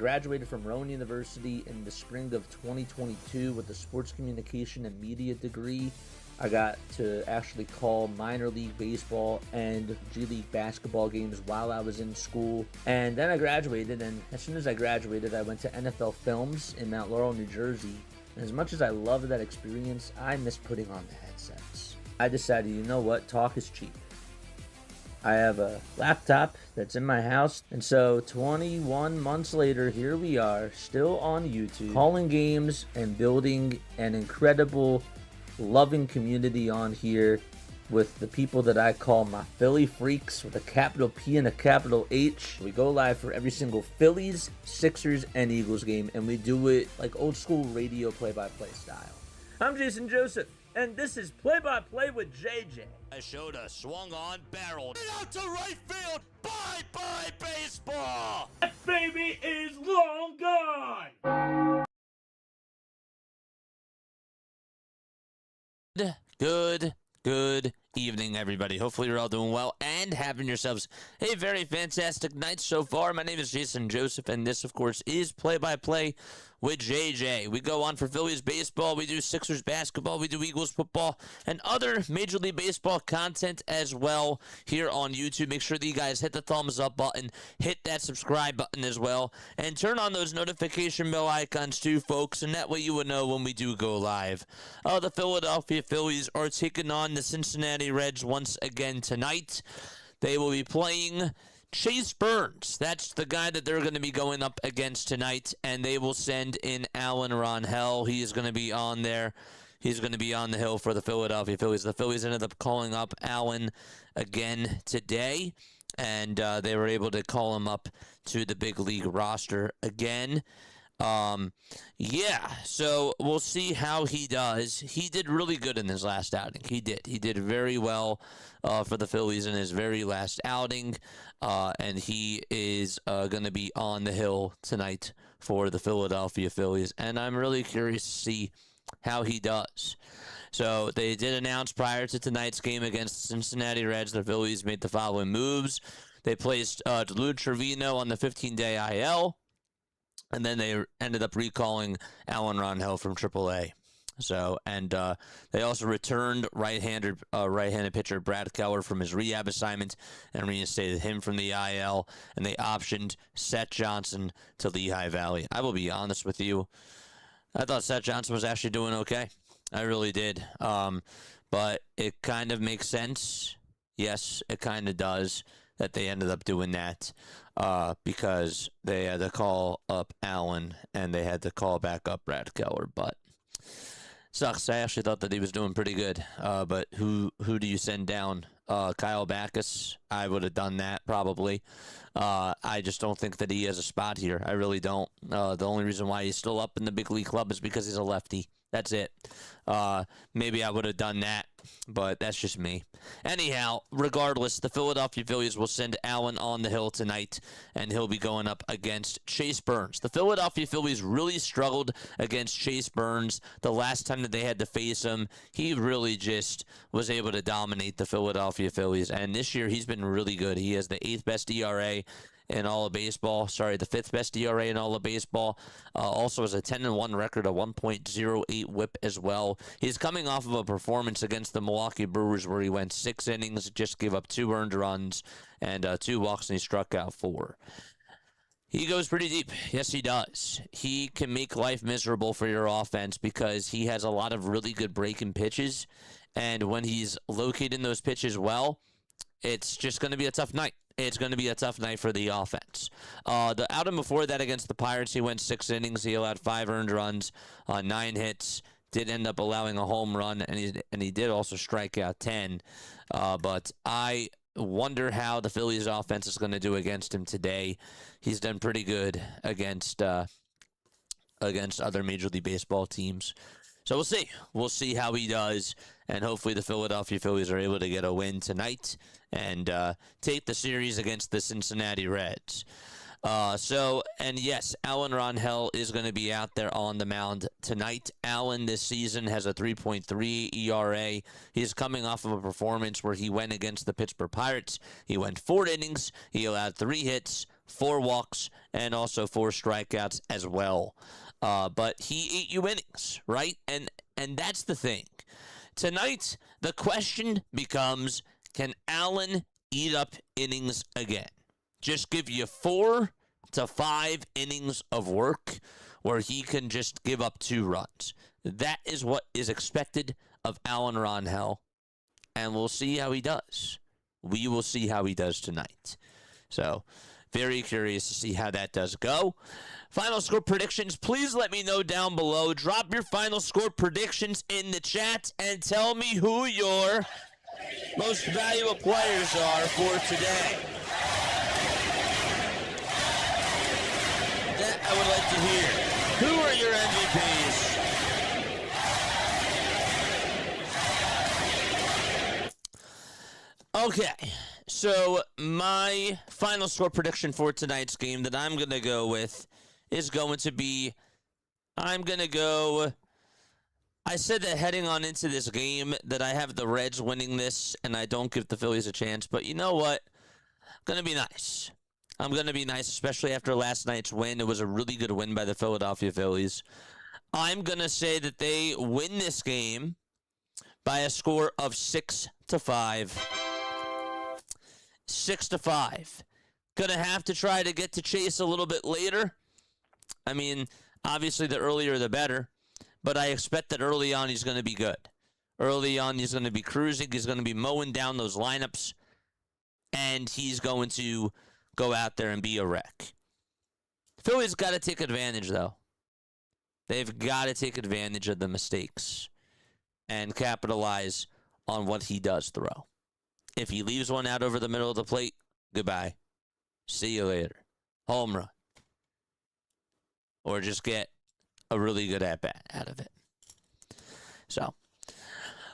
graduated from Rowan University in the spring of 2022 with a sports communication and media degree. I got to actually call minor league baseball and G League basketball games while I was in school. And then I graduated, and as soon as I graduated, I went to NFL Films in Mount Laurel, New Jersey. And as much as I loved that experience, I miss putting on the headsets. I decided, you know what, talk is cheap. I have a laptop that's in my house, and so 21 months later, here we are, still on YouTube, calling games and building an incredible, loving community on here with the people that I call my Philly freaks with a capital P and a capital H. We go live for every single Phillies, Sixers, and Eagles game, and we do it like old school radio play-by-play style. I'm Jason Joseph, and this is Play-by-Play with JJ. Showed swung on, barreled out to right field. Bye-bye baseball. That baby is long gone. Good evening, everybody. Hopefully you're all doing well and having yourselves a very fantastic night so far. My name is Jason Joseph, and this, of course, is Play-by-Play with JJ. We go on for Phillies baseball, we do Sixers basketball, we do Eagles football, and other Major League Baseball content as well here on YouTube. Make sure that you guys hit the thumbs up button, hit that subscribe button as well, and turn on those notification bell icons too, folks, and that way you will know when we do go live. The Philadelphia Phillies are taking on the Cincinnati Reds once again tonight. They will be playing Chase Burns. That's the guy that they're going to be going up against tonight, and they will send in Alan Rangel. He is going to be on there. He's going to be on the hill for the Philadelphia Phillies. The Phillies ended up calling up Alan again today, and they were able to call him up to the big league roster again. Yeah, so we'll see how he does. He did really good in his last outing. He did very well for the Phillies in his very last outing, and he is going to be on the hill tonight for the Philadelphia Phillies, and I'm really curious to see how he does. So they did announce prior to tonight's game against the Cincinnati Reds, the Phillies made the following moves. They placed Lou Trevino on the 15-day IL. And then they ended up recalling Alan Rangel from AAA. So, and they also returned right-handed pitcher Brad Keller from his rehab assignment and reinstated him from the IL. And they optioned Seth Johnson to Lehigh Valley. I will be honest with you. I thought Seth Johnson was actually doing okay. I really did. But it kind of makes sense. Yes, it kind of does that they ended up doing that. Because they had to call up Allen and they had to call back up Brad Keller, but sucks. I actually thought that he was doing pretty good. But who do you send down? Kyle Backus? I would have done that probably. I just don't think that he has a spot here. I really don't. The only reason why he's still up in the big league club is because he's a lefty. That's it. Maybe I would have done that, but that's just me. Anyhow, regardless, the Philadelphia Phillies will send Allen on the hill tonight, and he'll be going up against Chase Burns. The Philadelphia Phillies really struggled against Chase Burns the last time that they had to face him. He really just was able to dominate the Philadelphia Phillies, and this year he's been really good. He has the 8th best ERA in all of baseball. Sorry, the 5th best ERA in all of baseball. Also has a 10-1 record, a 1.08 whip as well. He's coming off of a performance against the Milwaukee Brewers where he went 6 innings, just gave up 2 earned runs and 2 walks, and he struck out 4. He goes pretty deep. Yes, he does. He can make life miserable for your offense because he has a lot of really good breaking pitches, and when he's locating those pitches well, it's just going to be a tough night. It's going to be a tough night for the offense. The outing before that against the Pirates, he went 6 innings. He allowed 5 earned runs, 9 hits. Did end up allowing a home run, and he did also strike out 10. But I wonder how the Phillies offense is going to do against him today. He's done pretty good against other Major League Baseball teams. So we'll see. We'll see how he does, and hopefully the Philadelphia Phillies are able to get a win tonight and take the series against the Cincinnati Reds. And yes, Alan Rangel is going to be out there on the mound tonight. Alan this season has a 3.3 ERA. He's coming off of a performance where he went against the Pittsburgh Pirates. He went 4 innings. He allowed 3 hits, 4 walks, and also 4 strikeouts as well. But he ate you innings, right? And that's the thing. Tonight, the question becomes, can Allen eat up innings again? Just give you 4 to 5 innings of work where he can just give up 2 runs. That is what is expected of Allen Rangel, and we'll see how he does. We will see how he does tonight. So, very curious to see how that does go. Final score predictions, please let me know down below. Drop your final score predictions in the chat and tell me who your most valuable players are for today. That I would like to hear. Who are your MVPs? Okay, so my final score prediction for tonight's game that I'm going to go with is going to be, I said that heading on into this game that I have the Reds winning this and I don't give the Phillies a chance, but you know what? I'm going to be nice. I'm going to be nice, especially after last night's win. It was a really good win by the Philadelphia Phillies. I'm going to say that they win this game by a score of 6-5. 6-5. Gonna have to try to get to Chase a little bit later. I mean, obviously the earlier the better, but I expect that early on he's going to be good. Early on he's going to be cruising. He's going to be mowing down those lineups, and he's going to go out there and be a wreck. Phillies got to take advantage, though. They've got to take advantage of the mistakes and capitalize on what he does throw. If he leaves one out over the middle of the plate, goodbye. See you later. Home run. Or just get a really good at-bat out of it. So,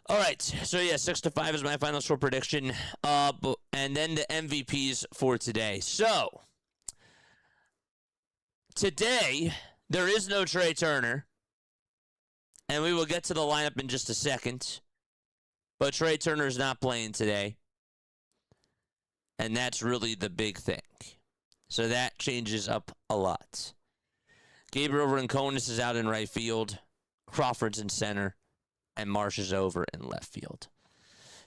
all right. So, yeah, 6-5 is my final score prediction. And then the MVPs for today. So, today, there is no Trey Turner. And we will get to the lineup in just a second. But Trey Turner is not playing today. And that's really the big thing. So that changes up a lot. Gabriel Rincones is out in right field. Crawford's in center. And Marsh is over in left field.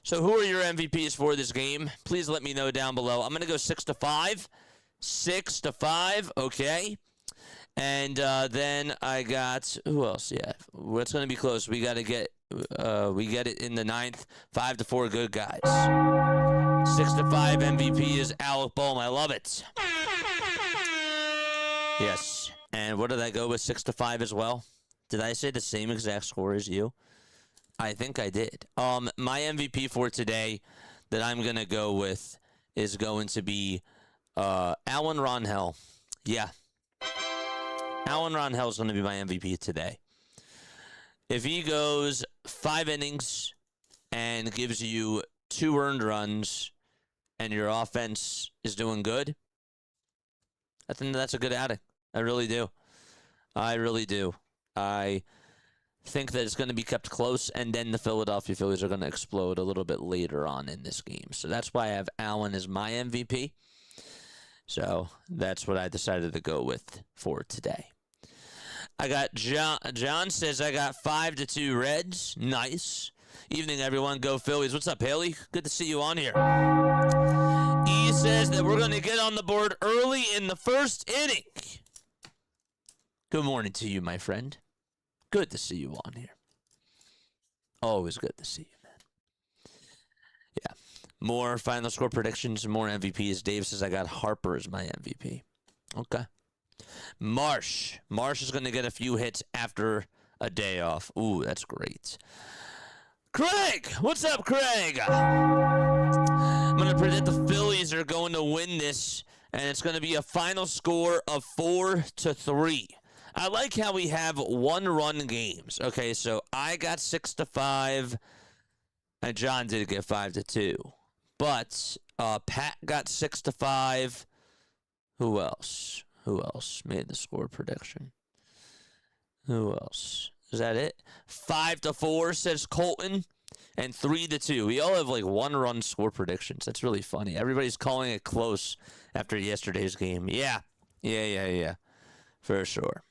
So who are your MVPs for this game? Please let me know down below. I'm going to go 6-5. 6-5, okay. And then I got, who else? Yeah, it's going to be close. We got to get, we get it in the 9th. 5-4 good guys. 6-5 MVP is Alec Bohm. I love it. Yes. And what did I go with? 6-5 as well? Did I say the same exact score as you? I think I did. My MVP for today that I'm going to go with is going to be Allen Rangel. Yeah. Allen Rangel is going to be my MVP today. If he goes 5 innings and gives you 2 earned runs and your offense is doing good, I think that's a good outing. I really do. I really do. I think that it's going to be kept close, and then the Philadelphia Phillies are going to explode a little bit later on in this game. So that's why I have Allen as my MVP. So that's what I decided to go with for today. I got John says I got 5-2 Reds. Nice. Evening, everyone. Go Phillies. What's up, Haley? Good to see you on here. E says that we're going to get on the board early in the first inning. Good morning to you, my friend. Good to see you on here. Always good to see you, man. Yeah. More final score predictions, more MVPs. Dave says I got Harper as my MVP. Okay. Marsh. Marsh is going to get a few hits after a day off. Ooh, that's great. Craig! What's up, Craig? I'm going to predict the Phillies are going to win this, and it's going to be a final score of 4-3. I like how we have 1-run games. Okay, so I got 6-5, and John did get 5-2. But Pat got 6-5. Who else? Who else made the score prediction? Who else? Is that it? 5-4 says Colton. and 3-2. We all have like 1-run score predictions. That's really funny. Everybody's calling it close after yesterday's game. Yeah. For sure.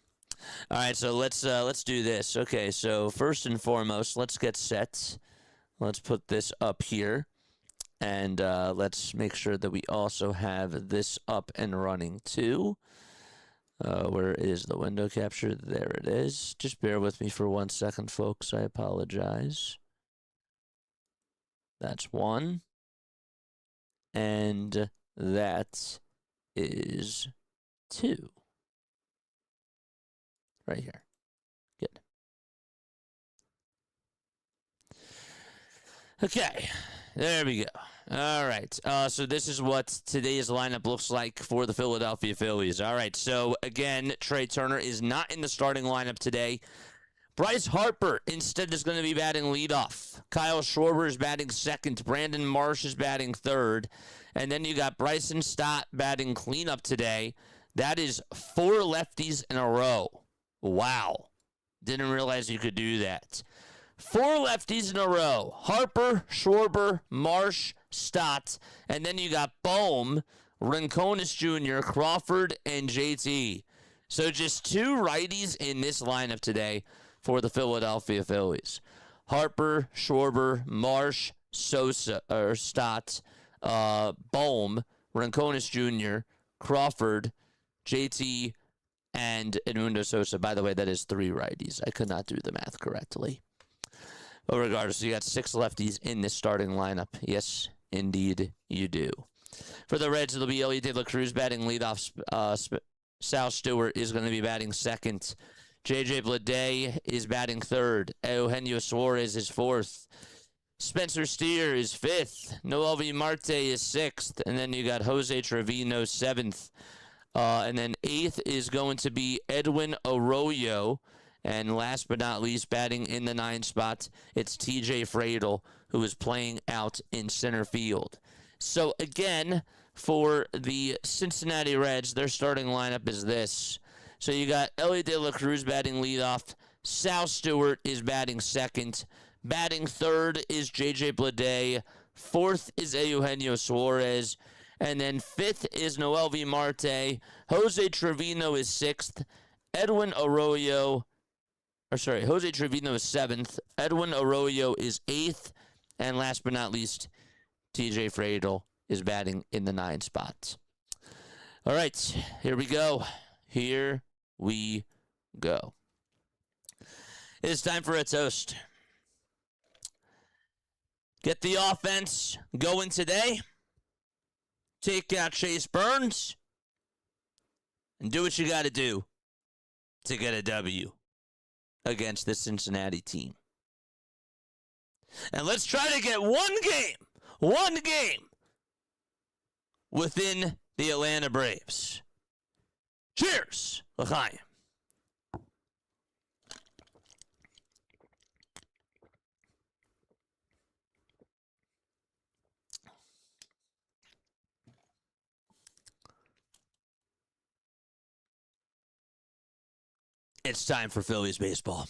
All right, so let's do this. Okay, so first and foremost, let's get set. Let's put this up here, and let's make sure that we also have this up and running too. Where is the window capture? There it is. Just bear with me for 1 second, folks. I apologize. That's one. And that is two. Right here. Good. Okay. There we go. All right. So this is what today's lineup looks like for the Philadelphia Phillies. All right. So, again, Trey Turner is not in the starting lineup today. Bryce Harper instead is going to be batting leadoff. Kyle Schwarber is batting second. Brandon Marsh is batting third. And then you got Bryson Stott batting cleanup today. That is 4 lefties in a row. Wow. Didn't realize you could do that. 4 lefties in a row. Harper, Schwarber, Marsh, Stott. And then you got Bohm, Rinconis Jr., Crawford, and JT. So just 2 righties in this lineup today for the Philadelphia Phillies. Harper, Schwarber, Marsh, Stott, Bohm, Rinconis Jr., Crawford, JT, and Edmundo Sosa. By the way, that is 3 righties. I could not do the math correctly. But regardless, you got 6 lefties in this starting lineup. Yes, indeed, you do. For the Reds, it'll be Elliot De La Cruz batting leadoff. Sal Stewart is going to be batting second. J.J. Bleday is batting third. Eugenio Suarez is fourth. Spencer Steer is fifth. Noelvi Marte is sixth. And then you got Jose Trevino seventh. And then eighth is going to be Edwin Arroyo. And last but not least, batting in the 9th spot, it's TJ Friedl, who is playing out in center field. So again, for the Cincinnati Reds, their starting lineup is this. So you got Elliot De La Cruz batting leadoff. Sal Stewart is batting second. Batting third is J.J. Bleday. Fourth is Eugenio Suarez. And then fifth is Noelvi Marte. Jose Trevino is sixth. Jose Trevino is seventh. Edwin Arroyo is eighth. And last but not least, TJ Friedl is batting in the 9th spot. All right, here we go. Here we go. It's time for a toast. Get the offense going today. Take out Chase Burns. And do what you got to do to get a W against the Cincinnati team. And let's try to get one game within the Atlanta Braves. Cheers, L'chaim. It's time for Phillies baseball.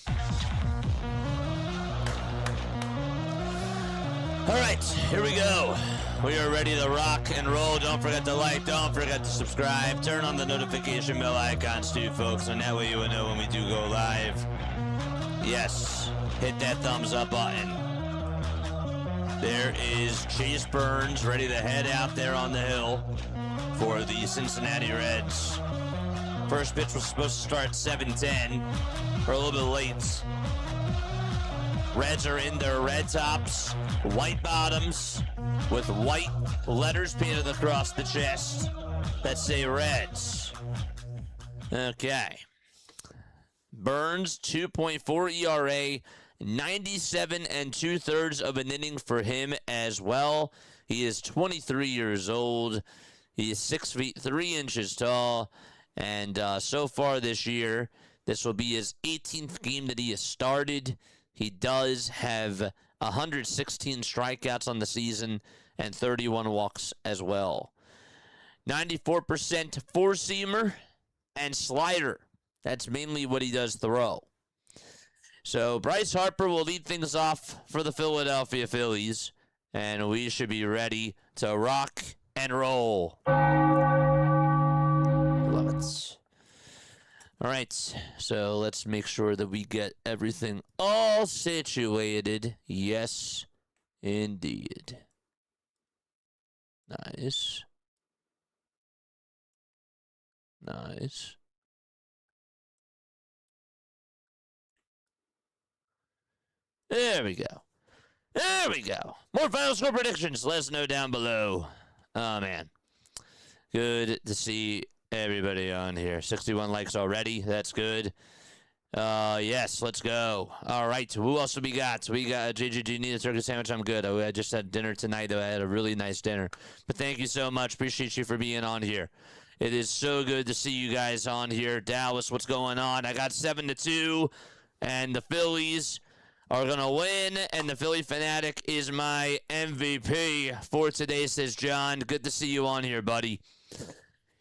All right, here we go. We are ready to rock and roll. Don't forget to like. Don't forget to subscribe. Turn on the notification bell icons too, folks, and that way you will know when we do go live. Yes, hit that thumbs up button. There is Chase Burns ready to head out there on the hill for the Cincinnati Reds. First pitch was supposed to start 7:10. We're a little bit late. Reds are in their red tops, white bottoms, with white letters painted across the chest that say Reds. Okay. Burns, 2.4 ERA, 97 2/3 of an inning for him as well. He is 23 years old. He is 6 feet 3 inches tall. And so far this year, this will be his 18th game that he has started. He does have 116 strikeouts on the season and 31 walks as well. 94% four-seamer and slider. That's mainly what he does throw. So Bryce Harper will lead things off for the Philadelphia Phillies, and we should be ready to rock and roll. Love it. All right, so let's make sure that we get everything all situated. Yes, indeed. Nice. Nice. There we go. There we go. More final score predictions. Let us know down below. Oh, man. Good to see everybody on here. 61 likes already. That's good. Yes, let's go. All right. Who else do we got? We got JJ. Do you need a turkey sandwich? I'm good. I just had dinner tonight. I had a really nice dinner. But thank you so much. Appreciate you for being on here. It is so good to see you guys on here. Dallas, what's going on? I got 7-2, and the Phillies are going to win, and the Philly Fanatic is my MVP for today, says John. Good to see you on here, buddy.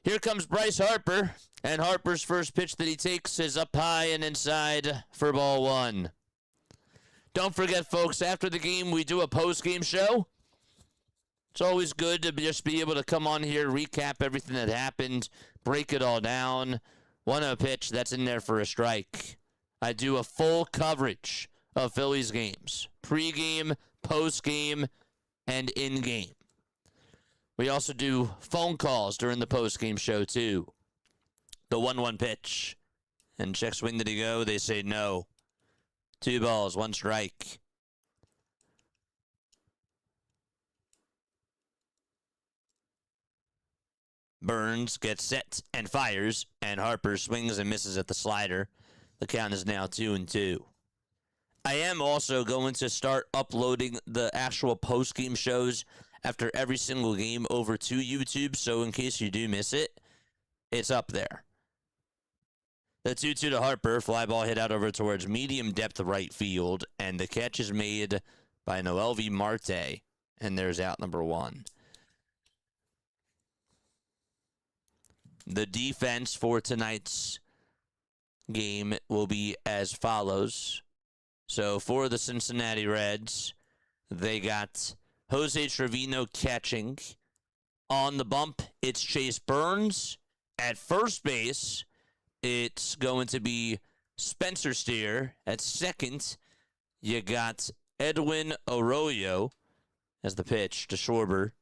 Here comes Bryce Harper, and Harper's first pitch that he takes is up high and inside for ball one. Don't forget, folks, after the game, we do a post-game show. It's always good to just be able to come on here, recap everything that happened, break it all down. 1-0 pitch, that's in there for a strike. I do a full coverage of Phillies games, pre-game, post-game, and in-game. We also do phone calls during the post-game show, too. The 1-1 pitch. And check swing, did he go? They say no. 2 balls, 1 strike. Burns gets set and fires, and Harper swings and misses at the slider. The count is now 2-2. I am also going to start uploading the actual post-game shows after every single game over to YouTube, so in case you do miss it, it's up there. The 2-2 to Harper, fly ball hit out over towards medium depth right field, and the catch is made by Noelvi Marte, and there's out number 1. The defense for tonight's game will be as follows. So for the Cincinnati Reds, they got Jose Trevino catching. On the bump, it's Chase Burns. At first base, it's going to be Spencer Steer. At second, you got Edwin Arroyo as the pitch to Schwarber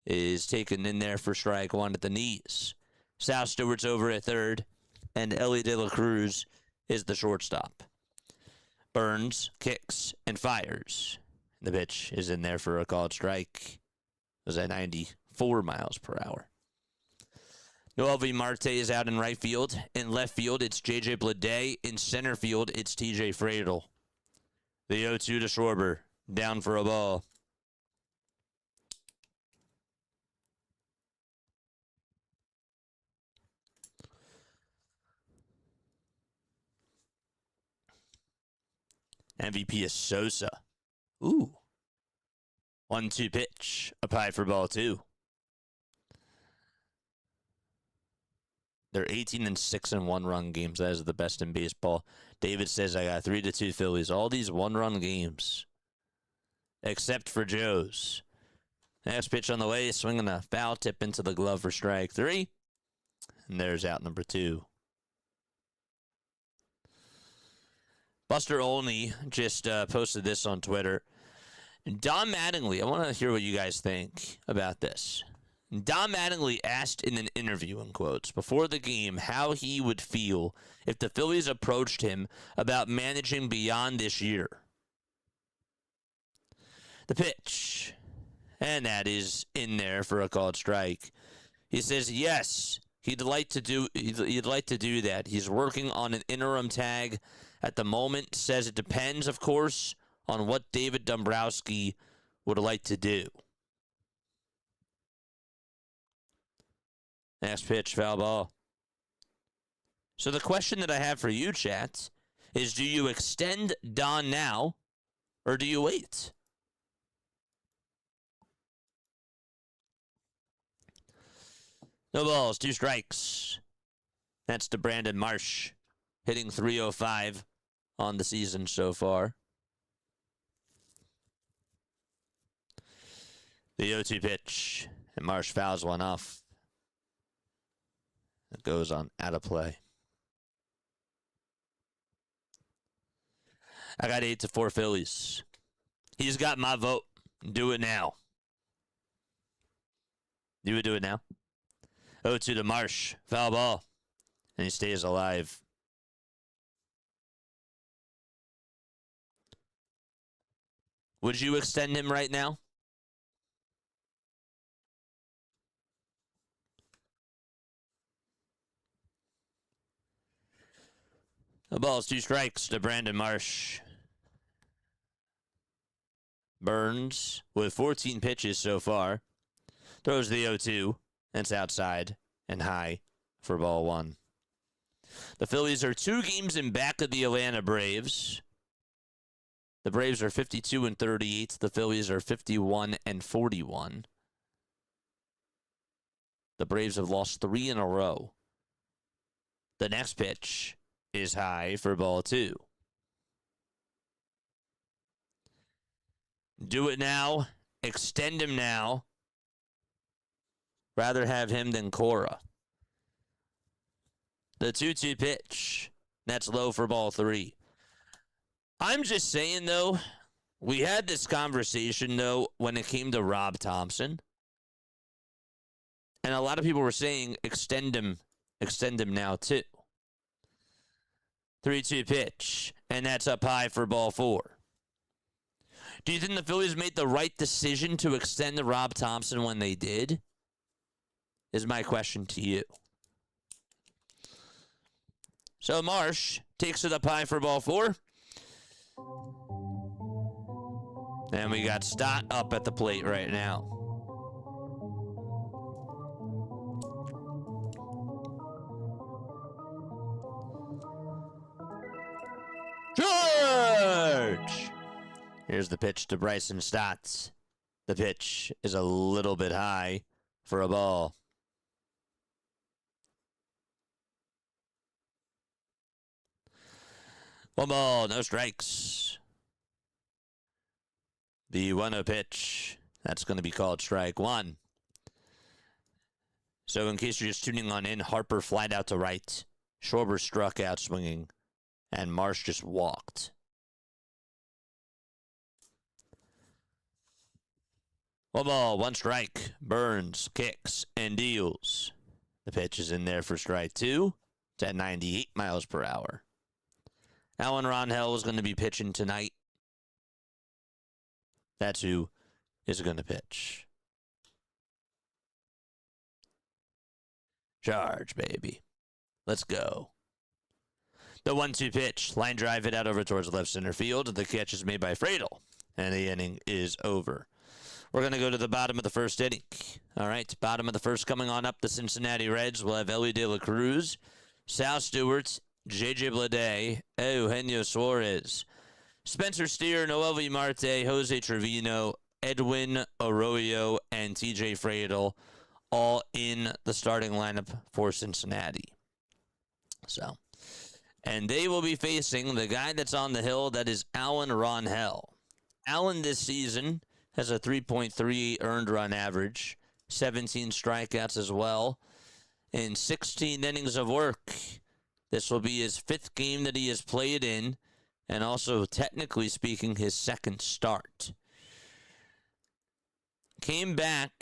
is taken in there for strike 1 at the knees. Sal Stewart's over at third, and Ellie De La Cruz is the shortstop. Burns kicks and fires. The pitch is in there for a called strike. It was at 94 miles per hour. Noelvi Marte is out in right field. In left field, it's J.J. Bleday. In center field, it's T.J. Fradel. The 0-2 to Schwarber. Down for a ball. MVP is Sosa. Ooh. 1-2 pitch. Up high for ball 2. They're 18-6 in one-run games. That is the best in baseball. David says I got 3-2 Phillies. All these one-run games. Except for Joe's. Next pitch on the way. Swinging a foul tip into the glove for strike 3. And there's out number 2. Buster Olney just posted this on Twitter. Don Mattingly, I want to hear what you guys think about this. Don Mattingly asked in an interview, in quotes, before the game how he would feel if the Phillies approached him about managing beyond this year. The pitch. And that is in there for a called strike. He says, yes, he'd like to do that. He's working on an interim tag at the moment. Says it depends, of course, on what David Dombrowski would like to do. Next pitch, foul ball. So the question that I have for you, chat, is do you extend Don now, or do you wait? No balls, 2 strikes. That's to Brandon Marsh, hitting .305 on the season so far. The 0-2 pitch, and Marsh fouls one off. It goes on out of play. I got 8-4 Phillies. He's got my vote. Do it now. You would do it now? 0-2 to Marsh. Foul ball. And he stays alive. Would you extend him right now? The ball's 2 strikes to Brandon Marsh. Burns with 14 pitches so far. Throws the 0-2. It's outside and high for ball 1. The Phillies are 2 games in back of the Atlanta Braves. The Braves are 52-38. The Phillies are 51-41. The Braves have lost 3 in a row. The next pitch is high for ball 2. Do it now. Extend him now. Rather have him than Cora. The 2-2 pitch. That's low for ball 3. I'm just saying, though, we had this conversation, though, when it came to Rob Thompson. And a lot of people were saying, extend him now, too. 3-2 pitch, and that's up high for ball 4. Do you think the Phillies made the right decision to extend Rob Thompson when they did? Is my question to you. So Marsh takes it up high for ball 4. And we got Stott up at the plate right now. George! Here's the pitch to Bryson Stott. The pitch is a little bit high for a ball. One ball, no strikes. The 1-0 pitch, that's going to be called strike 1. So in case you're just tuning on in, Harper flied out to right. Schwarber struck out swinging, and Marsh just walked. One ball, 1 strike. Burns kicks and deals. The pitch is in there for strike 2. It's at 98 miles per hour. Alan Rangel is going to be pitching tonight. That's who is going to pitch. Charge, baby. Let's go. The 1-2 pitch. Line drive it out over towards left center field. The catch is made by Friedel. And the inning is over. We're going to go to the bottom of the first inning. All right, bottom of the first coming on up. The Cincinnati Reds will have Ellie De La Cruz, Sal Stewart, J.J. Bleday, Eugenio Suarez, Spencer Steer, Noel V. Marte, Jose Trevino, Edwin Arroyo, and T.J. Friedel, all in the starting lineup for Cincinnati. So, and they will be facing the guy that's on the hill, that is Alan Rangel. Alan this season has a 3.38 earned run average, 17 strikeouts as well, in 16 innings of work. This will be his 5th game that he has played in, and also, technically speaking, his 2nd start. Came back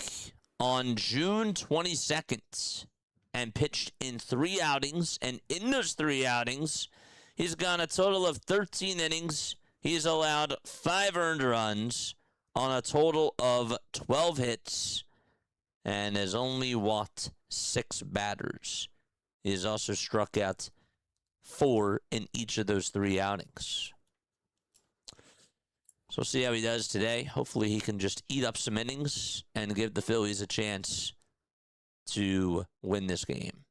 on June 22nd and pitched in 3 outings, and in those 3 outings, he's gone a total of 13 innings. He's allowed 5 earned runs on a total of 12 hits, and has only walked 6 batters. He has also struck out 4 in each of those 3 outings. So we'll see how he does today. Hopefully he can just eat up some innings and give the Phillies a chance to win this game.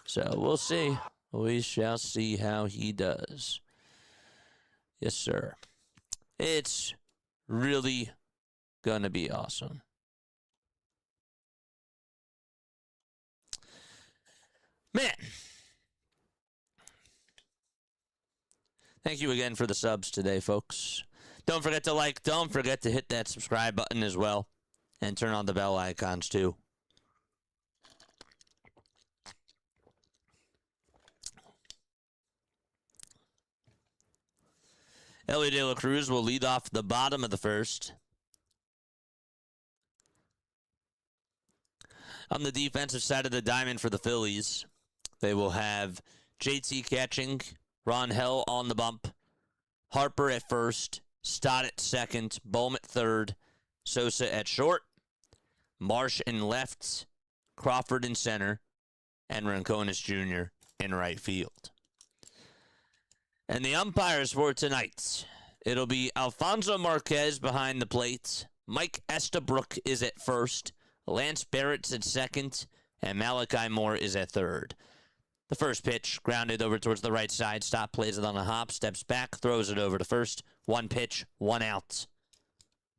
So we'll see. We shall see how he does. Yes, sir. It's really gonna be awesome. Man, Thank you again for the subs today, folks. Don't forget to like. Don't forget to hit that subscribe button as well. And turn on the bell icons, too. Ellie De La Cruz will lead off the bottom of the first. On the defensive side of the diamond for the Phillies, they will have JT catching, Rangel on the bump, Harper at first, Stott at second, Bohm at third, Sosa at short, Marsh in left, Crawford in center, and Rincones Jr. in right field. And the umpires for tonight, it'll be Alfonso Marquez behind the plate, Mike Estabrook is at first, Lance Barrett's at second, and Malachi Moore is at third. The first pitch, grounded over towards the right side. Stott plays it on a hop, steps back, throws it over to first. One pitch, one out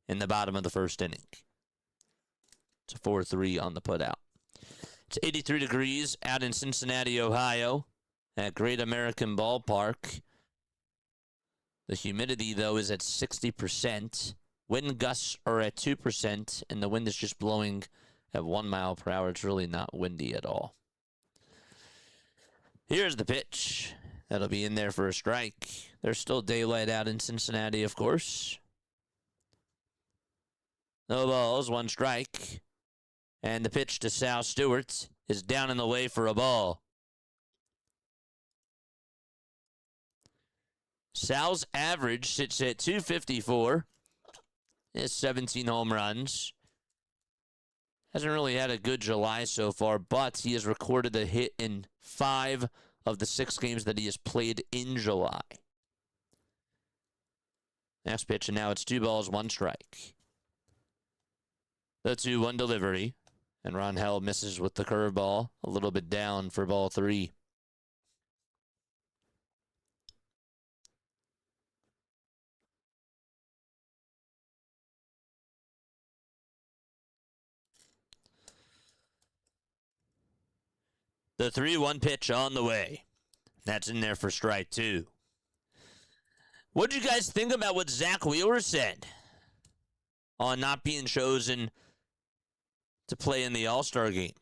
in the bottom of the first inning. It's a 4-3 on the putout. It's 83 degrees out in Cincinnati, Ohio, at Great American Ballpark. The humidity, though, is at 60%. Wind gusts are at 2%, and the wind is just blowing at 1 mile per hour. It's really not windy at all. Here's the pitch. That'll be in there for a strike. There's still daylight out in Cincinnati, of course. No balls, one strike. And the pitch to Sal Stewart is down in the way for a ball. Sal's average sits at 254. He has 17 home runs. Hasn't really had a good July so far, but he has recorded a hit in 5 of the 6 games that he has played in July. Next pitch, and now it's 2 balls, 1 strike. The 2-1 delivery, and Rangel misses with the curveball, a little bit down for ball 3. The 3-1 pitch on the way. That's in there for strike 2. What did you guys think about what Zach Wheeler said on not being chosen to play in the All-Star game?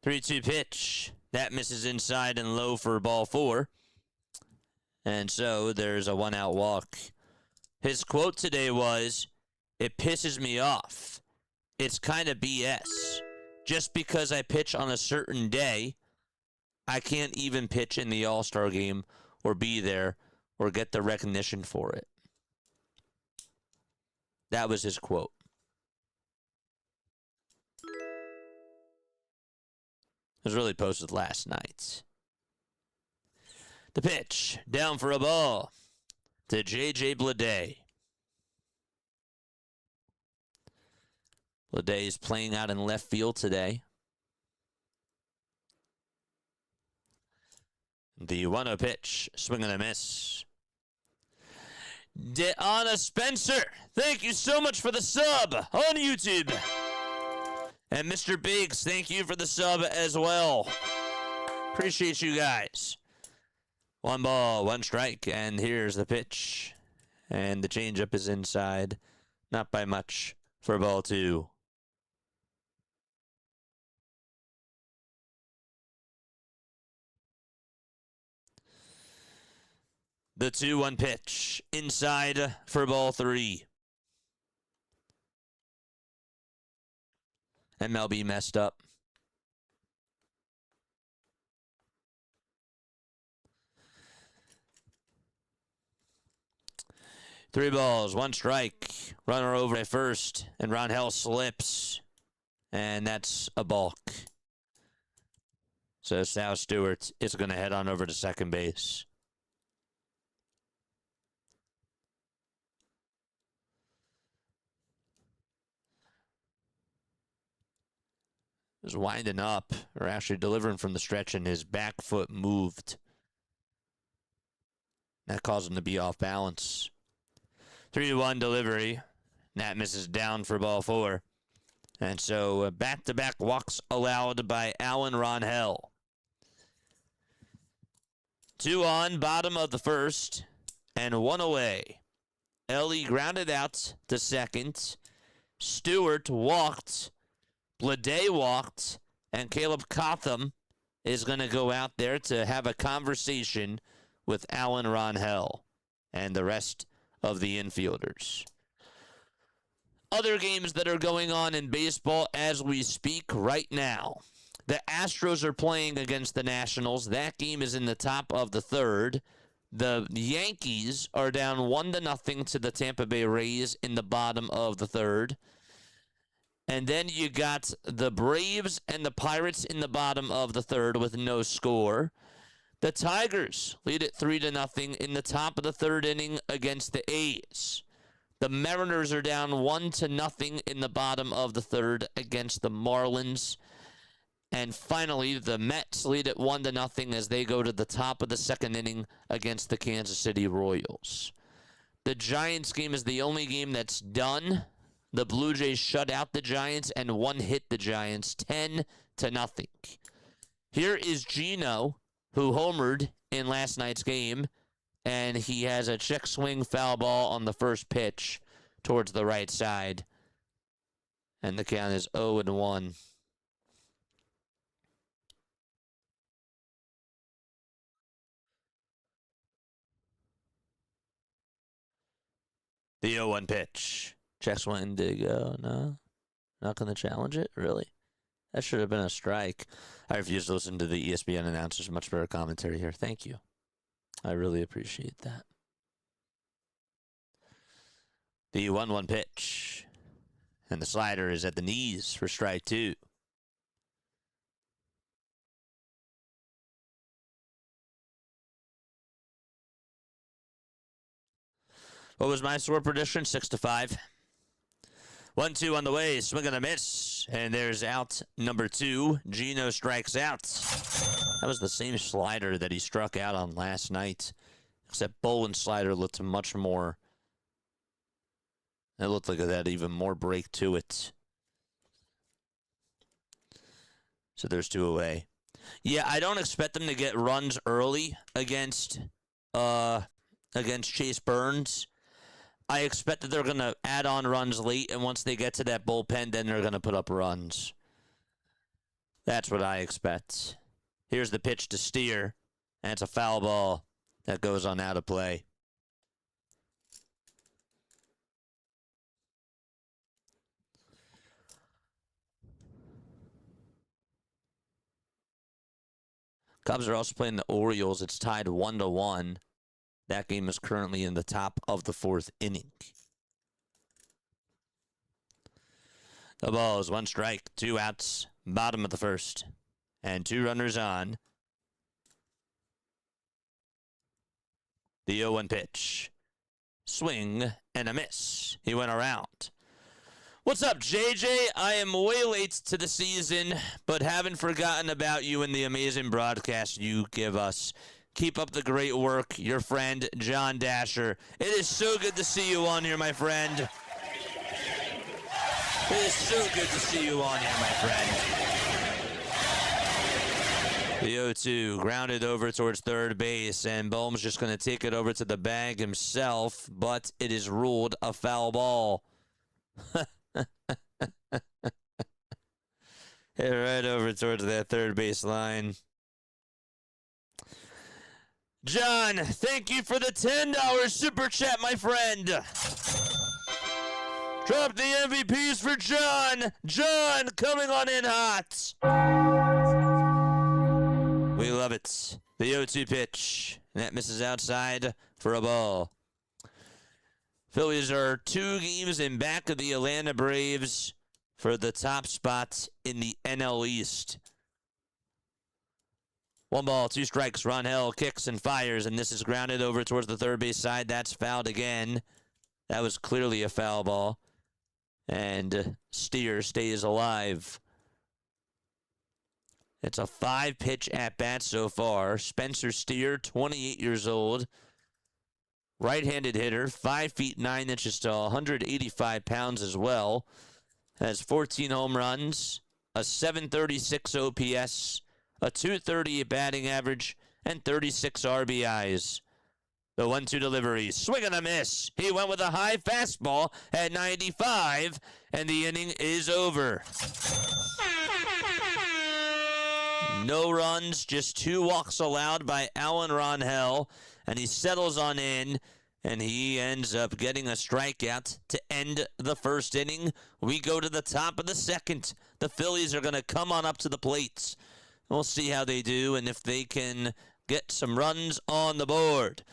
3-2 pitch. That misses inside and low for ball 4. And so there's a 1-out walk. His quote today was, "It pisses me off. It's kind of BS. Just because I pitch on a certain day, I can't even pitch in the All-Star game or be there or get the recognition for it." That was his quote. It was really posted last night. The pitch, down for a ball to J.J. Bleday. Bleday is playing out in left field today. The 1-0 pitch, swing and a miss. Deanna Spencer, thank you so much for the sub on YouTube. And Mr. Biggs, thank you for the sub as well. Appreciate you guys. 1 ball, 1 strike, and here's the pitch. And the changeup is inside, not by much, for ball 2. The 2-1 pitch, inside for ball 3. MLB messed up. Three balls, 1 strike. Runner over at first, and Rangel slips. And that's a balk. So Sal Stewart is going to head on over to second base. Was winding up, or actually delivering from the stretch, and his back foot moved. That caused him to be off balance. 3-1 delivery. That misses down for ball 4. And so back-to-back walks allowed by Alan Rangel. 2 on, bottom of the first, and 1 away. Ellie grounded out to second. Stewart walked. Blade walked. And Caleb Cotham is going to go out there to have a conversation with Alan Rangel and the rest of the infielders. Other games that are going on in baseball as we speak right now. The Astros are playing against the Nationals. That game is in the top of the third. The Yankees are down 1-0 to the Tampa Bay Rays in the bottom of the third. And then you got the Braves and the Pirates in the bottom of the third with no score. The Tigers lead it 3-0 in the top of the third inning against the A's. The Mariners are down 1-0 in the bottom of the third against the Marlins. And finally, the Mets lead it 1-0 as they go to the top of the second inning against the Kansas City Royals. The Giants game is the only game that's done. The Blue Jays shut out the Giants and one-hit the Giants 10-0. Here is Gino, who homered in last night's game, and he has a check swing foul ball on the first pitch towards the right side. And the count is 0-1. The 0-1 pitch. Check swing to go. No? Not going to challenge it? Really? That should have been a strike. I refuse to listen to the ESPN announcers. Much better commentary here. Thank you. I really appreciate that. The 1-1 pitch. And the slider is at the knees for strike 2. What was my score prediction? 6-5. 1-2 on the way. Swing and a miss. And there's out number 2. Gino strikes out. That was the same slider that he struck out on last night. Except Bowen's slider looked much more. It looked like it had even more break to it. So there's 2 away. Yeah, I don't expect them to get runs early against Chase Burns. I expect that they're going to add on runs late, and once they get to that bullpen, then they're going to put up runs. That's what I expect. Here's the pitch to Steer, and it's a foul ball that goes on out of play. Cubs are also playing the Orioles. It's tied 1-1. That game is currently in the top of the 4th inning. The ball is 1 strike, 2 outs, bottom of the first, and 2 runners on. The 0-1 pitch. Swing and a miss. He went around. What's up, JJ? I am way late to the season, but haven't forgotten about you and the amazing broadcast you give us. Keep up the great work. Your friend, John Dasher. It is so good to see you on here, my friend. It is so good to see you on here, my friend. The 0-2 grounded over towards third base, and Bohm's just going to take it over to the bag himself, but it is ruled a foul ball. Hit right over towards that third base line. John, thank you for the $10 super chat, my friend. Drop the MVPs for John. John, coming on in hot. We love it. The 0-2 pitch. That misses outside for a ball. Phillies are 2 games in back of the Atlanta Braves for the top spot in the NL East. 1 ball, 2 strikes. Rangel kicks and fires, and this is grounded over towards the third base side. That's fouled again. That was clearly a foul ball. And Steer stays alive. It's a 5-pitch at-bat so far. Spencer Steer, 28 years old. Right-handed hitter, 5 feet 9 inches tall, 185 pounds as well. Has 14 home runs, a 736 OPS, a 230 batting average, and 36 RBIs. The 1-2 delivery, swing and a miss. He went with a high fastball at 95, and the inning is over. No runs, just 2 walks allowed by Alan Rangel, and he settles on in, and he ends up getting a strikeout to end the first inning. We go to the top of the second. The Phillies are going to come on up to the plates. We'll see how they do and if they can get some runs on the board.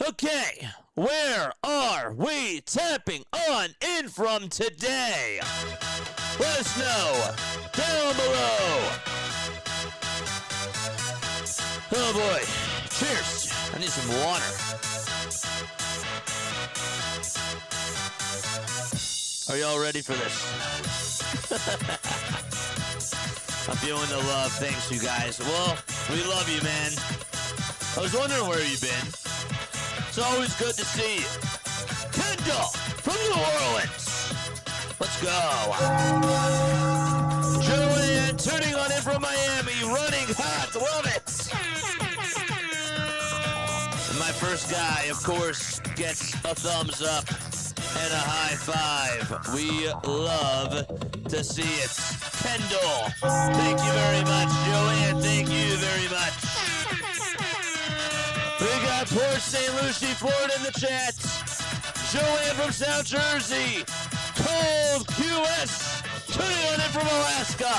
Okay, where are we tapping on in from today? Let us know down below. Oh boy, cheers. I need some water. Are y'all ready for this? I'm feeling the love. Thanks, you guys. Well, we love you, man. I was wondering where you've been. It's always good to see you. Kendall from New Orleans. Let's go. Julian tuning on in from Miami. Running hot. Love it. And my first guy, of course, gets a thumbs up and a high five. We love to see it. Kendall, thank you very much. Joanne, thank you very much. We got Port St. Lucie, Florida in the chat. Joanne from South Jersey. Cold QS, tuning on in from Alaska.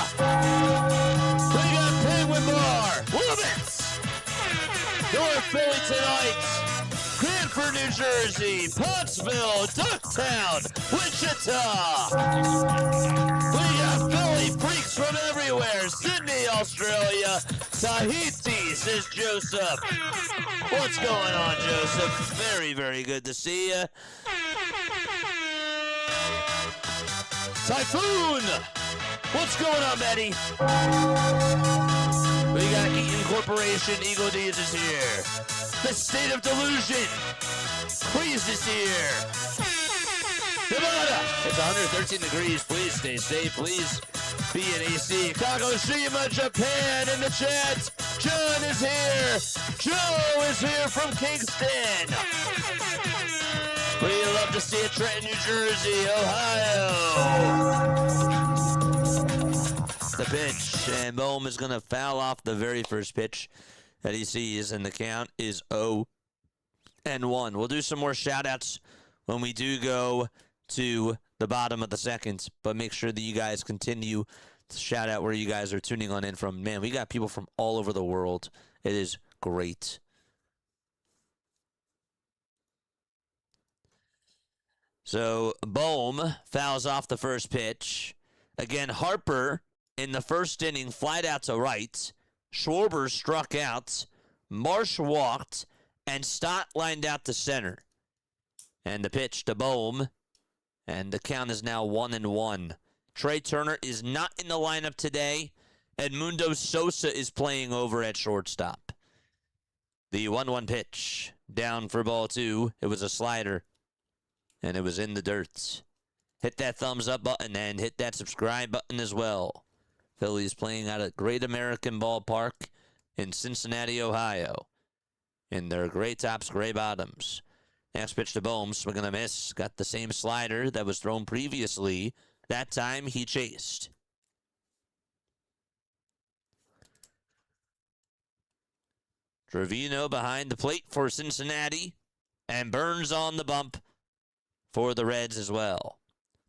We got Penguin Bar. Love it. North Philly tonight. Cranford, New Jersey, Pottsville, Ducktown, Wichita. We got Philly freaks from everywhere. Sydney, Australia, Tahiti, says Joseph. What's going on, Joseph? Very, very good to see you. Typhoon! What's going on, Betty? We got Eaton Corporation, Eagle D's is here. The State of Delusion, Queez is here. Nevada, it's 113 degrees. Please stay safe. Please be in AC. Kagoshima, Japan in the chat. John is here. Joe is here from Kingston. We love to see it. Trenton, New Jersey, Ohio. The pitch, and Bohm is going to foul off the very first pitch that he sees, and the count is 0-1. We'll do some more shout-outs when we do go to the bottom of the second, but make sure that you guys continue to shout out where you guys are tuning on in from. Man, we got people from all over the world. It is great. So, Bohm fouls off the first pitch. Again, Harper in the first inning flied out to right. Schwarber struck out. Marsh walked. And Stott lined out to center. And the pitch to Bohm. And the count is now 1-1. Trey Turner is not in the lineup today. Edmundo Sosa is playing over at shortstop. The 1-1 pitch. Down for ball 2. It was a slider. And it was in the dirt. Hit that thumbs up button and hit that subscribe button as well. Phillies playing out at Great American Ballpark in Cincinnati, Ohio. In their gray tops, gray bottoms. Next pitch to Bohm, swing and a miss. Got the same slider that was thrown previously. That time he chased. Trevino behind the plate for Cincinnati. And Burns on the bump for the Reds as well.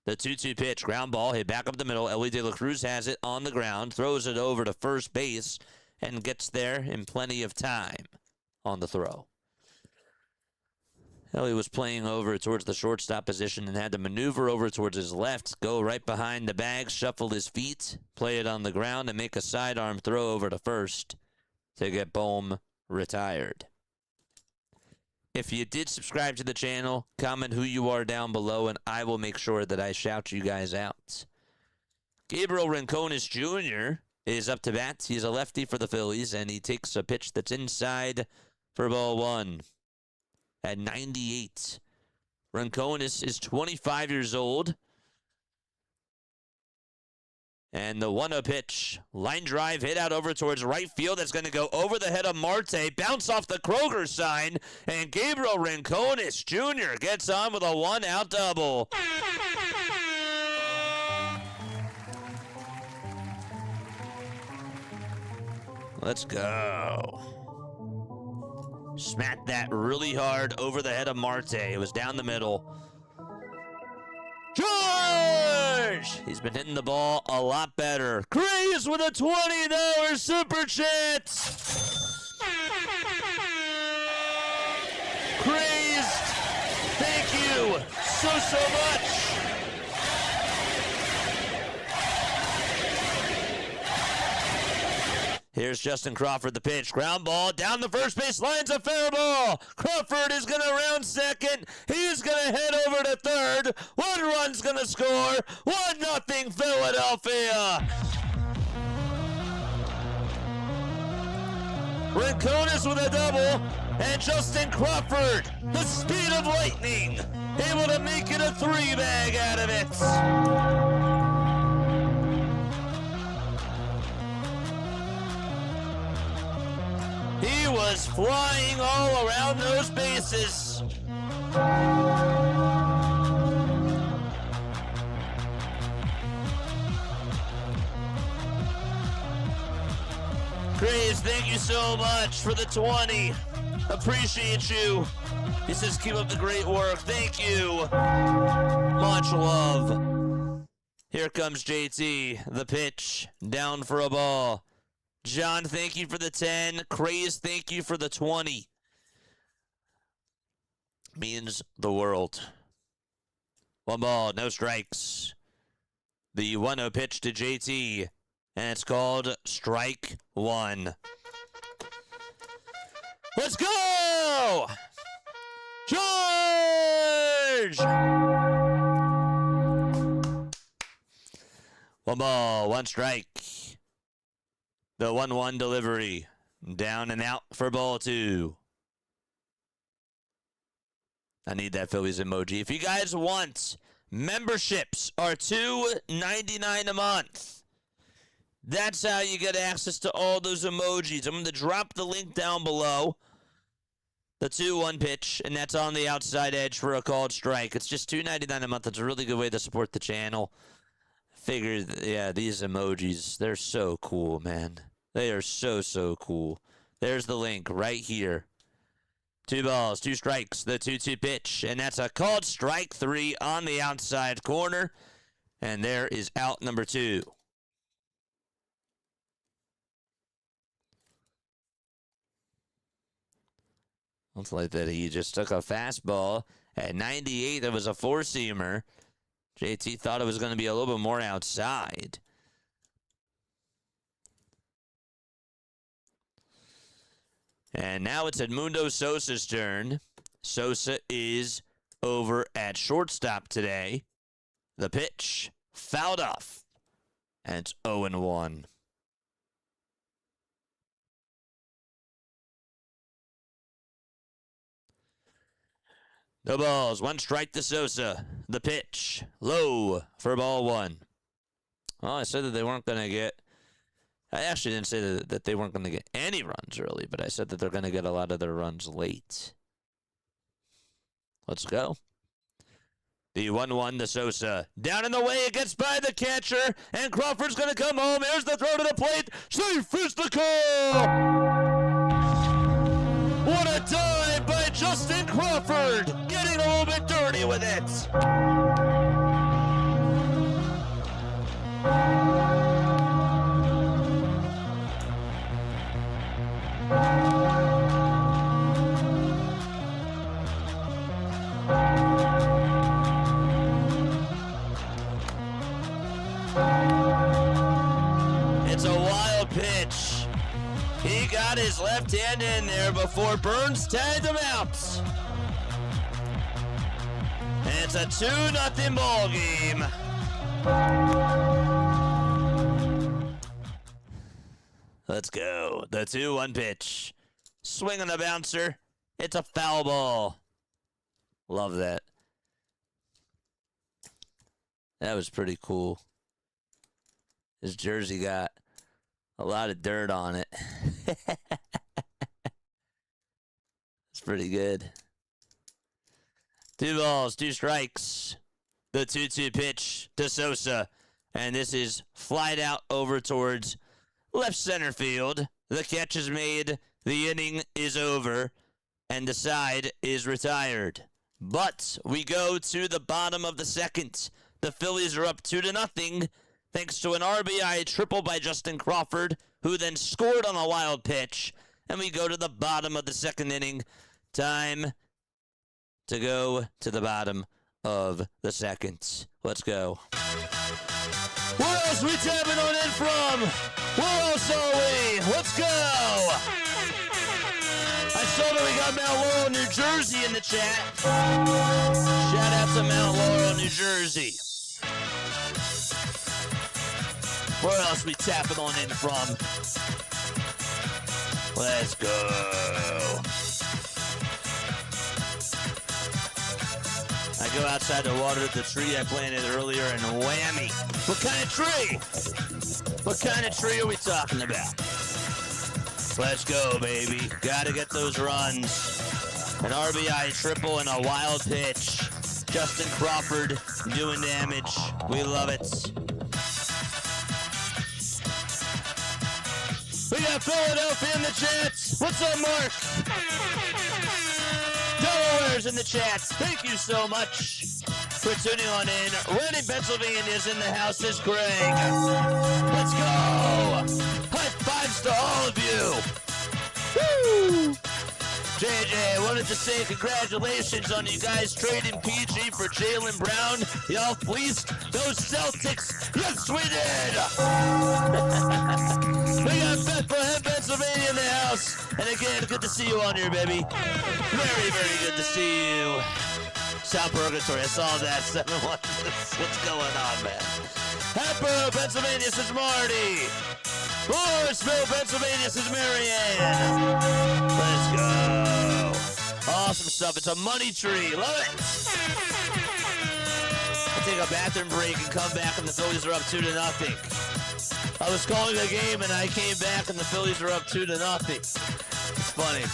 The 2-2 pitch, ground ball, hit back up the middle. Ellie De La Cruz has it on the ground, throws it over to first base, and gets there in plenty of time on the throw. Ellie was playing over towards the shortstop position and had to maneuver over towards his left, go right behind the bag, shuffle his feet, play it on the ground, and make a sidearm throw over to first to get Bohm retired. If you did subscribe to the channel, comment who you are down below, and I will make sure that I shout you guys out. Gabriel Rincones Jr. is up to bat. He's a lefty for the Phillies, and he takes a pitch that's inside for ball 1 at 98. Rincones is 25 years old, And the 1-0 pitch. Line drive hit out over towards right field. That's going to go over the head of Marte. Bounce off the Kroger sign. And Gabriel Rincones Jr. gets on with a 1-out double. Let's go. Smacked that really hard over the head of Marte. It was down the middle. George! He's been hitting the ball a lot better. Craze with a $20 super chat. Crazed. Thank you so much. Here's Justin Crawford, the pitch. Ground ball down the first base line's a fair ball. Crawford is going to round second. He's going to head over to third. 1 run's going to score. 1-0 Philadelphia. Rincones with a double. And Justin Crawford, the speed of lightning, able to make it a 3-bag out of it. He was flying all around those bases. Craze, thank you so much for the 20. Appreciate you. He says, keep up the great work. Thank you. Much love. Here comes JT. The pitch. Down for a ball. John, thank you for the 10. Craze, thank you for the 20. Means the world. 1 ball, no strikes. The 1-0 pitch to JT, and it's called strike 1. Let's go! George! 1 ball, 1 strike. The 1-1 delivery. Down and out for ball 2. I need that Phillies emoji. If you guys want, memberships are $2.99 a month. That's how you get access to all those emojis. I'm going to drop the link down below. The 2-1 pitch, and that's on the outside edge for a called strike. It's just $2.99 a month. It's a really good way to support the channel. Figured, yeah, these emojis, they're so cool, man. They are so cool. There's the link right here. 2 balls, 2 strikes, the 2-2 pitch. And that's a called strike 3 on the outside corner. And there is out number 2. Looks like that he just took a fastball. At 98, it was a 4-seamer. JT thought it was going to be a little bit more outside. And now it's Edmundo Sosa's turn. Sosa is over at shortstop today. The pitch fouled off. And it's 0-1. No balls. 1 strike to Sosa. The pitch low for ball 1. Well, I said that they weren't going to get... I actually didn't say that they weren't going to get any runs early, but I said that they're going to get a lot of their runs late. Let's go. The 1-1 to Sosa. Down in the way, it gets by the catcher, and Crawford's going to come home. Here's the throw to the plate. Safe is the call! What a dive by Justin Crawford! Getting a little bit dirty with it. It's a wild pitch. He got his left hand in there before Burns tagged him out. And it's a 2-0 ball game. Let's go. The 2-1 pitch. Swing on the bouncer. It's a foul ball. Love that. That was pretty cool. His jersey got a lot of dirt on it. It's pretty good. 2 balls, 2 strikes. The 2-2 pitch to Sosa. And this is flied out over towards left center field. The catch is made. The inning is over. And the side is retired. But we go to the bottom of the second. The Phillies are up 2-0. Thanks to an RBI triple by Justin Crawford, who then scored on a wild pitch. And we go to the bottom of the second inning. Time to go to the bottom of the second. Let's go. Where else we tapping on in from? Where else are we? Let's go. I saw that we got Mount Laurel, New Jersey in the chat. Shout out to Mount Laurel, New Jersey. Where else we tapping on in from? Let's go. I go outside to water the tree I planted earlier and whammy. What kind of tree? What kind of tree are we talking about? Let's go, baby. Gotta get those runs. An RBI triple and a wild pitch. Justin Crawford doing damage. We love it. We got Philadelphia in the chat. What's up, Mark? Delaware's in the chat. Thank you so much for tuning on in. Reading, Pennsylvania is in the house. Is Greg. Let's go. High fives to all of you. Woo! JJ, I wanted to say congratulations on you guys trading PG for Jaylen Brown. Y'all fleeced those Celtics. Yes, we did. We got Bethlehem, Pennsylvania in the house. And again, good to see you on here, baby. Very, very good to see you. South Purgatory, I saw that. 7-1. What's going on, man? Harper, Pennsylvania, says Marty. Lawrenceville, Pennsylvania, says Marianne. Let's go. Awesome stuff. It's a money tree. Love it. I'll take a bathroom break and come back, and the Phillies are up 2-0. I was calling a game, and I came back, and the Phillies are up 2-0. It's funny.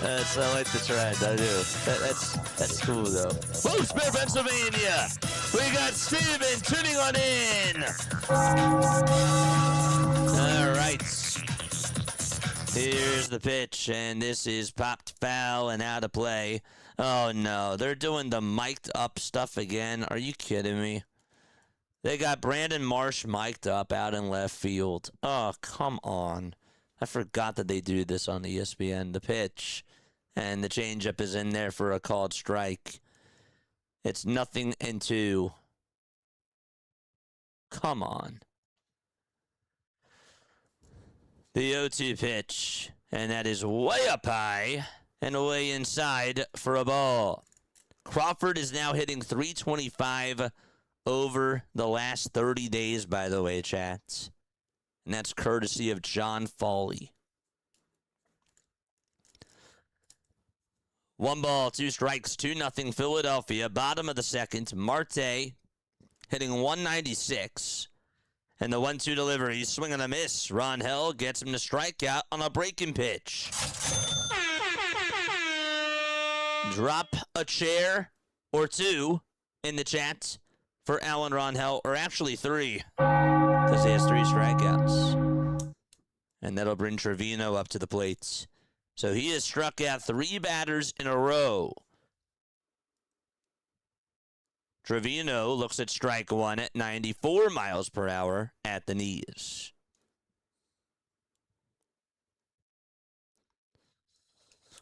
I like the trend. I do. That's cool, though. Wilkes-Barre, Pennsylvania. We got Steven tuning on in. All right. Here's the pitch, and this is popped foul and out of play. Oh, no. They're doing the mic'd up stuff again. Are you kidding me? They got Brandon Marsh mic'd up out in left field. Oh, come on. I forgot that they do this on ESPN. The pitch and the changeup is in there for a called strike. It's 0-2. Come on. The 0-2 pitch, and that is way up high and way inside for a ball. Crawford is now hitting .325 over the last 30 days, by the way, chat. And that's courtesy of John Foley. 1 ball, 2 strikes, 2-0 Philadelphia. Bottom of the second, Marte hitting .196. And the 1-2 delivery, swing and a miss. Rangel gets him to strike out on a breaking pitch. Drop a chair or 2 in the chat for Alan Rangel, or actually 3, because he has 3 strikeouts. And that'll bring Trevino up to the plate. So he has struck out 3 batters in a row. Trevino looks at strike 1 at 94 miles per hour at the knees.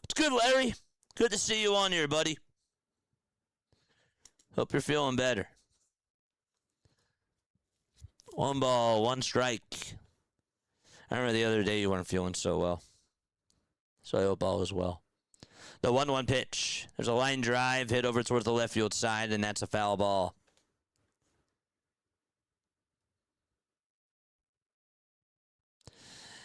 It's good, Larry. Good to see you on here, buddy. Hope you're feeling better. 1 ball, 1 strike. I remember the other day you weren't feeling so well. So I hope all is well. The 1-1 pitch. There's a line drive hit over towards the left field side, and that's a foul ball.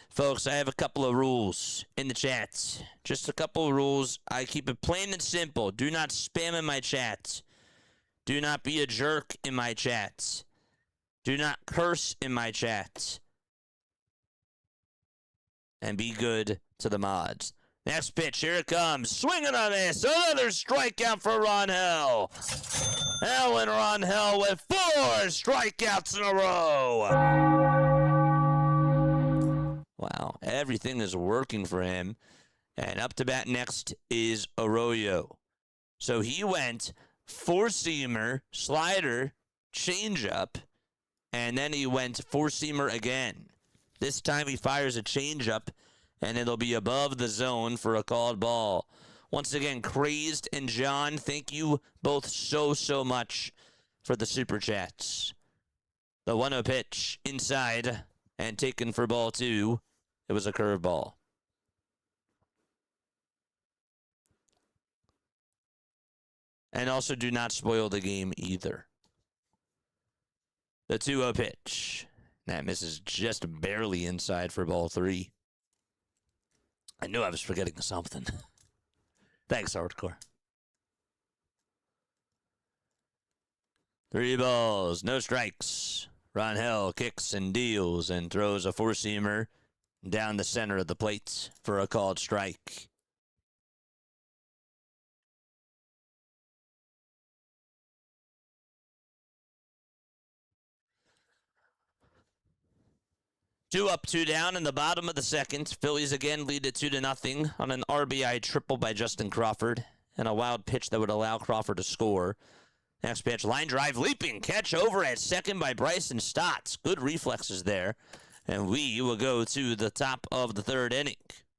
Folks, I have a couple of rules in the chats. Just a couple of rules. I keep it plain and simple. Do not spam in my chats. Do not be a jerk in my chats. Do not curse in my chat. And be good to the mods. Next pitch, here it comes. Swinging on this. Another strikeout for Rangel. Alan Rangel with 4 strikeouts in a row. Wow, everything is working for him. And up to bat next is Arroyo. So he went 4-seamer, slider, changeup, and then he went 4-seamer again. This time he fires a changeup, and it'll be above the zone for a called ball. Once again, Crazed and John, thank you both so much for the super chats. The 1-0 pitch inside and taken for ball 2. It was a curveball. And also do not spoil the game either. The 2-0 pitch. That misses just barely inside for ball 3. I knew I was forgetting something. Thanks, Hardcore. 3 balls, no strikes. Rangel kicks and deals and throws a 4-seamer down the center of the plate for a called strike. Two up, 2 down in the bottom of the second. Phillies again lead it 2-0 on an RBI triple by Justin Crawford and a wild pitch that would allow Crawford to score. Next pitch, line drive, leaping catch over at second by Bryson Stotts. Good reflexes there. And we will go to the top of the 3rd inning.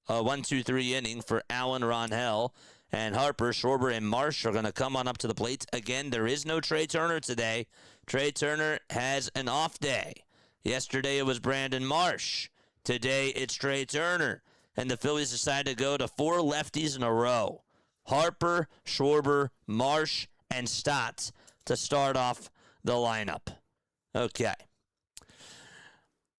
A 1-2-3 inning for Alan Rangel. And Harper, Schwarber, and Marsh are going to come on up to the plate. Again, there is no Trey Turner today. Trey Turner has an off day. Yesterday it was Brandon Marsh. Today it's Trey Turner. And the Phillies decided to go to 4 lefties in a row. Harper, Schwarber, Marsh, and Stotts to start off the lineup. Okay.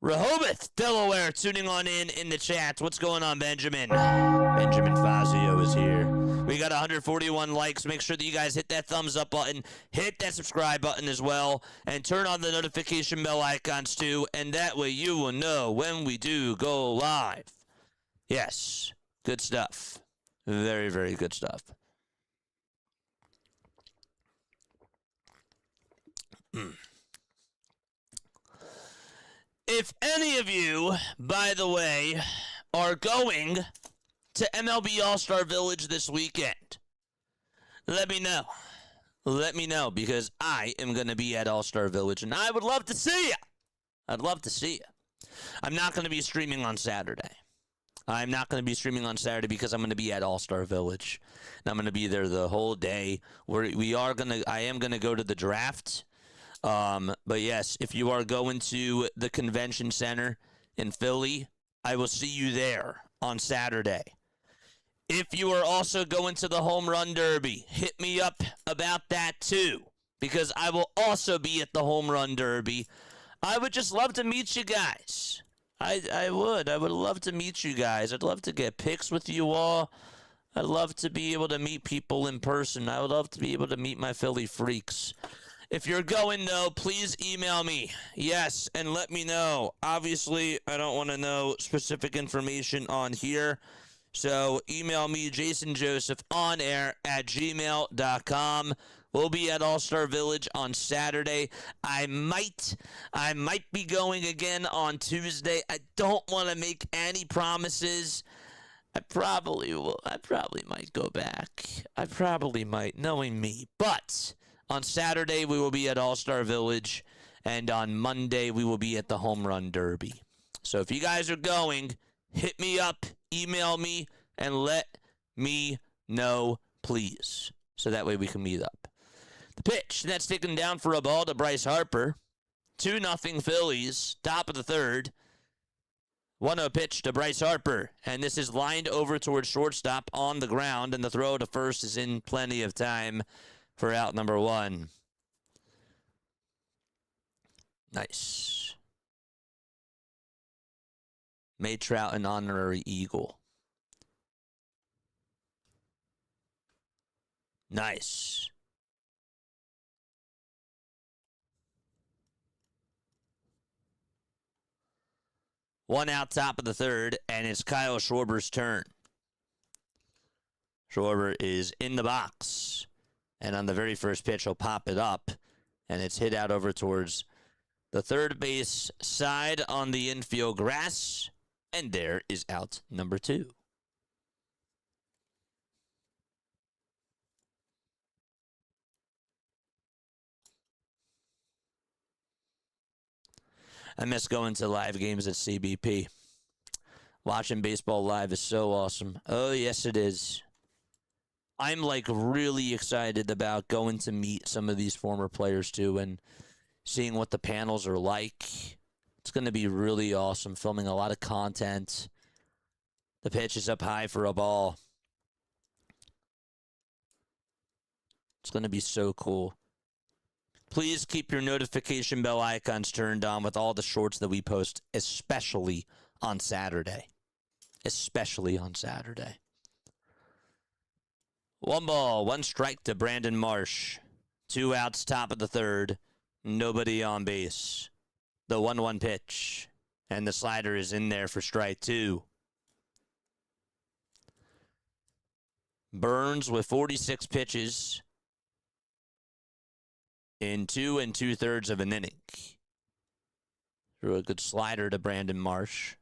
Rehoboth, Delaware, tuning on in the chat. What's going on, Benjamin? Benjamin Fazio is here. We got 141 likes. Make sure that you guys hit that thumbs up button, hit that subscribe button as well, and turn on the notification bell icons too, and that way you will know when we do go live. Yes, good stuff. Very, very good stuff. If any of you, by the way, are going to MLB All-Star Village this weekend, let me know. Let me know, because I am going to be at All-Star Village, and I would love to see you. I'd love to see you. I'm not going to be streaming on Saturday. I'm not going to be streaming on Saturday because I'm going to be at All-Star Village, and I'm going to be there the whole day. I am going to go to the draft. But yes, if you are going to the convention center in Philly, I will see you there on Saturday. If you are also going to the home run derby, hit me up about that too, because I will also be at the home run derby. I would just love to meet you guys. I would love to meet you guys. I'd love to get pics with you all. I'd love to be able to meet people in person. I would love to be able to meet my Philly freaks. If you're going, though, please email me. Yes, and let me know. Obviously, I don't want to know specific information on here. So email me, jasonjosephonair@gmail.com. We'll be at All-Star Village on Saturday. I might be going again on Tuesday. I don't want to make any promises. I probably will. I probably might go back. I probably might, knowing me. But on Saturday, we will be at All-Star Village, and on Monday, we will be at the Home Run Derby. So if you guys are going, hit me up, email me, and let me know, please, so that way we can meet up. The pitch, that's taken down for a ball to Bryce Harper. 2-0 Phillies, top of the 3rd. 1-0 pitch to Bryce Harper, and this is lined over towards shortstop on the ground, and the throw to first is in plenty of time for out number 1. Nice. Made Trout an honorary Eagle. Nice. One out, top of the third, and it's Kyle Schwarber's turn. Schwarber is in the box. And on the very first pitch, he'll pop it up. And it's hit out over towards the third base side on the infield grass. And there is out number 2. I miss going to live games at CBP. Watching baseball live is so awesome. Oh, yes, it is. I'm like really excited about going to meet some of these former players too and seeing what the panels are like. It's going to be really awesome, filming a lot of content. The pitch is up high for a ball. It's going to be so cool. Please keep your notification bell icons turned on with all the shorts that we post, especially on Saturday. Especially on Saturday. 1 ball, 1 strike to Brandon Marsh. 2 outs, top of the third. Nobody on base. The 1-1 pitch. And the slider is in there for strike 2. Burns with 46 pitches in 2 2/3 of an inning. Threw a good slider to Brandon Marsh.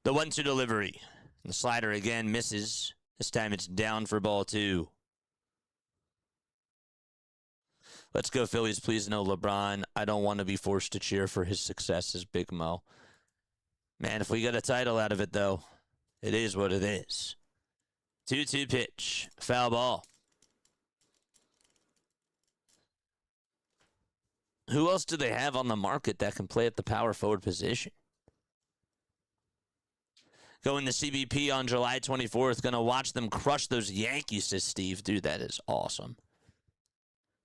The 1-2 delivery. The slider again misses. This time it's down for ball 2. Let's go Phillies. Please no LeBron. I don't want to be forced to cheer for his successes, Big Mo. Man, if we get a title out of it, though, it is what it is. 2-2 pitch. Foul ball. Who else do they have on the market that can play at the power forward position? Going to CBP on July 24th. Going to watch them crush those Yankees, says Steve. Dude, that is awesome.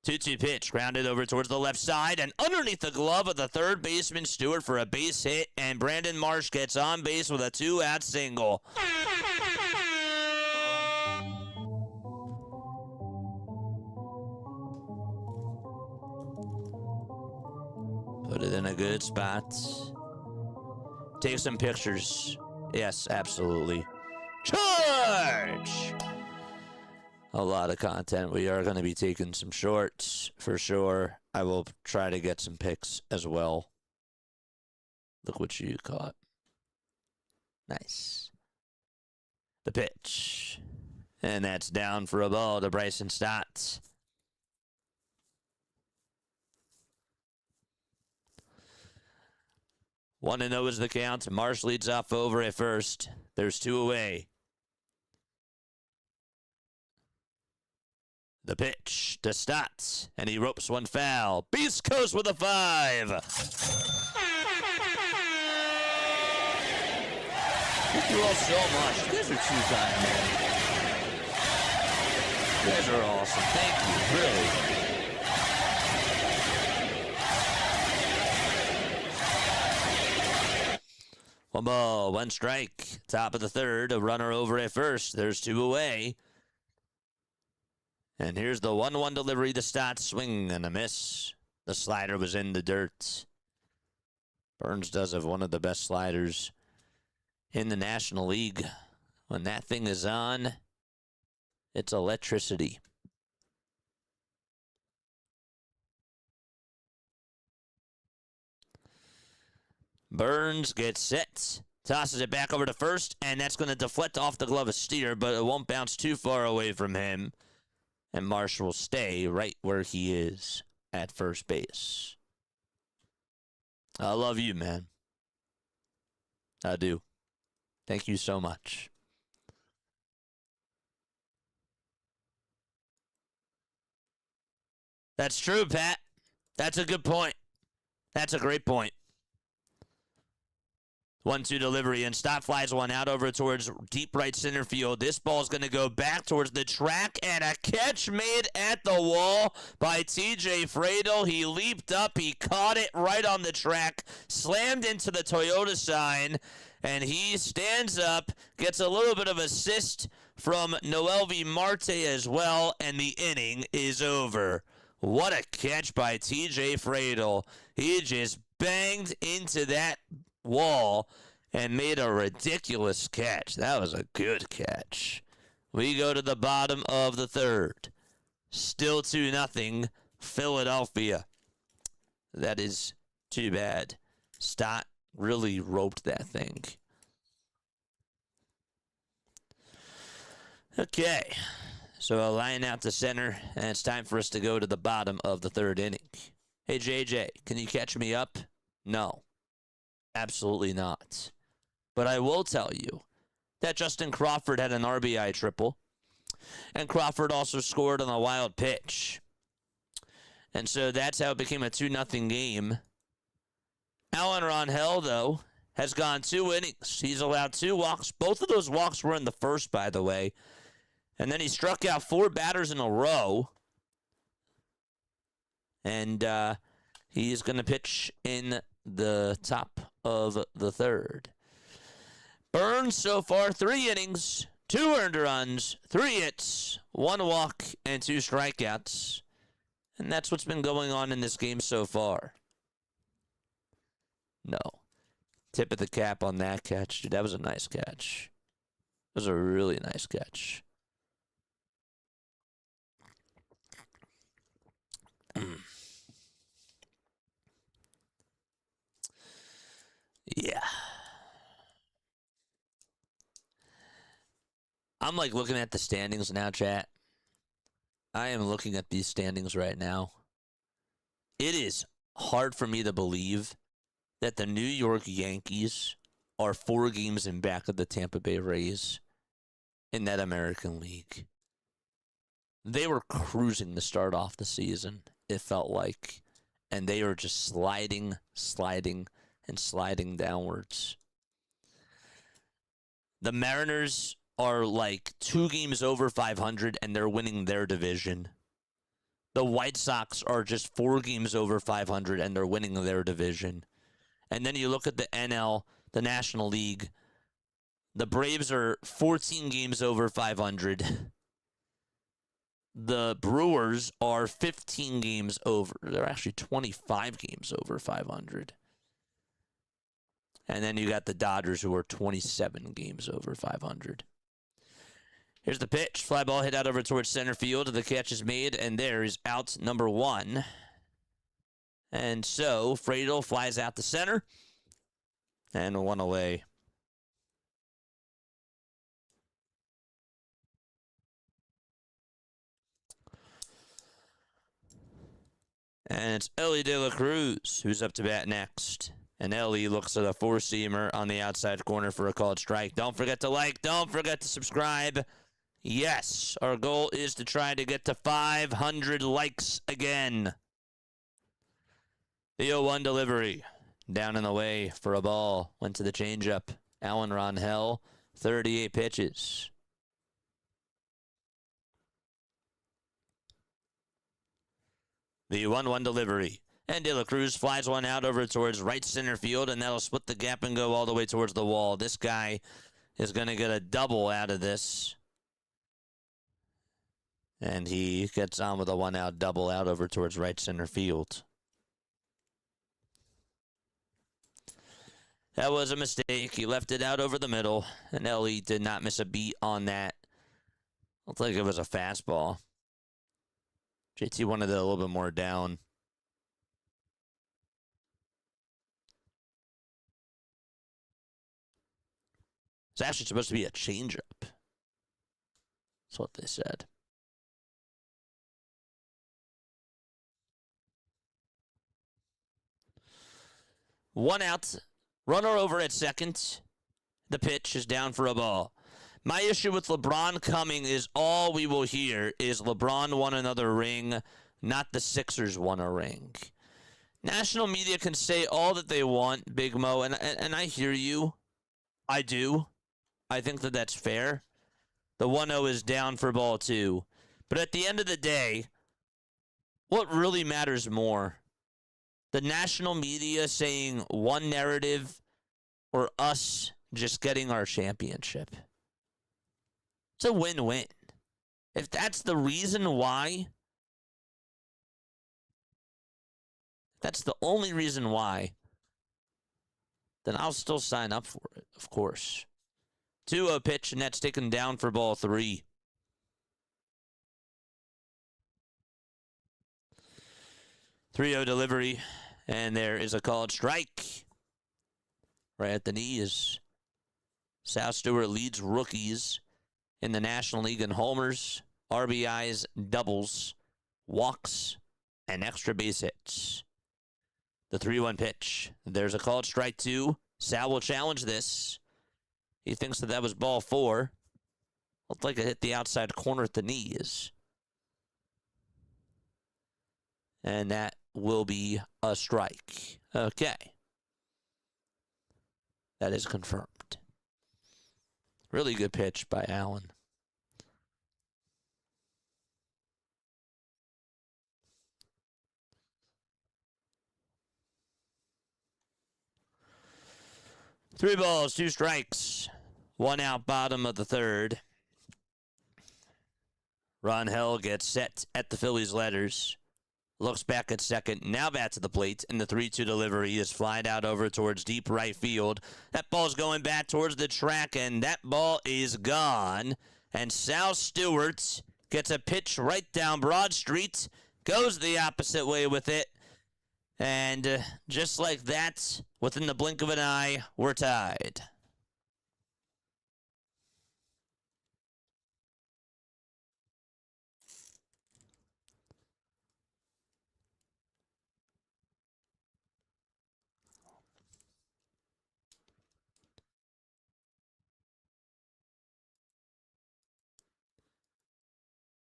2-2 pitch. Grounded over towards the left side. And underneath the glove of the third baseman, Stewart, for a base hit. And Brandon Marsh gets on base with a 2-out single. Put it in a good spot. Take some pictures. Yes, absolutely. Charge! A lot of content. We are going to be taking some shorts for sure. I will try to get some pics as well. Look what you caught. Nice. The pitch. And that's down for a ball to Bryson Stott. One and 0 is the count. Marsh leads off over at first. There's 2 away. The pitch to Stott, and he ropes one foul. Beast Coast with a 5. Thank you all so much. You guys are too kind, man. You guys are awesome. Thank you, really. One ball, 1 strike. Top of the third, a runner over at first. There's 2 away. And here's the 1-1 delivery to Stott. Swing and a miss. The slider was in the dirt. Burns does have one of the best sliders in the National League. When that thing is on, it's electricity. Burns gets set, tosses it back over to first, and that's going to deflect off the glove of Steer, but it won't bounce too far away from him. And Marsh will stay right where he is at first base. I love you, man. I do. Thank you so much. That's true, Pat. That's a good point. That's a great point. 1-2 delivery, and Stott flies one out over towards deep right center field. This ball is going to go back towards the track, and a catch made at the wall by TJ Fradel. He leaped up, he caught it right on the track, slammed into the Toyota sign, and he stands up, gets a little bit of assist from Noelvi Marte as well, and the inning is over. What a catch by TJ Friedel. He just banged into that wall and made a ridiculous catch. That was a good catch. We go to the bottom of the third. Still 2-0 Philadelphia. That is too bad. Stott really roped that thing. Okay. So a line out to center, and it's time for us to go to the bottom of the third inning. Hey, JJ, can you catch me up? No. Absolutely not. But I will tell you that Justin Crawford had an RBI triple, and Crawford also scored on a wild pitch. And so that's how it became a 2-0 game. Alan Rangel, though, has gone 2 innings. He's allowed 2 walks. Both of those walks were in the first, by the way. And then he struck out 4 batters in a row. And he's going to pitch in the top of the third. Burns so far 3 innings, 2 earned runs, 3 hits, 1 walk, and 2 strikeouts. And that's what's been going on in this game so far. No. Tip of the cap on that catch. Dude, that was a nice catch. It was a really nice catch. Yeah. I'm like looking at the standings now, chat. I am looking at these standings right now. It is hard for me to believe that the New York Yankees are 4 games in back of the Tampa Bay Rays in that American League. They were cruising to start off the season, it felt like. And they are just sliding downwards. The Mariners are like 2 games over 500, and they're winning their division. The White Sox are just 4 games over 500, and they're winning their division. And then you look at the NL, the National League. The Braves are 14 games over 500. The Brewers are 15 games over. They're actually 25 games over 500. And then you got the Dodgers, who are 27 games over 500. Here's the pitch. Fly ball hit out over towards center field. The catch is made, and there is out number 1. And so Friedel flies out to center, and 1 away. And it's Ellie De La Cruz who's up to bat next. And Ellie looks at a 4-seamer on the outside corner for a called strike. Don't forget to like. Don't forget to subscribe. Yes, our goal is to try to get to 500 likes again. The 0-1 delivery. Down and away for a ball. Went to the changeup. Alan Rangel, 38 pitches. The 1-1 delivery. And De La Cruz flies one out over towards right center field, and that'll split the gap and go all the way towards the wall. This guy is going to get a double out of this. And he gets on with a 1-out double out over towards right center field. That was a mistake. He left it out over the middle, and Ellie did not miss a beat on that. I think it was a fastball. JT wanted it a little bit more down. It's actually supposed to be a changeup. That's what they said. One out. Runner over at second. The pitch is down for a ball. My issue with LeBron coming is all we will hear is LeBron won another ring, not the Sixers won a ring. National media can say all that they want, Big Mo, and I hear you. I do. I think that that's fair. The 1-0 is down for ball 2. But at the end of the day, what really matters more? The national media saying one narrative or us just getting our championship? It's a win-win. If that's the reason why that's the only reason why, then I'll still sign up for it, of course. 2-0 pitch, and that's taken down for ball 3. 3-0 delivery, and there is a called strike. Right at the knees. Sal Stewart leads rookies in the National League in homers, RBIs, doubles, walks, and extra base hits. The 3-1 pitch. There's a called strike 2. Sal will challenge this. He thinks that was ball 4. Looked like it hit the outside corner at the knees. And that will be a strike. Okay. That is confirmed. Really good pitch by Allen. Three balls, 2 strikes. 1 out, bottom of the 3rd. Rangel gets set at the Phillies letters. Looks back at second, now bats at the plate, and the 3-2 delivery is flied out over towards deep right field. That ball's going back towards the track, and that ball is gone. And Sal Stewart gets a pitch right down Broad Street, goes the opposite way with it, and just like that, within the blink of an eye, we're tied.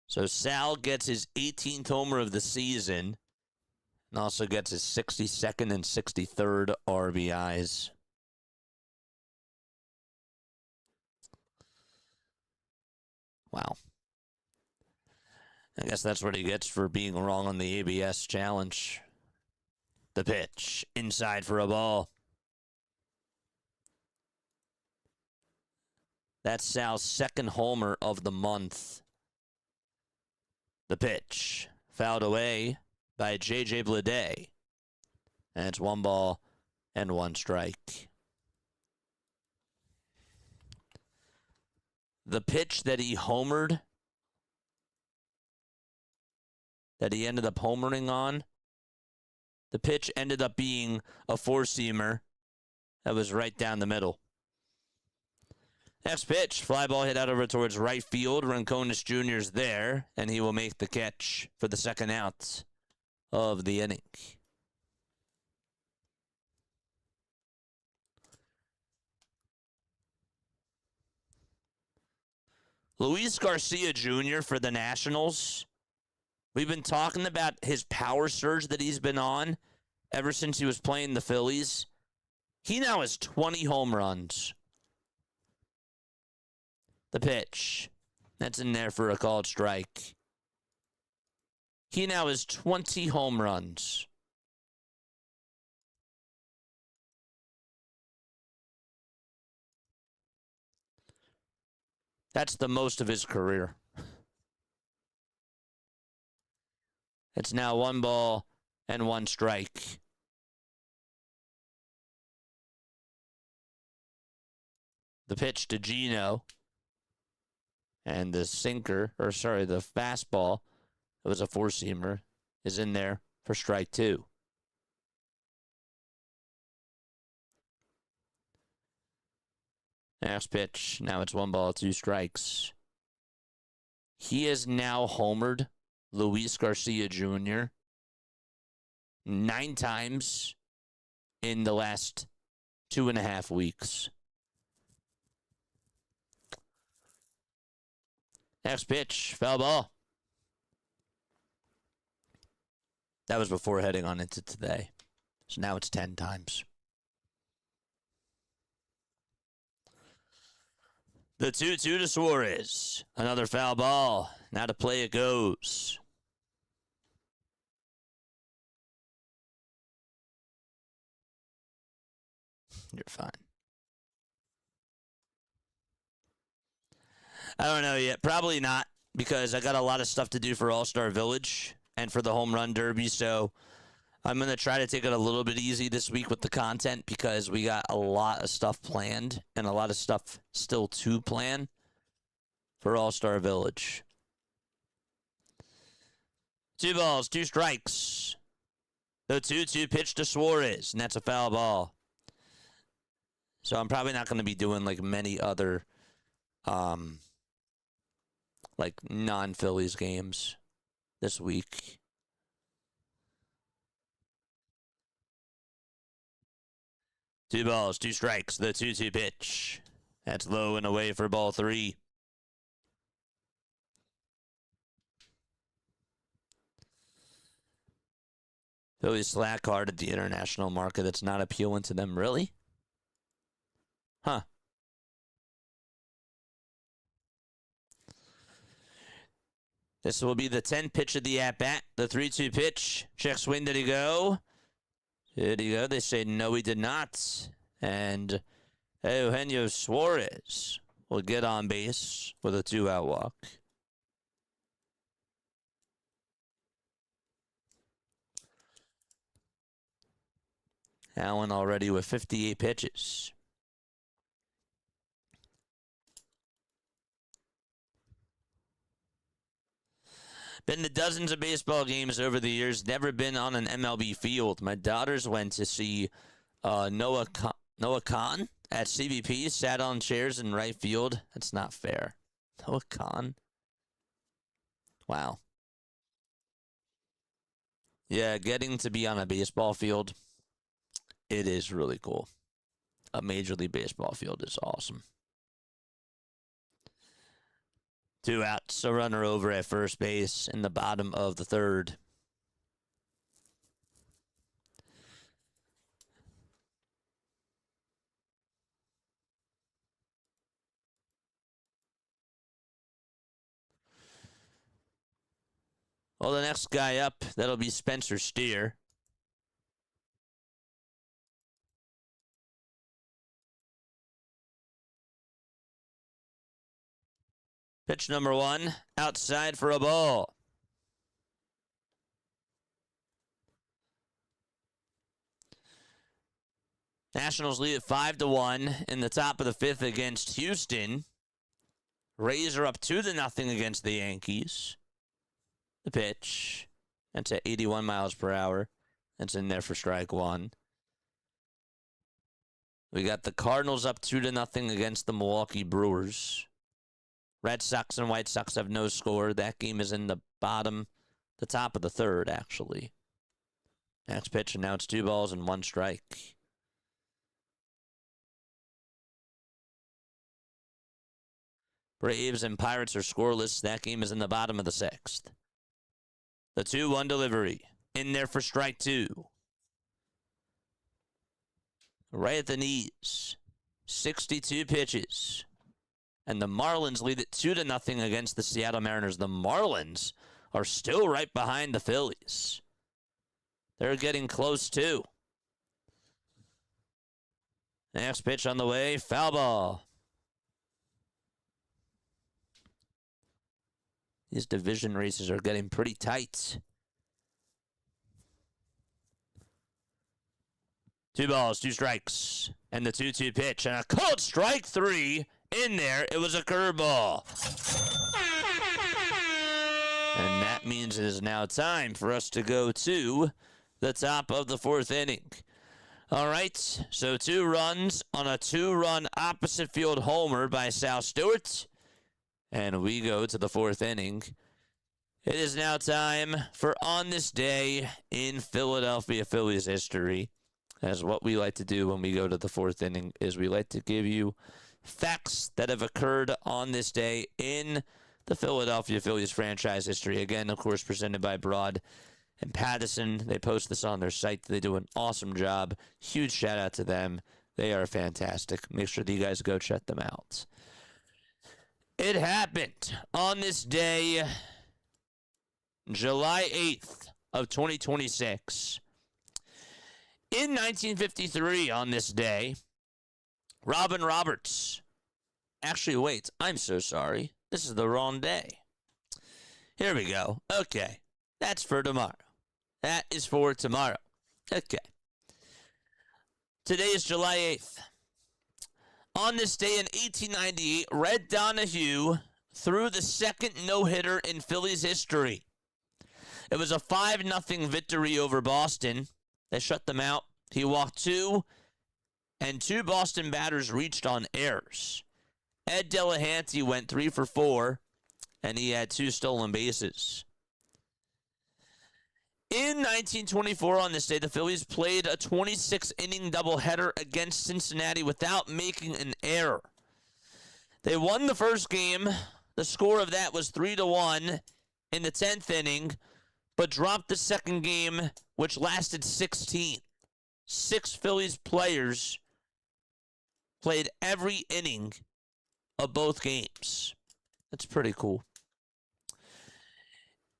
So Sal gets his 18th homer of the season and also gets his 62nd and 63rd RBIs. Wow. I guess that's what he gets for being wrong on the ABS challenge. The pitch, inside for a ball. That's Sal's 2nd homer of the month. The pitch, fouled away by J.J. Bleday. And it's 1 ball and 1 strike. The pitch that he homered, that he ended up homering on, the pitch ended up being a 4-seamer that was right down the middle. Next pitch, fly ball hit out over towards right field. Ronconis Jr.'s there, and he will make the catch for the 2nd out of the inning. Luis Garcia Jr. for the Nationals. We've been talking about his power surge that he's been on ever since he was playing the Phillies. He now has 20 home runs. The pitch. That's in there for a called strike. He now has 20 home runs. That's the most of his career. It's now 1 ball and 1 strike. The pitch to Gino. And the the fastball, it was a 4-seamer, is in there for strike 2. Next pitch, now it's 1 ball, 2 strikes. He has now homered Luis Garcia Jr. 9 times in the last 2.5 weeks. Next pitch, foul ball. That was before heading on into today. So now it's 10 times. The 2-2 to Suarez. Another foul ball. Now to play it goes. You're fine. I don't know yet. Probably not, because I got a lot of stuff to do for All-Star Village and for the Home Run Derby, so I'm going to try to take it a little bit easy this week with the content because we got a lot of stuff planned and a lot of stuff still to plan for All-Star Village. 2 balls, 2 strikes. The 2-2 pitch to Suarez, and that's a foul ball. So I'm probably not going to be doing like many other like non-Phillies games this week. Two balls, 2 strikes, the 2-2 pitch. That's low and away for ball 3. Phillies slack hard at the international market. It's not appealing to them, really? Huh. This will be the 10th pitch of the at-bat. The 3-2 pitch. Check swing, did he go? Did he go? They say no, he did not. And Eugenio Suarez will get on base with a 2-out walk. Allen already with 58 pitches. Been to dozens of baseball games over the years. Never been on an MLB field. My daughters went to see Noah Khan at CBP. Sat on chairs in right field. That's not fair. Noah Khan. Wow. Yeah, getting to be on a baseball field, it is really cool. A Major League Baseball field is awesome. 2 outs, a runner over at first base in the bottom of the 3rd. Well, the next guy up, that'll be Spencer Steer. Pitch number 1, outside for a ball. Nationals lead at 5-1 in the top of the 5th against Houston. Rays are up 2-0 against the Yankees. The pitch. That's at 81 miles per hour. That's in there for strike 1. We got the Cardinals up 2-0 against the Milwaukee Brewers. Red Sox and White Sox have no score. That game is in the top of the 3rd, actually. Next pitch, and now it's 2 balls and 1 strike. Braves and Pirates are scoreless. That game is in the bottom of the 6th. The 2-1 delivery. In there for strike 2. Right at the knees. 62 pitches. And the Marlins lead it 2-0 against the Seattle Mariners. The Marlins are still right behind the Phillies. They're getting close, too. Next pitch on the way, foul ball. These division races are getting pretty tight. 2 balls, 2 strikes. And the 2-2 pitch. And a called strike 3. In there, it was a curveball. And that means it is now time for us to go to the top of the 4th inning. All right, so 2 runs on a 2-run opposite field homer by Sal Stewart. And we go to the 4th inning. It is now time for On This Day in Philadelphia Phillies history. As what we like to do when we go to the 4th inning is we like to give you facts that have occurred on this day in the Philadelphia Phillies franchise history. Again, of course, presented by Broad and Pattison. They post this on their site. They do an awesome job. Huge shout out to them. They are fantastic. Make sure that you guys go check them out. It happened on this day, July 8th of 2026. In 1953, on this day, Robin Roberts. Actually, wait, I'm so sorry. This is the wrong day. Here we go. Okay, that's for tomorrow. That is for tomorrow. Okay. Today is July 8th. On this day in 1898, Red Donahue threw the second no-hitter in Phillies history. It was a 5-0 victory over Boston. They shut them out. He walked 2, and 2 Boston batters reached on errors. Ed Delahanty went 3 for 4, and he had 2 stolen bases. In 1924, on this day, the Phillies played a 26-inning doubleheader against Cincinnati without making an error. They won the first game. The score of that was 3-1 in the 10th inning, but dropped the second game, which lasted 16. 6 Phillies players played every inning of both games. That's pretty cool.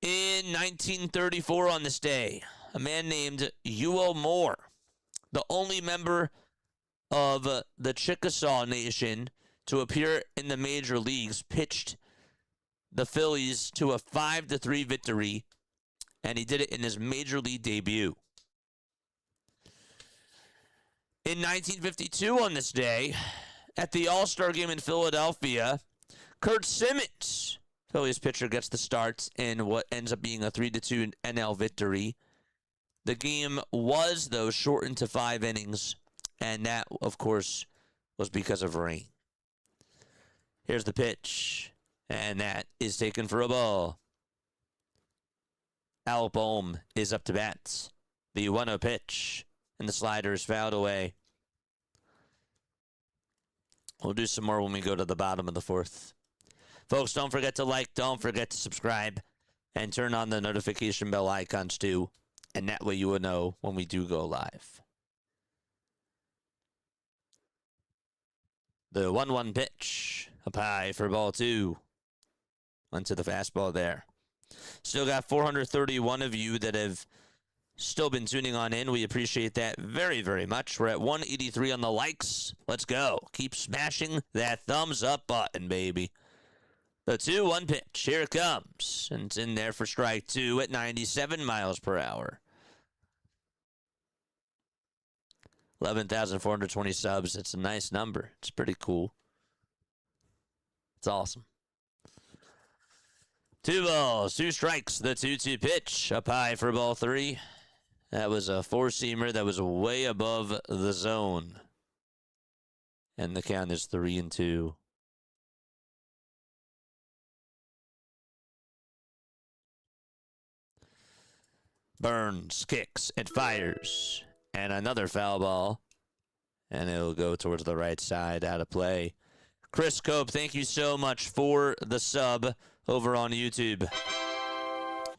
In 1934, on this day, a man named Ewell Moore, the only member of the Chickasaw Nation to appear in the major leagues, pitched the Phillies to a 5-3 victory, and he did it in his major league debut. In 1952, on this day, at the All-Star game in Philadelphia, Kurt Simmons, Phillies pitcher, gets the start in what ends up being a 3-2 NL victory. The game was, though, shortened to 5 innings, and that, of course, was because of rain. Here's the pitch, and that is taken for a ball. Al Bohm is up to bat. The 1-0 pitch, and the slider is fouled away. We'll do some more when we go to the bottom of the 4th. Folks, don't forget to like, don't forget to subscribe, and turn on the notification bell icons too, and that way you will know when we do go live. The 1-1 pitch, up high for ball 2. Went to the fastball there. Still got 431 of you that have still been tuning on in. We appreciate that very, very much. We're at 183 on the likes. Let's go. Keep smashing that thumbs up button, baby. The 2-1 pitch. Here it comes. And it's in there for strike 2 at 97 miles per hour. 11,420 subs. It's a nice number. It's pretty cool. It's awesome. 2 balls, 2 strikes. The 2-2 pitch. Up high for ball 3. That was a 4-seamer that was way above the zone. And the count is 3-2. Burns kicks, it fires, and another foul ball, and it'll go towards the right side, out of play. Chris Cope, thank you so much for the sub over on YouTube.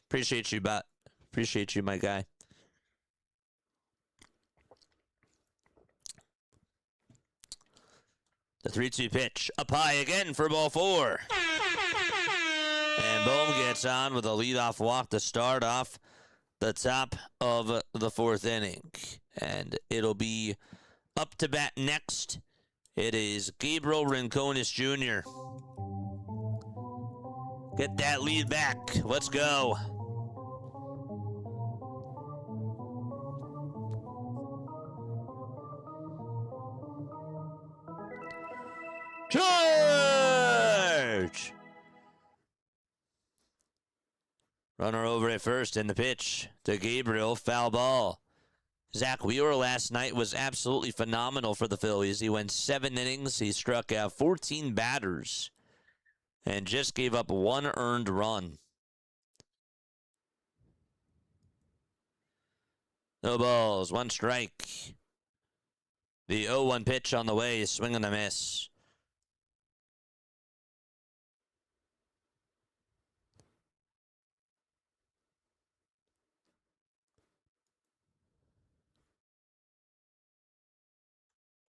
Appreciate you, bot. Appreciate you, my guy. The 3-2 pitch, up high again for ball 4. And Bohm gets on with a leadoff walk to start off the top of the 4th inning. And it'll be up to bat next. It is Gabriel Rincones Jr. Get that lead back. Let's go. Charge! Runner over at first, and the pitch to Gabriel, foul ball. Zach Wheeler last night was absolutely phenomenal for the Phillies. He went 7 innings. He struck out 14 batters and just gave up 1 earned run. No balls, 1 strike. The 0-1 pitch on the way, swing and a miss.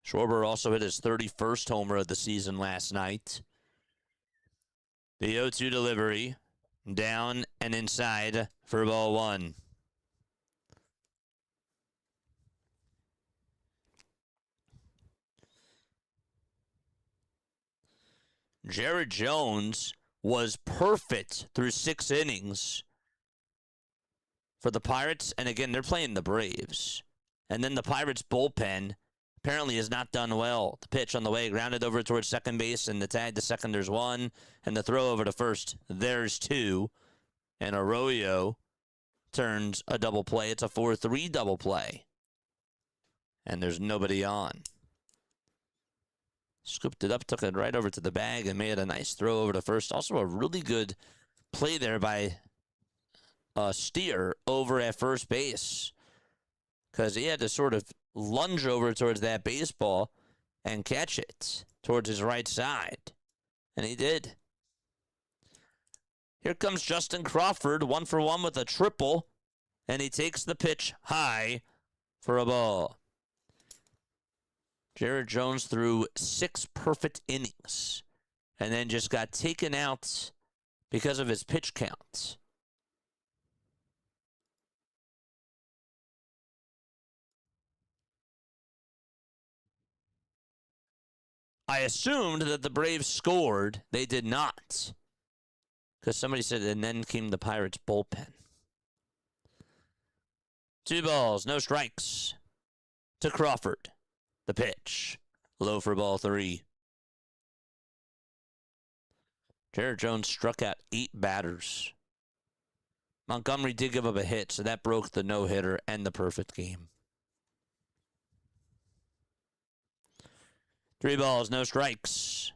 Schwarber also hit his 31st homer of the season last night. The 0-2 delivery, down and inside for ball 1. Jared Jones was perfect through 6 innings for the Pirates. And again, they're playing the Braves. And then the Pirates bullpen apparently has not done well. The pitch on the way, grounded over towards second base, and the tag to second, there's one. And the throw over to first, there's two. And Arroyo turns a double play. It's a 4-3 double play. And there's nobody on. Scooped it up, took it right over to the bag, and made a nice throw over to first. Also a really good play there by Steer over at first base, because he had to sort of lunge over towards that baseball and catch it towards his right side. And he did. Here comes Justin Crawford, 1-for-1 with a triple, and he takes the pitch high for a ball. Jared Jones threw 6 perfect innings and then just got taken out because of his pitch count. I assumed that the Braves scored. They did not. Because somebody said, and then came the Pirates bullpen. 2 balls, no strikes to Crawford. The pitch. Low for ball 3. Jared Jones struck out 8 batters. Montgomery did give up a hit, so that broke the no-hitter and the perfect game. 3 balls, no strikes.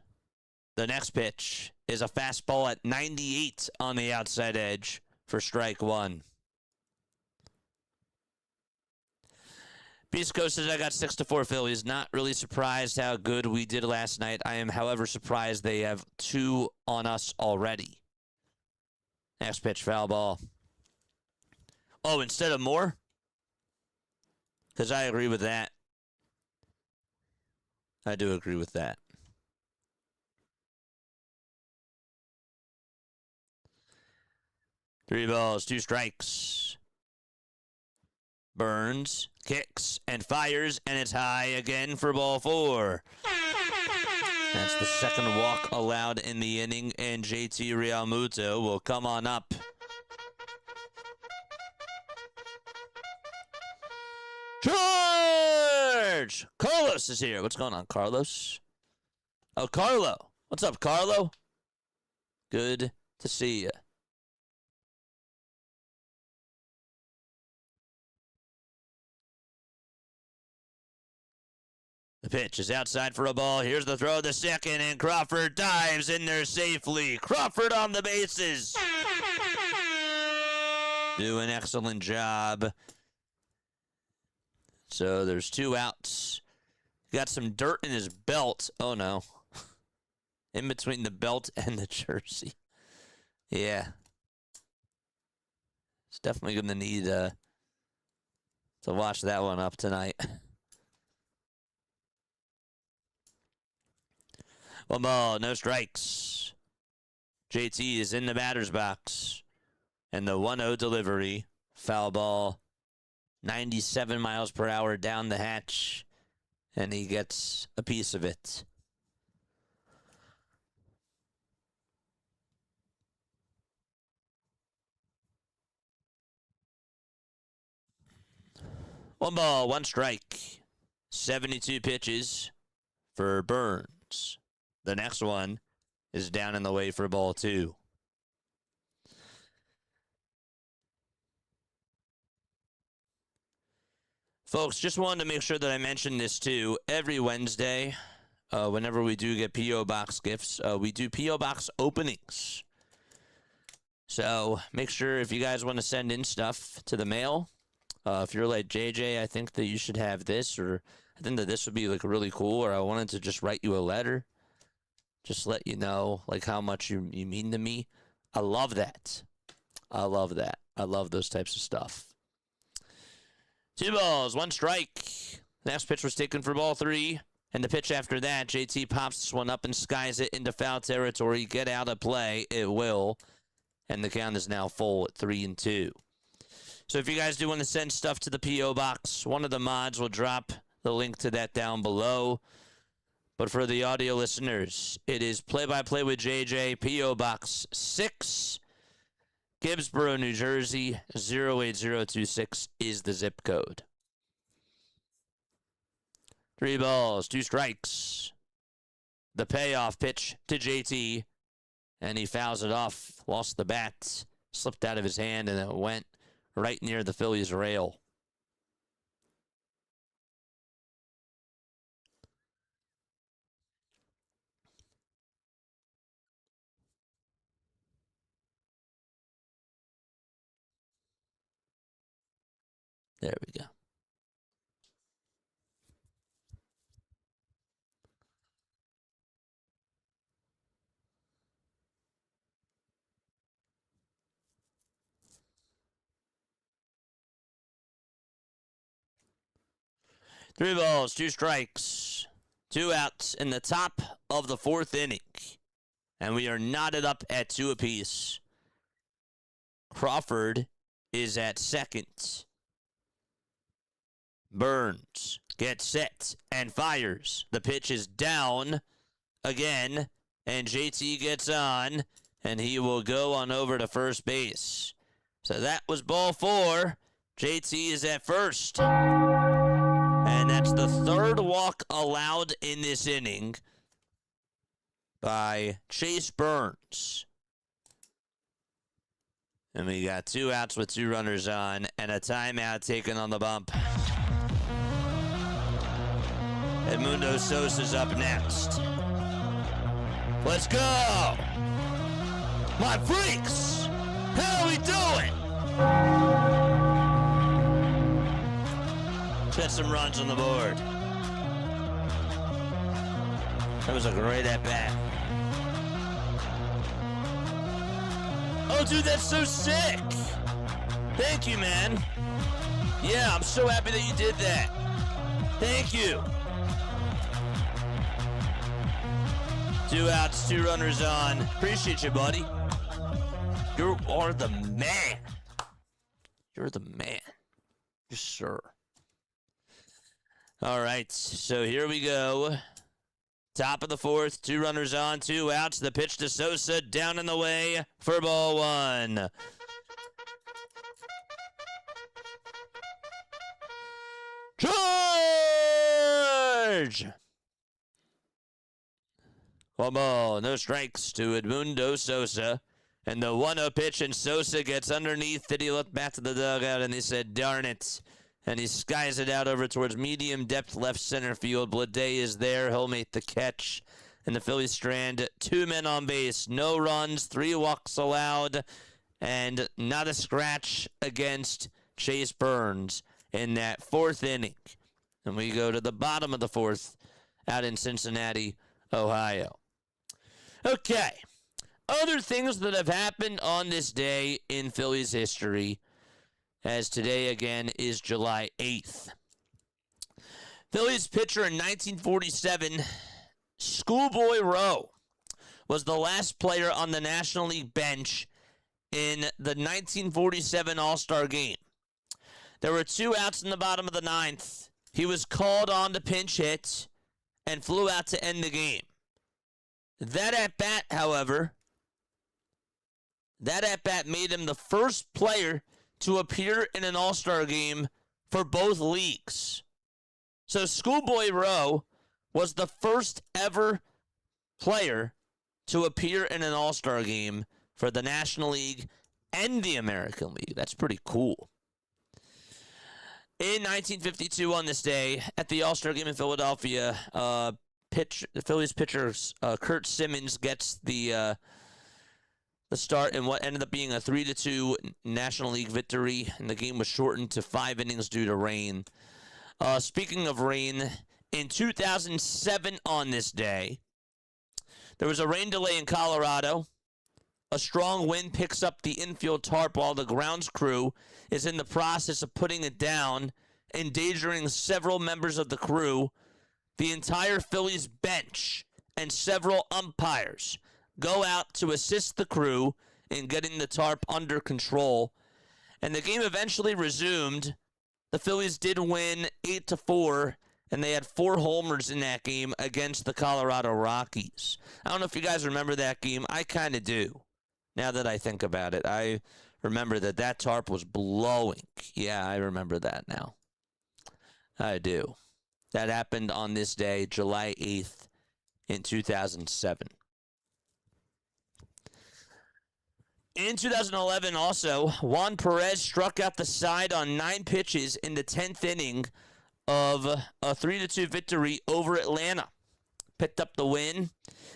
The next pitch is a fastball at 98 on the outside edge for strike 1. Beast Coast says I got 6-4 Phillies. Not really surprised how good we did last night. I am, however, surprised they have 2 on us already. Next pitch, foul ball. Oh, instead of more? Because I agree with that. I do agree with that. Three balls, 2 strikes. Burns kicks and fires, and it's high again for ball 4. That's the second walk allowed in the inning, and JT Realmuto will come on up. George! Carlos is here. What's going on, Carlos? Oh, Carlo. What's up, Carlo? Good to see you. The pitch is outside for a ball. Here's the throw to second, and Crawford dives in there safely. Crawford on the bases. Do an excellent job. So there's 2 outs. Got some dirt in his belt. Oh, no. In between the belt and the jersey. Yeah. It's definitely going to need to wash that one up tonight. 1 ball, no strikes. JT is in the batter's box. And the 1-0 delivery. Foul ball. 97 miles per hour down the hatch. And he gets a piece of it. One ball, 1 strike. 72 pitches for Burns. The next one is down in the way for ball 2. Folks, just wanted to make sure that I mentioned this too. Every Wednesday, whenever we do get P.O. Box gifts, we do P.O. Box openings. So make sure if you guys want to send in stuff to the mail, if you're like JJ, I think that you should have this, or I think that this would be like really cool, or I wanted to just write you a letter. Just let you know like how much you mean to me. I love that. I love that. I love those types of stuff. 2 balls, 1 strike. Next pitch was taken for ball 3. And the pitch after that, JT pops this one up and skies it into foul territory. Get out of play. It will. And the count is now full at 3-2. So if you guys do want to send stuff to the P.O. Box, one of the mods will drop the link to that down below. But for the audio listeners, it is Play-by-Play with JJ, P.O. Box 6, Gibbsboro, New Jersey, 08026 is the zip code. 3 balls, 2 strikes. The payoff pitch to JT, and he fouls it off, lost the bat, slipped out of his hand, and it went right near the Phillies rail. There we go. Three balls, 2 strikes, 2 outs in the top of the 4th inning. And we are knotted up at 2 apiece. Crawford is at second. Burns gets set and fires. The pitch is down again, and JT gets on, and he will go on over to first base. So that was ball 4. JT is at first. And that's the 3rd walk allowed in this inning by Chase Burns. And we got 2 outs with 2 runners on and a timeout taken on the bump. Edmundo Sosa's up next. Let's go! My freaks! How are we doing? Get some runs on the board. That was a great at-bat. Oh, dude, that's so sick. Thank you, man. Yeah, I'm so happy that you did that. Thank you. 2 outs, 2 runners on. Appreciate you, buddy. You are the man. You're the man. Yes, sir. All right, so here we go. Top of the 4th, 2 runners on, 2 outs. The pitch to Sosa, down and away for ball 1. Charge! 1 ball, no strikes to Edmundo Sosa. And the 1-0 pitch, and Sosa gets underneath it. He looked back to the dugout, and he said, darn it. And he skies it out over towards medium depth left center field. Blade is there. He'll make the catch. And the Phillies strand 2 men on base. No runs, 3 walks allowed, and not a scratch against Chase Burns in that 4th inning. And we go to the bottom of the 4th out in Cincinnati, Ohio. Okay. Other things that have happened on this day in Phillies history, as today again is July 8th. Phillies pitcher in 1947, Schoolboy Rowe, was the last player on the National League bench in the 1947 All-Star Game. There were 2 outs in the bottom of the 9th. He was called on to pinch hit and flew out to end the game. That at-bat, however, made him the first player to appear in an All-Star game for both leagues. So Schoolboy Rowe was the first ever player to appear in an All-Star game for the National League and the American League. That's pretty cool. In 1952, on this day, at the All-Star game in Philadelphia, the Phillies pitcher Curt Simmons gets the start in what ended up being a 3-2 National League victory, and the game was shortened to 5 innings due to rain. Speaking of rain, in 2007 on this day, there was a rain delay in Colorado. A strong wind picks up the infield tarp while the grounds crew is in the process of putting it down, endangering several members of the crew. The entire Phillies bench and several umpires go out to assist the crew in getting the tarp under control. And the game eventually resumed. The Phillies did win 8-4, and they had 4 homers in that game against the Colorado Rockies. I don't know if you guys remember that game. I kind of do, now that I think about it. I remember that tarp was blowing. Yeah, I remember that now. I do. That happened on this day, July 8th in 2007. In 2011, also, Juan Perez struck out the side on 9 pitches in the 10th inning of a 3-2 victory over Atlanta. Picked up the win,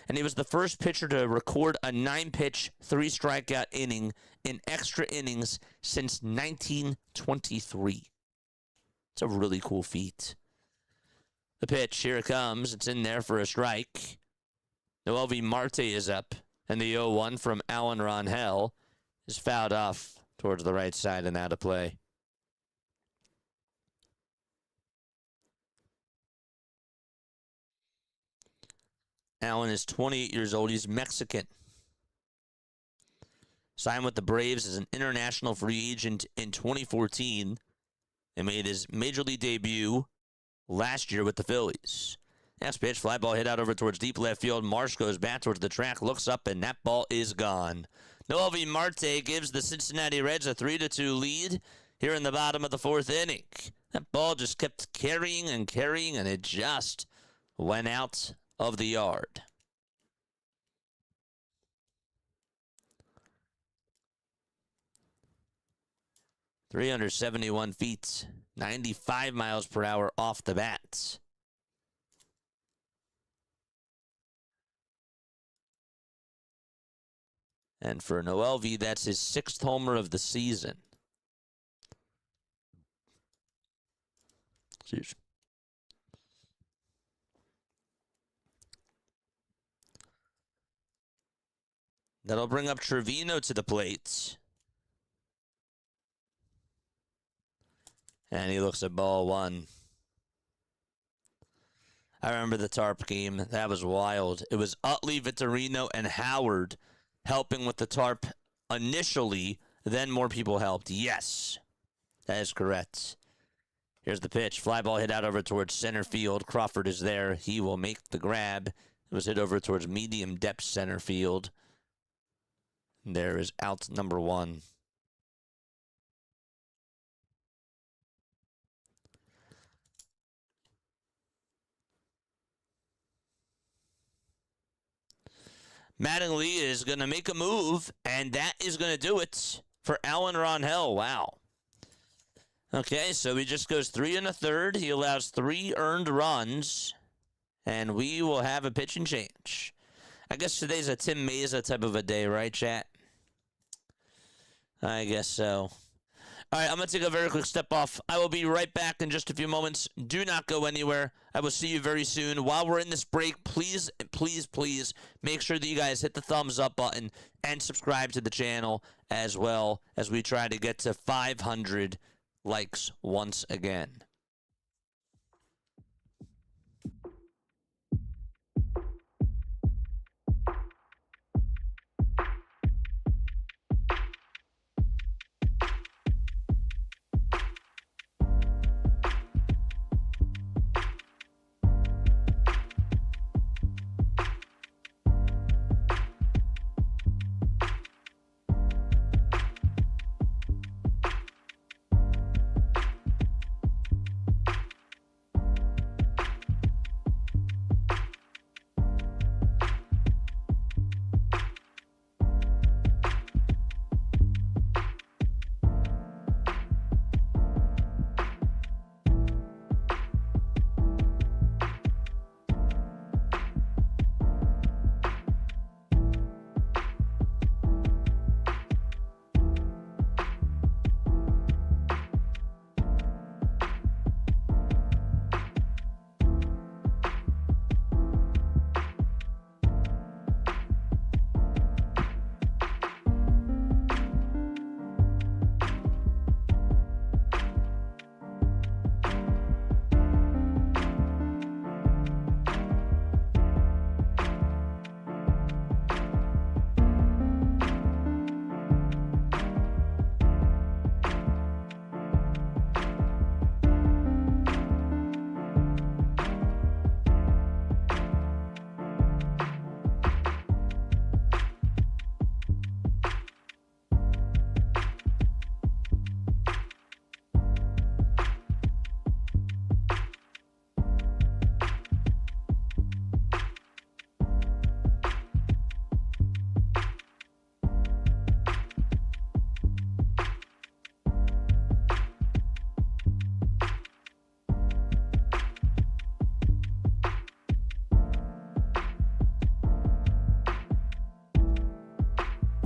and he was the first pitcher to record a 9-pitch, 3-strikeout inning in extra innings since 1923. It's a really cool feat. The pitch, here it comes. It's in there for a strike. Noelvi Marte is up, and the 0-1 from Alan Rangel is fouled off towards the right side and out of play. Allen is 28 years old. He's Mexican. Signed with the Braves as an international free agent in 2014 and made his major league debut last year with the Phillies. Next pitch, fly ball hit out over towards deep left field. Marsh goes back towards the track, looks up, and that ball is gone. Noelvi Marte gives the Cincinnati Reds a 3-2 lead here in the bottom of the 4th inning. That ball just kept carrying, and it just went out of the yard. .371 feet, 95 miles per hour off the bat. And for Noelvi, that's his 6th homer of the season. Jeez. That'll bring up Trevino to the plate. And he looks at ball 1. I remember the Tarp game. That was wild. It was Utley, Vittorino, and Howard helping with the Tarp initially. Then more people helped. Yes, that is correct. Here's the pitch. Fly ball hit out over towards center field. Crawford is there. He will make the grab. It was hit over towards medium depth center field. There is out number 1. Mattingly is going to make a move, and that is going to do it for Alan Rangel. Wow. Okay, so he just goes 3 1/3. He allows 3 earned runs, and we will have a pitch and change. I guess today's a Tim Mesa type of a day, right, chat? I guess so. All right, I'm going to take a very quick step off. I will be right back in just a few moments. Do not go anywhere. I will see you very soon. While we're in this break, please, please, please make sure that you guys hit the thumbs up button and subscribe to the channel as well as we try to get to 500 likes once again.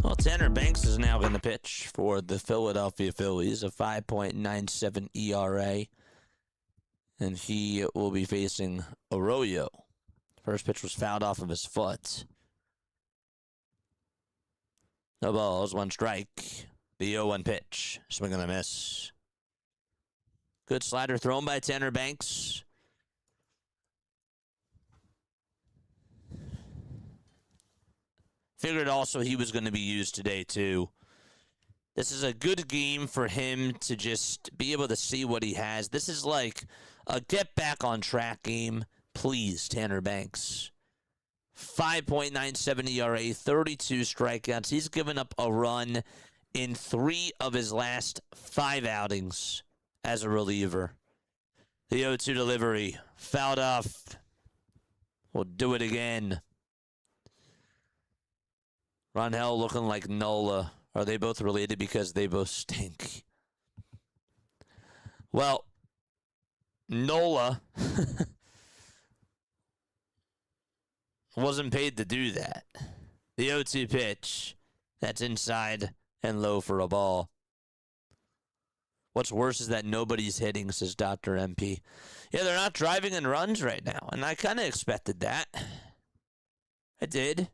Well, Tanner Banks is now going to pitch for the Philadelphia Phillies, a 5.97 ERA. And he will be facing Arroyo. First pitch was fouled off of his foot. No balls, one strike. The 0-1 pitch. Swing and a miss. Good slider thrown by Tanner Banks. Figured also he was going to be used today, too. This is a good game for him to just be able to see what he has. This is like a get back on track game. Please, Tanner Banks. 5.97 ERA, 32 strikeouts. He's given up a run in 3 of his last 5 outings as a reliever. The 0-2 delivery. Fouled off. We'll do it again. Rangel looking like Nola. Are they both related because they both stink? Well, Nola wasn't paid to do that. The 0-2 pitch. That's inside and low for a ball. What's worse is that nobody's hitting, says Dr. MP. Yeah, they're not driving in runs right now, and I kind of expected that. I did.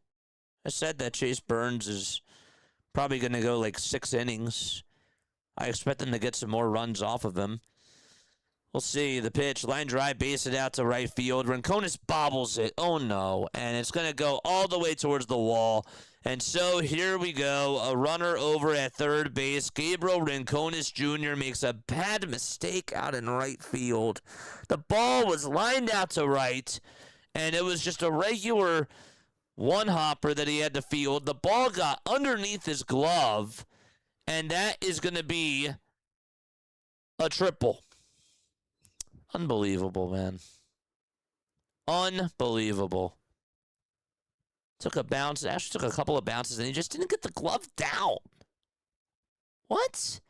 I said that Chase Burns is probably going to go like 6 innings. I expect them to get some more runs off of him. We'll see. The pitch, line drive, base it out to right field. Rincones bobbles it. Oh, no. And it's going to go all the way towards the wall. And so here we go. A runner over at third base. Gabriel Rincones Jr. makes a bad mistake out in right field. The ball was lined out to right, and it was just a regular one hopper that he had to field. The ball got underneath his glove, and that is going to be a triple. Unbelievable, man. Unbelievable. Took a bounce. Actually took a couple of bounces, and he just didn't get the glove down. What?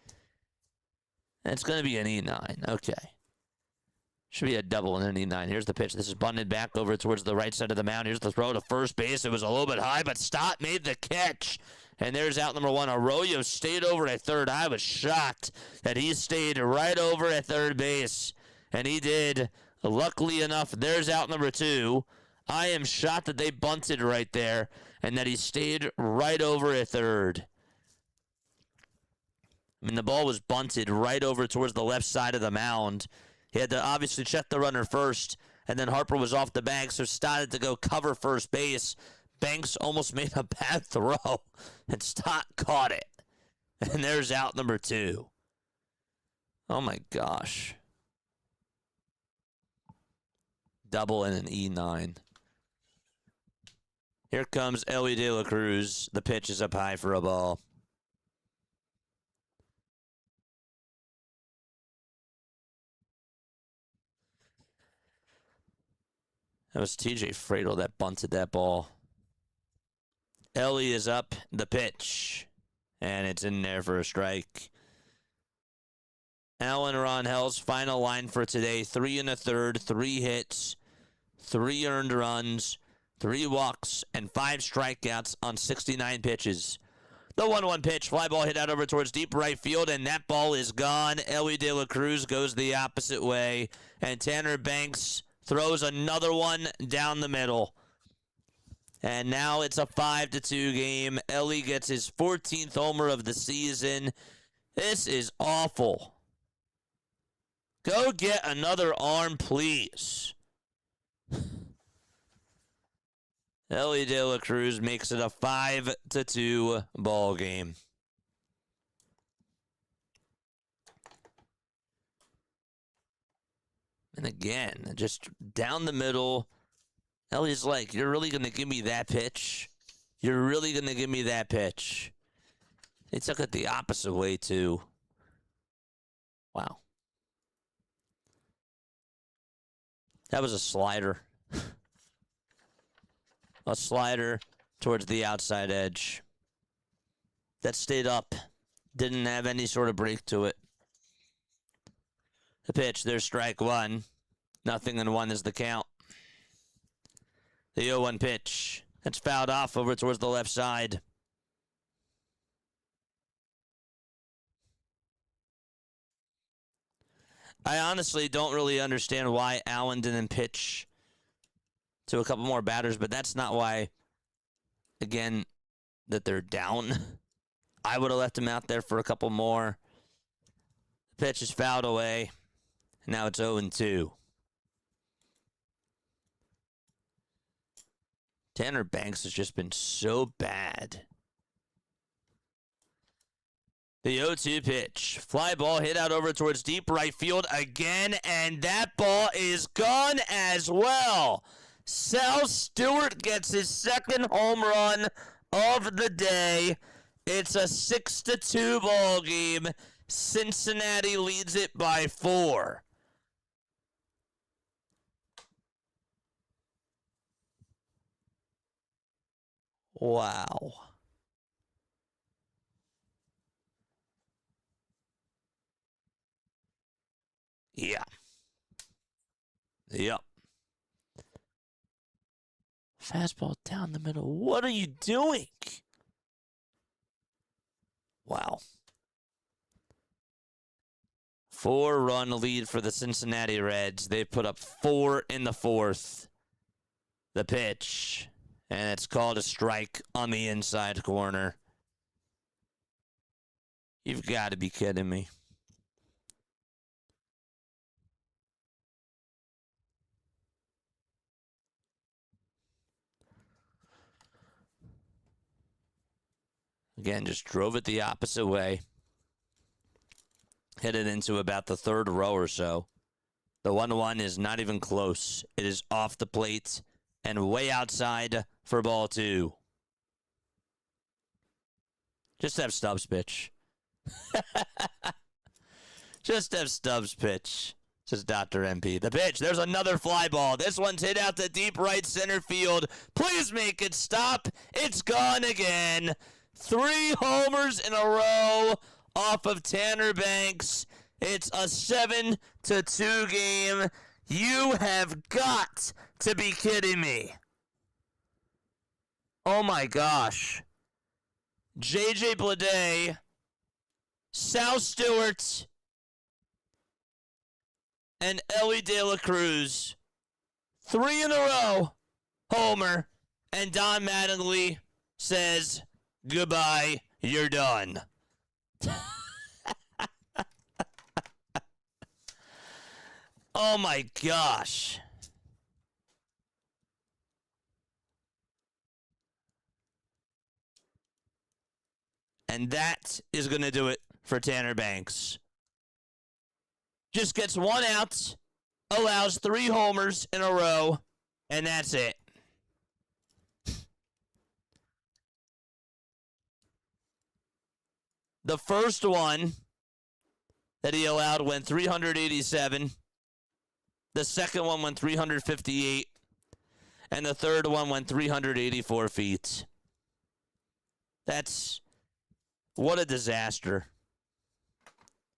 And it's going to be an E9. Okay. Should be a double and an E9. Here's the pitch. This is bunted back over towards the right side of the mound. Here's the throw to first base. It was a little bit high, but Stott made the catch. And there's out number 1. Arroyo stayed over at third. I was shocked that he stayed right over at third base. And he did. Luckily enough, there's out number 2. I am shocked that they bunted right there and that he stayed right over at third. I mean, the ball was bunted right over towards the left side of the mound. He had to obviously check the runner first, and then Harper was off the bag, so Stott had to go cover first base. Banks almost made a bad throw, and Stott caught it. And there's out number 2. Oh, my gosh. Double and an E9. Here comes Elly De La Cruz. The pitch is up high for a ball. That was TJ Fradel that bunted that ball. Elly is up. The pitch. And it's in there for a strike. Alan Rangel's final line for today. 3 1/3, 3 hits, 3 earned runs, 3 walks, and 5 strikeouts on 69 pitches. The 1-1 pitch, fly ball hit out over towards deep right field, and that ball is gone. Elly De La Cruz goes the opposite way, and Tanner Banks throws another one down the middle. And now it's a 5-2 game. Elly gets his 14th homer of the season. This is awful. Go get another arm, please. Elly De La Cruz makes it a 5-2 ball game. And again, just down the middle. Elly's like, you're really going to give me that pitch? You're really going to give me that pitch? They took it the opposite way, too. Wow. That was a slider. A slider towards the outside edge. That stayed up. Didn't have any sort of break to it. The pitch, there's strike 1. 0-1 is the count. The 0-1 pitch. That's fouled off over towards the left side. I honestly don't really understand why Allen didn't pitch to a couple more batters, but that's not why, again, that they're down. I would have left him out there for a couple more. The pitch is fouled away. Now it's 0-2. Tanner Banks has just been so bad. The 0-2 pitch. Fly ball hit out over towards deep right field again, and that ball is gone as well. Sal Stewart gets his second home run of the day. It's a 6-2 ball game. Cincinnati leads it by 4. Wow. Yeah. Yep. Fastball down the middle. What are you doing? Wow. 4-run lead for the Cincinnati Reds. They put up 4 in the 4th. The pitch. And it's called a strike on the inside corner. You've got to be kidding me. Again, just drove it the opposite way. Hit it into about the 3rd row or so. The 1-1 is not even close. It is off the plate and way outside for ball 2. Just have Stubbs pitch. Just have Stubbs pitch. Says Dr. MP. The pitch. There's another fly ball. This one's hit out to deep right center field. Please make it stop. It's gone again. 3 homers in a row off of Tanner Banks. It's a 7-2 game. You have got to be kidding me. Oh my gosh. JJ Bleday, Sal Stewart, and Ellie De La Cruz. 3 in a row. Homer. And Don Mattingly says, goodbye, you're done. Oh my gosh. And that is going to do it for Tanner Banks. Just gets 1 out, allows 3 homers in a row, and that's it. The first one that he allowed went 387. The second one went 358. And the third one went 384 feet. What a disaster.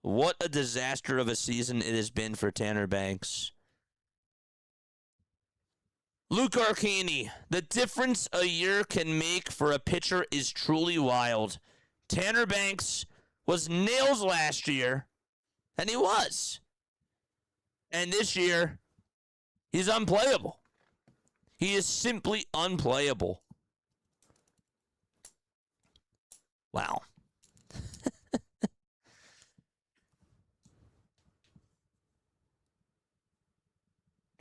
What a disaster of a season it has been for Tanner Banks. Luke Arcani, the difference a year can make for a pitcher is truly wild. Tanner Banks was nails last year, and he was. And this year, he's unplayable. He is simply unplayable. Wow.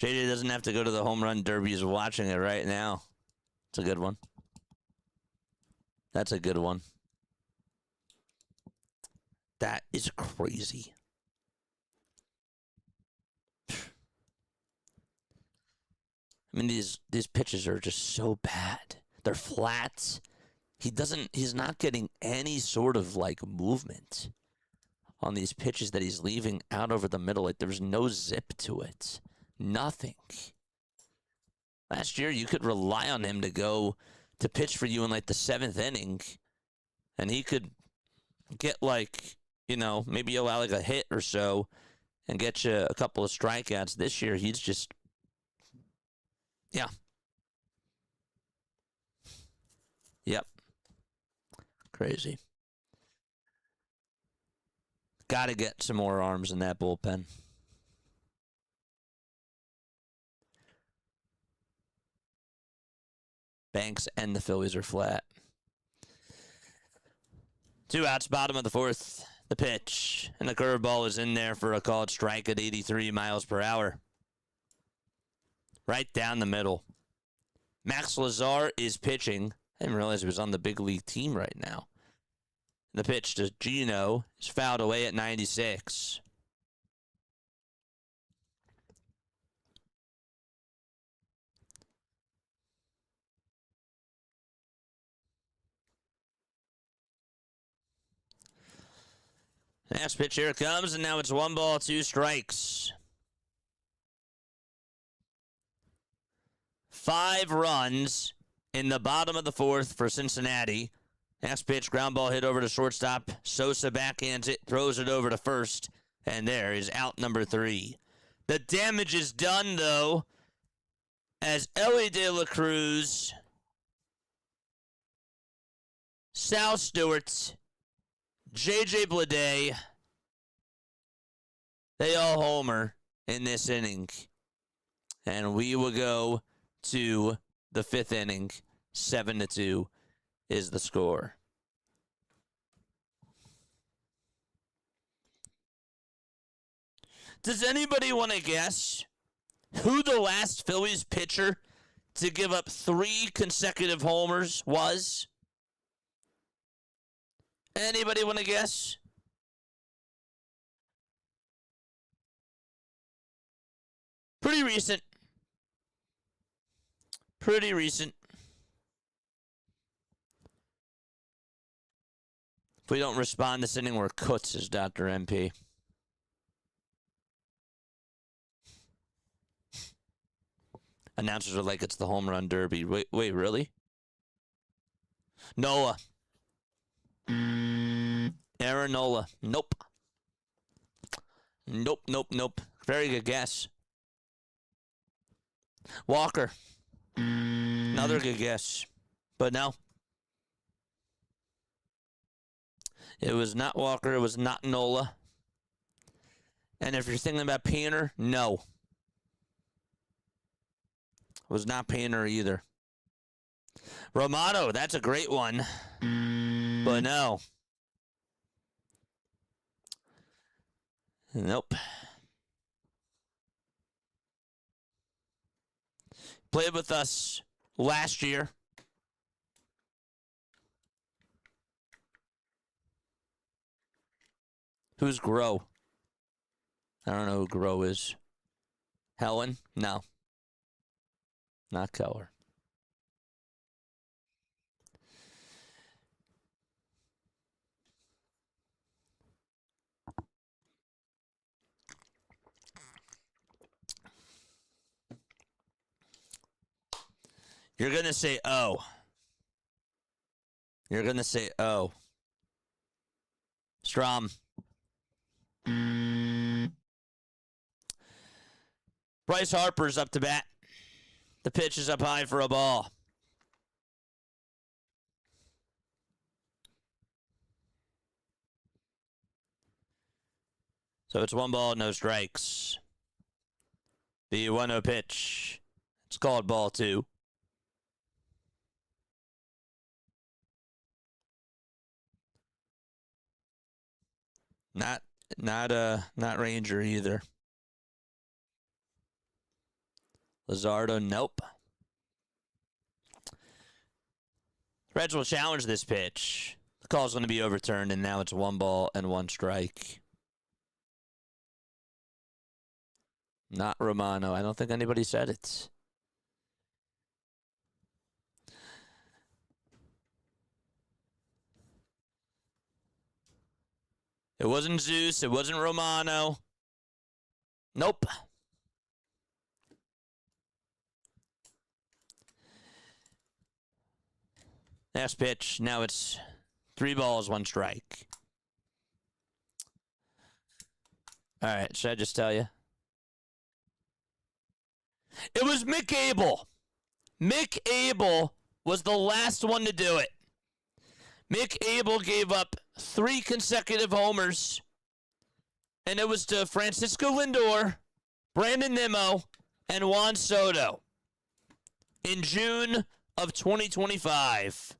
JJ doesn't have to go to the home run derby. He's watching it right now. It's a good one. That's a good one. That is crazy. I mean, these pitches are just so bad. They're flat. He's not getting any sort of like movement on these pitches that he's leaving out over the middle. Like there's no zip to it. Nothing. Last year you could rely on him to go to pitch for you in like the 7th inning, and he could get like, maybe allow like a hit or so and get you a couple of strikeouts. This year he's just, yeah. Yep. Crazy. Got to get some more arms in that bullpen. Banks and the Phillies are flat. 2 outs, bottom of the 4th. The pitch. And the curveball is in there for a called strike at 83 miles per hour. Right down the middle. Max Lazar is pitching. I didn't realize he was on the big league team right now. The pitch to Gino is fouled away at 96. Next pitch, here it comes, and now it's 1 ball, 2 strikes. 5 runs in the bottom of the 4th for Cincinnati. Next pitch, ground ball hit over to shortstop. Sosa backhands it, throws it over to first, and there is out number 3. The damage is done, though, as Ellie De La Cruz, Sal Stewart, J.J. Bleday, they all homer in this inning. And we will go to the 5th inning. 7-2 is the score. Does anybody want to guess who the last Phillies pitcher to give up 3 consecutive homers was? Anybody want to guess? Pretty recent. Pretty recent. If we don't respond this inning, we're Kutz, is Dr. MP. Announcers are like, it's the home run derby. Wait, really? Nola. Aaron Nola. Nope. Nope. Very good guess. Walker. Another good guess. But no. It was not Walker. It was not Nola. And if you're thinking about Painter, no. It was not Painter either. Romano, that's a great one. But no. Nope. Played with us last year. Who's Grow? I don't know who Grow is. Helen? No. Not Keller. You're going to say, oh. You're going to say, oh. Strom. Bryce Harper's up to bat. The pitch is up high for a ball. So it's 1 ball, no strikes. The 1-0 pitch. It's called ball 2. Not Ranger either. Lizardo, nope. Reds will challenge this pitch. The call's going to be overturned, and now it's 1 ball and 1 strike. Not Romano. I don't think anybody said it. It wasn't Zeus. It wasn't Romano. Nope. Next pitch. Now it's 3 balls, 1 strike. All right. Should I just tell you? It was Mick Abel. Mick Abel was the last one to do it. Mick Abel gave up 3 consecutive homers, and it was to Francisco Lindor, Brandon Nimmo, and Juan Soto in June of 2025.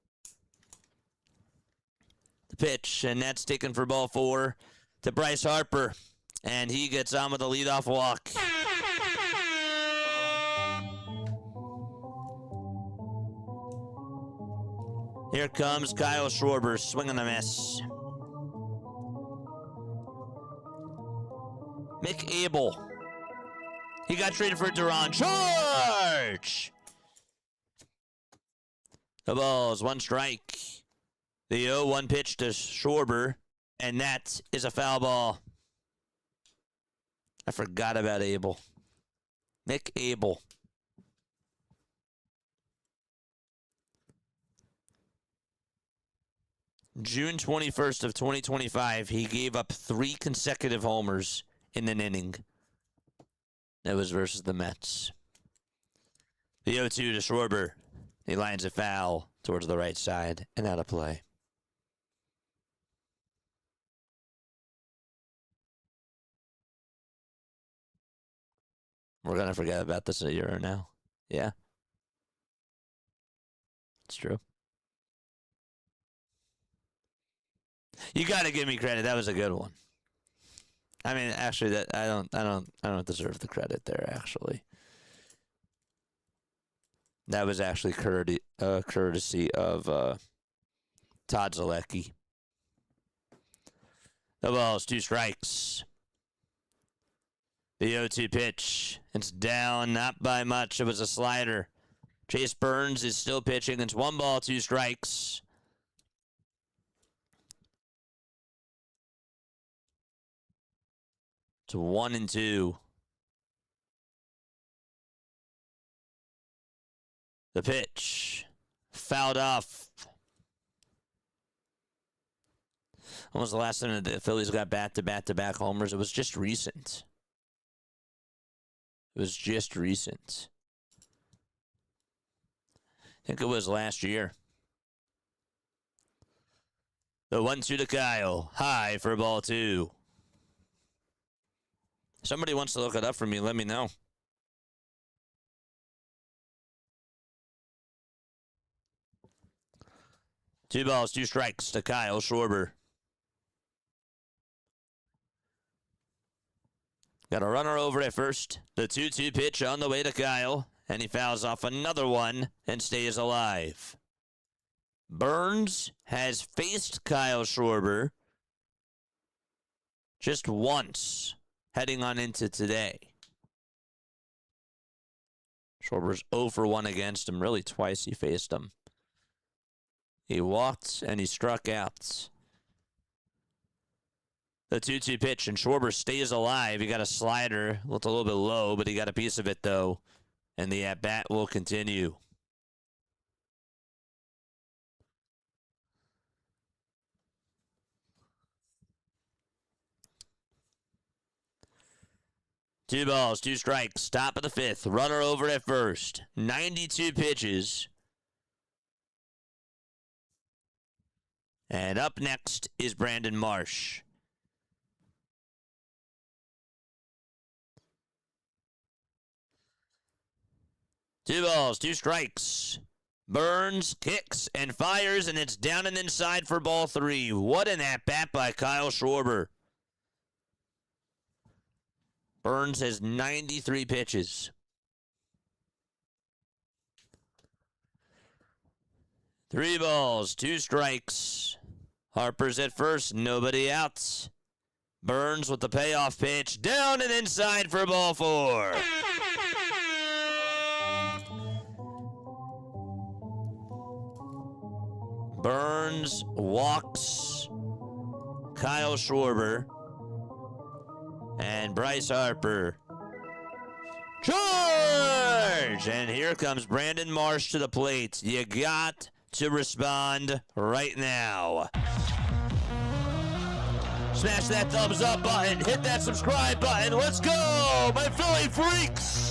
The pitch, and that's taken for ball 4 to Bryce Harper, and he gets on with a leadoff walk. Here comes Kyle Schwarber, swing and a miss. Mick Abel. He got traded for Duran. Charge! The ball's 1 strike. The 0-1 pitch to Schwarber, and that is a foul ball. I forgot about Abel. Mick Abel. June 21st of 2025, he gave up 3 consecutive homers in an inning. That was versus the Mets. The 0-2 to Schwarber. He lines a foul towards the right side and out of play. We're going to forget about this a year now. Yeah. It's true. You got to give me credit. That was a good one. I mean, actually, that I don't deserve the credit there. Actually, that was actually courtesy of Todd Zalecki. The ball's 2 strikes. The 0-2 pitch. It's down, not by much. It was a slider. Chase Burns is still pitching. It's 1 ball, 2 strikes. It's 1-2. The pitch. Fouled off. When was the last time the Phillies got back-to-back homers? It was just recent. I think it was last year. The 1-2 to Kyle. High for ball 2. Somebody wants to look it up for me, let me know. Two balls, 2 strikes to Kyle Schwarber. Got a runner over at first. The 2-2 pitch on the way to Kyle, and he fouls off another one and stays alive. Burns has faced Kyle Schwarber just once heading on into today. Schwarber's 0 for 1 against him. Really, twice he faced him. He walked and he struck out. The 2-2 pitch, and Schwarber stays alive. He got a slider. Looked a little bit low, but he got a piece of it, though. And the at-bat will continue. Two balls, 2 strikes. Top of the 5th. Runner over at first. 92 pitches. And up next is Brandon Marsh. Two balls, 2 strikes. Burns, kicks, and fires, and it's down and inside for ball 3. What an at-bat by Kyle Schwarber. Burns has 93 pitches. Three balls, 2 strikes. Harper's at first, nobody out. Burns with the payoff pitch, down and inside for ball 4. Burns walks Kyle Schwarber and Bryce Harper. Charge! And here comes Brandon Marsh to the plate. You got to respond right now. Smash that thumbs up button. Hit that subscribe button. Let's go, my Philly freaks!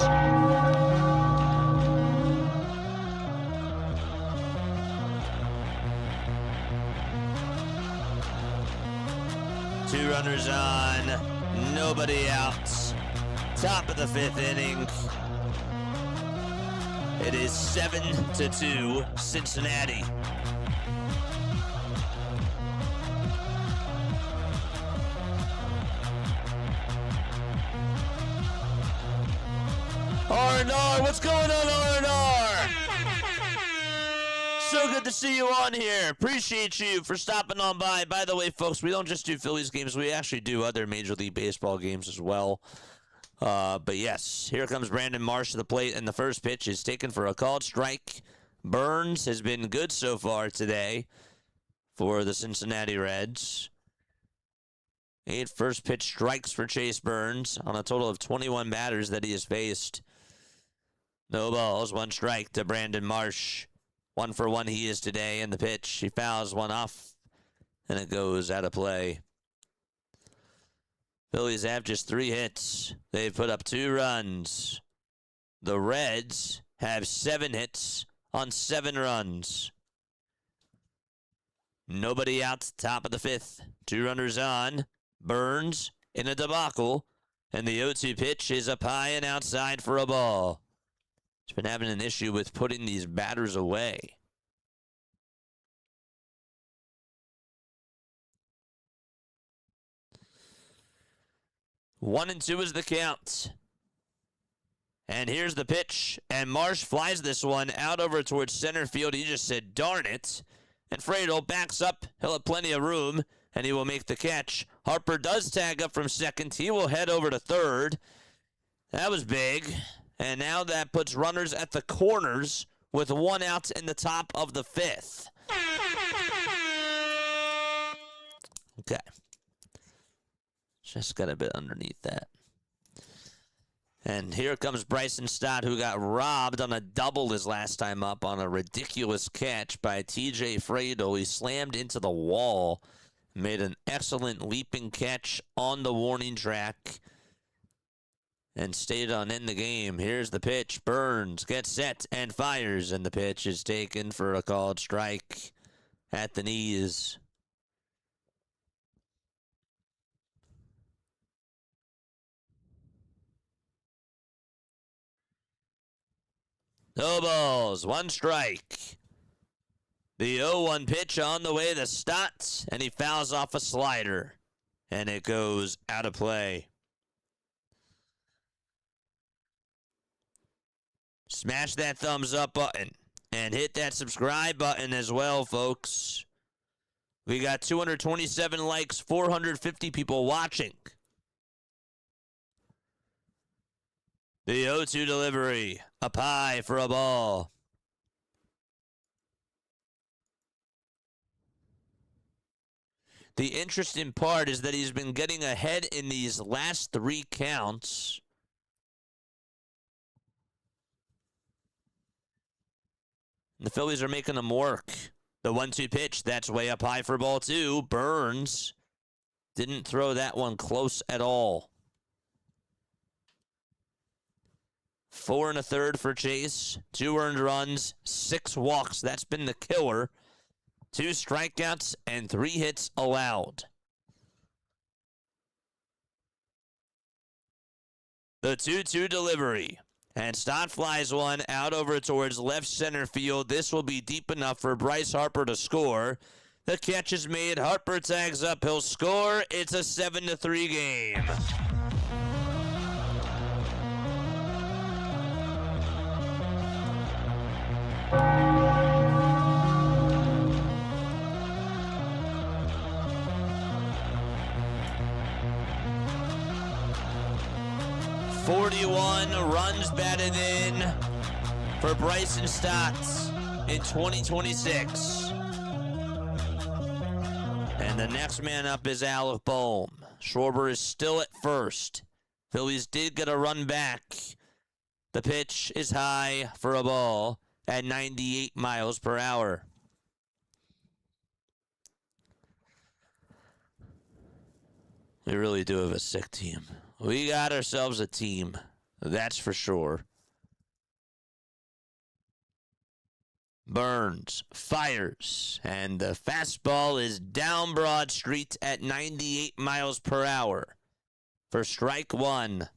Two runners on, nobody out. Top of the 5th inning. It is 7-2 Cincinnati. R&R, what's going on, R&R? So good to see you on here. Appreciate you for stopping on by. By the way, folks, we don't just do Phillies games. We actually do other Major League Baseball games as well. But yes, here comes Brandon Marsh to the plate, and the first pitch is taken for a called strike. Burns has been good so far today for the Cincinnati Reds. 8 first pitch strikes for Chase Burns on a total of 21 batters that he has faced. No balls, 1 strike to Brandon Marsh. 1 for 1 he is today in the pitch. He fouls one off, and it goes out of play. Phillies have just 3 hits. They've put up 2 runs. The Reds have 7 hits on 7 runs. Nobody out, top of the 5th. 2 runners on. Burns in a debacle, and the 0-2 pitch is up high and outside for a ball. He's been having an issue with putting these batters away. One and 2 is the count. And here's the pitch. And Marsh flies this one out over towards center field. He just said, darn it. And Friedel backs up. He'll have plenty of room, and he will make the catch. Harper does tag up from second. He will head over to third. That was big. And now that puts runners at the corners with 1 out in the top of the 5th. Okay. Just got a bit underneath that. And here comes Bryson Stott, who got robbed on a double his last time up on a ridiculous catch by T.J. Friedel. He slammed into the wall, made an excellent leaping catch on the warning track, and stayed on in the game. Here's the pitch. Burns gets set and fires, and the pitch is taken for a called strike at the knees. No balls, 1 strike. The 0-1 pitch on the way to Stott, and he fouls off a slider, and it goes out of play. Smash that thumbs up button and hit that subscribe button as well, folks. We got 227 likes, 450 people watching. The 0-2 delivery, up high for a ball. The interesting part is that he's been getting ahead in these last 3 counts. The Phillies are making them work. The 1-2 pitch, that's way up high for ball 2. Burns didn't throw that one close at all. 4 1/3 for Chase. 2 earned runs, 6 walks. That's been the killer. 2 strikeouts and 3 hits allowed. The 2-2 delivery. And Stott flies one out over towards left center field. This will be deep enough for Bryce Harper to score. The catch is made. Harper tags up. He'll score. It's a 7-3 game. Runs batted in for Bryson Stott in 2026. And the next man up is Alec Bohm. Schwarber is still at first. Phillies did get a run back. The pitch is high for a ball at 98 miles per hour. We really do have a sick team. We got ourselves a team. That's for sure. Burns fires, and the fastball is down Broad Street at 98 miles per hour for strike 1.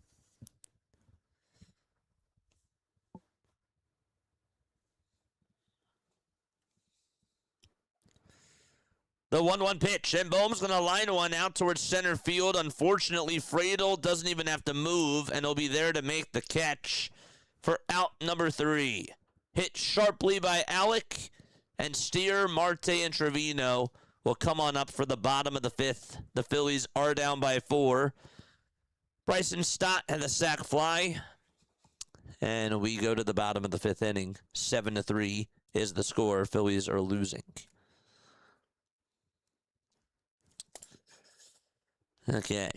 The 1-1 pitch, and Bohm's going to line one out towards center field. Unfortunately, Friedel doesn't even have to move, and he'll be there to make the catch for out number 3. Hit sharply by Alec, and Steer, Marte, and Trevino will come on up for the bottom of the 5th. The Phillies are down by 4. Bryson Stott had a sac fly, and we go to the bottom of the 5th inning. 7-3 is the score. Phillies are losing. Okay,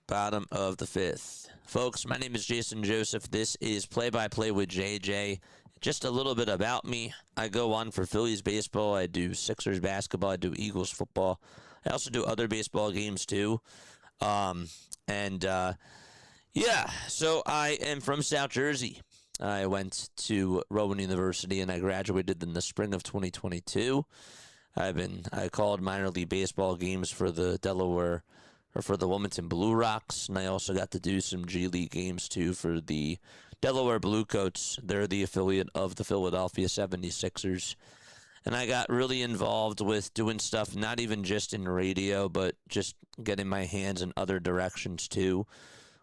bottom of the 5th. Folks, my name is Jason Joseph. This is Play-by-Play with JJ. Just a little bit about me. I go on for Phillies baseball. I do Sixers basketball. I do Eagles football. I also do other baseball games too. Yeah, so I am from South Jersey. I went to Rowan University and I graduated in the spring of 2022. I called minor league baseball games for the Delaware, or for the Wilmington Blue Rocks, and I also got to do some G League games too for the Delaware Bluecoats. They're the affiliate of the Philadelphia 76ers. And I got really involved with doing stuff not even just in radio, but just getting my hands in other directions too,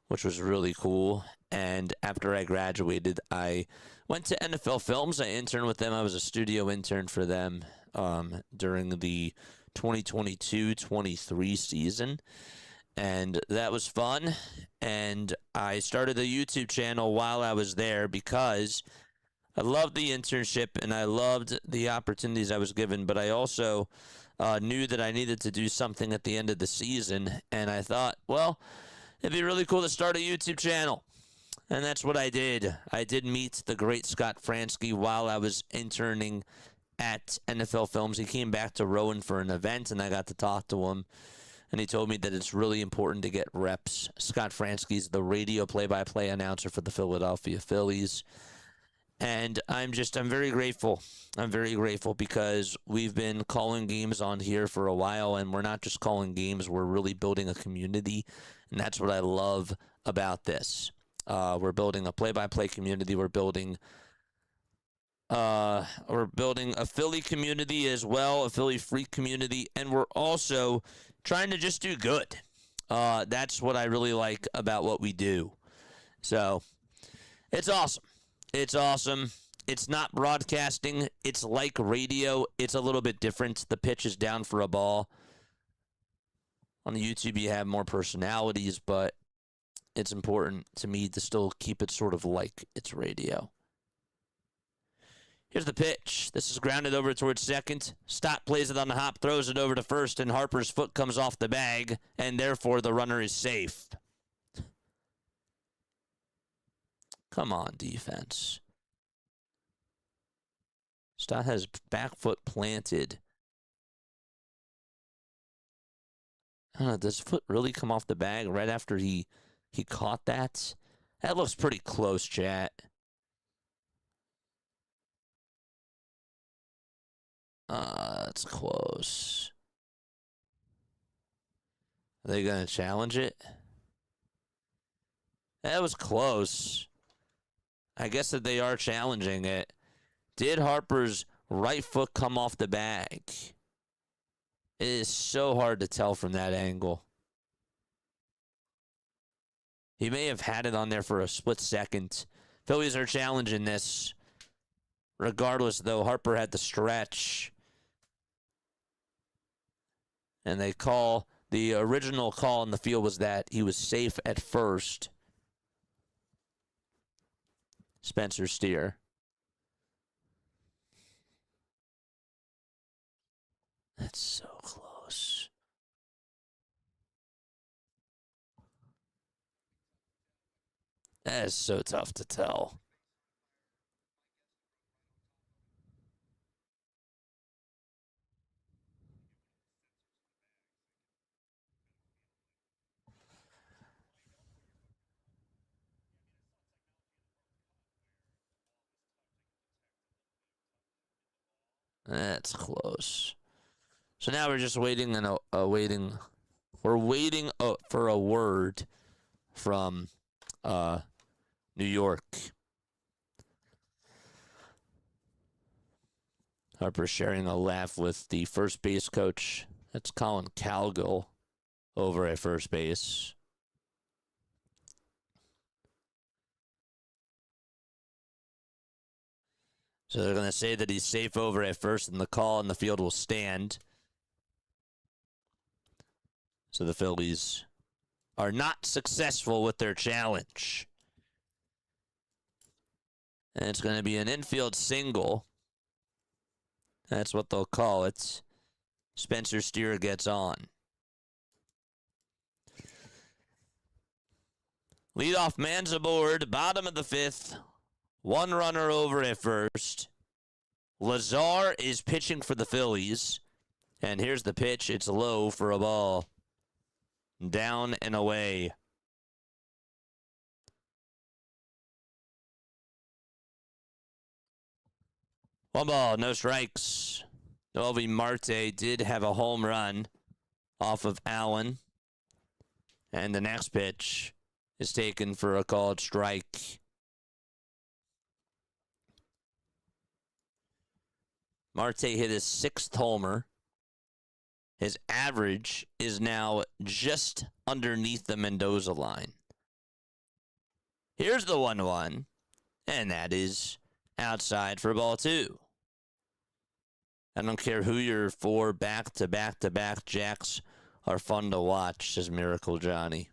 which was really cool. And after I graduated, I went to NFL Films. I interned with them. I was a studio intern for them during the 2022-23 season. And that was fun. And I started a YouTube channel while I was there because I loved the internship and I loved the opportunities I was given. But I also knew that I needed to do something at the end of the season. And I thought, well, it'd be really cool to start a YouTube channel. And that's what I did. I did meet the great Scott Fransky while I was interning at NFL Films. He came back to Rowan for an event, and I got to talk to him. And he told me that it's really important to get reps. Scott Fransky's the radio play-by-play announcer for the Philadelphia Phillies. And I'm very grateful. I'm very grateful because we've been calling games on here for a while, and we're not just calling games, we're really building a community. And that's what I love about this. We're building a play-by-play community. We're building a Philly community as well, a Philly freak community, and we're also trying to just do good. That's what I really like about what we do. So it's awesome. It's awesome. It's not broadcasting. It's like radio. It's a little bit different. The pitch is down for a ball. On the YouTube, you have more personalities, but it's important to me to still keep it sort of like it's radio. Here's the pitch. This is grounded over towards second. Stott plays it on the hop, throws it over to first, and Harper's foot comes off the bag, and therefore the runner is safe. Come on, defense. Stott has back foot planted. I don't know, does foot really come off the bag right after he caught that? That looks pretty close, chat. That's close. Are they going to challenge it? That was close. I guess that they are challenging it. Did Harper's right foot come off the bag? It is so hard to tell from that angle. He may have had it on there for a split second. Phillies are challenging this. Regardless, though, Harper had the stretch. And they call, the original call in the field was that he was safe at first. Spencer Steer. That's so close. That is so tough to tell. That's close. So now we're just waiting and waiting. We're waiting for a word from New York. Harper sharing a laugh with the first base coach That's Colin Cowgill over at first base. So they're going to say that he's safe over at first, and the call in the field will stand. So the Phillies are not successful with their challenge. And it's going to be an infield single. That's what they'll call it. Spencer Steer gets on. Leadoff man's aboard, bottom of the fifth. One runner over at first. Lazar is pitching for the Phillies. And here's the pitch. It's low for a ball. Down and away. One ball, no strikes. Noelvi Marte did have a home run off of Allen. And the next pitch is taken for a called strike. Marte hit his 6th homer. His average is now just underneath the Mendoza line. Here's the 1-1, and that is outside for ball 2. I don't care who you're for, back-to-back-to-back jacks are fun to watch, says Miracle Johnny.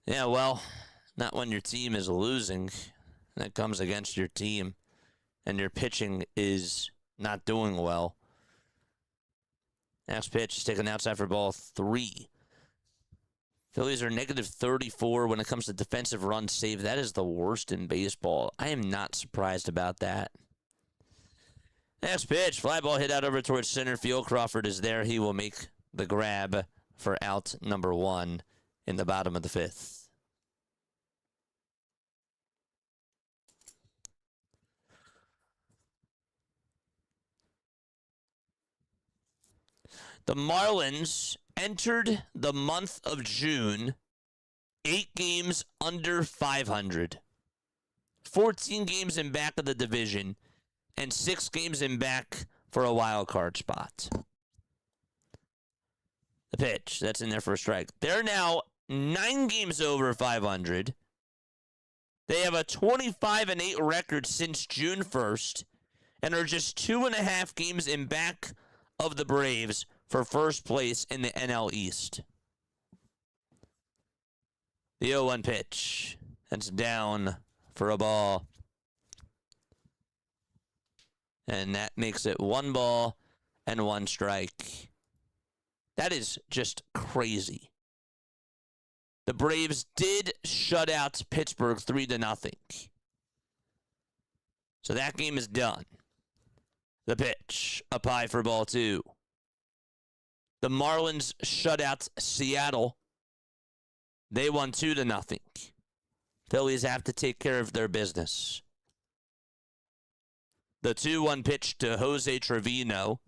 Yeah, well, not when your team is losing. That comes against your team, and your pitching is not doing well. Next pitch is taken outside for ball 3. Phillies are negative 34 when it comes to defensive runs saved. That is the worst in baseball. I am not surprised about that. Next pitch, fly ball hit out over towards center field. Crawford is there. He will make the grab for out number 1 in the bottom of the 5th. The Marlins entered the month of June 8 games under 500, 14 games in back of the division, and 6 games in back for a wild card spot. The pitch, that's in there for a strike. They're now 9 games over 500. They have a 25-8 record since June 1st and are just 2.5 games in back of the Braves for first place in the NL East. The 0-1 pitch. That's down for a ball. And that makes it 1 ball and 1 strike. That is just crazy. The Braves did shut out Pittsburgh 3-0. So that game is done. The pitch, up high for ball 2. The Marlins shut out Seattle. They won 2-0. Phillies have to take care of their business. The 2-1 pitch to Jose Trevino.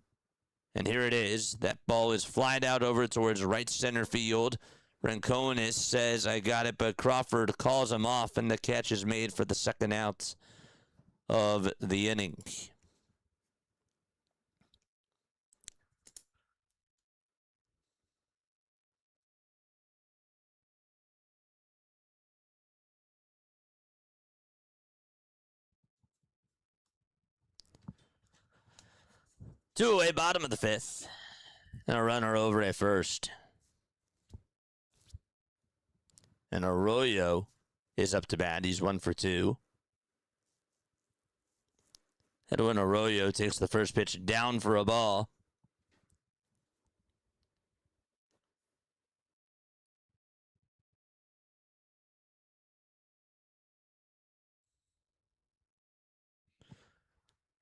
And here it is. That ball is flied out over towards right center field. Rincones says, I got it, but Crawford calls him off, and the catch is made for the second out of the inning. Two away, bottom of the 5th. And a runner over at first. And Arroyo is up to bat. He's 1 for 2. Edwin Arroyo takes the first pitch down for a ball.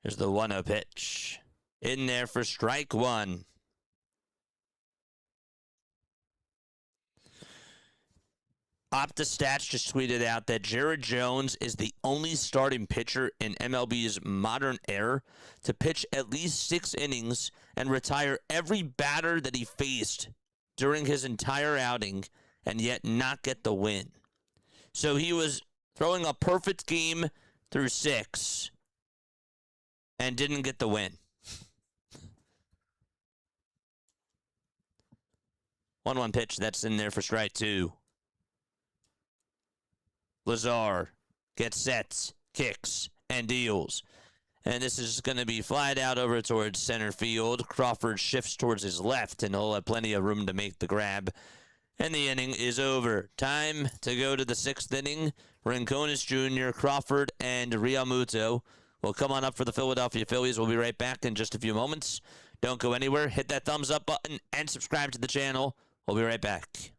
Here's the 1-0 pitch. In there for strike 1. OptaStats just tweeted out that Jared Jones is the only starting pitcher in MLB's modern era to pitch at least 6 innings and retire every batter that he faced during his entire outing and yet not get the win. So he was throwing a perfect game through 6 and didn't get the win. 1-1 pitch. That's in there for strike 2. Lazar gets set, kicks, and deals. And this is going to be flied out over towards center field. Crawford shifts towards his left, and he'll have plenty of room to make the grab. And the inning is over. Time to go to the 6th inning. Rincones Jr., Crawford, and Realmuto will come on up for the Philadelphia Phillies. We'll be right back in just a few moments. Don't go anywhere. Hit that thumbs up button and subscribe to the channel. We'll be right back.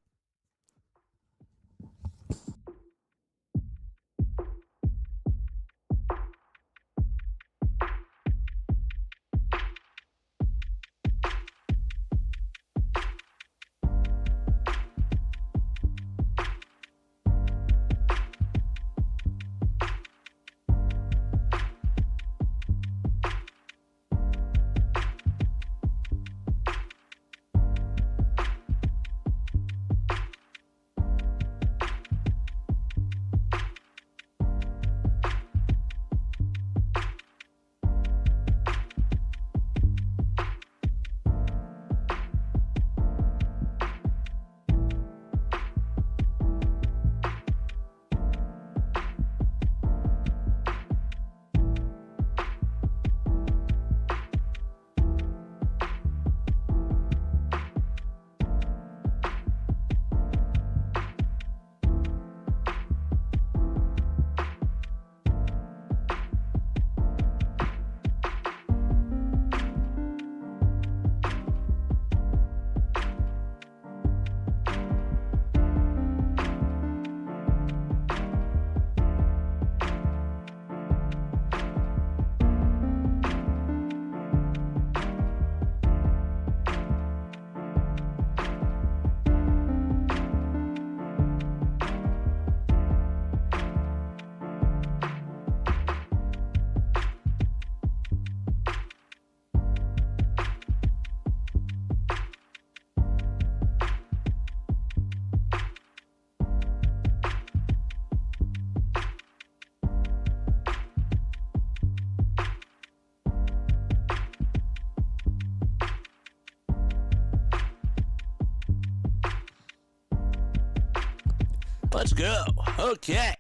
Let's go. Okay.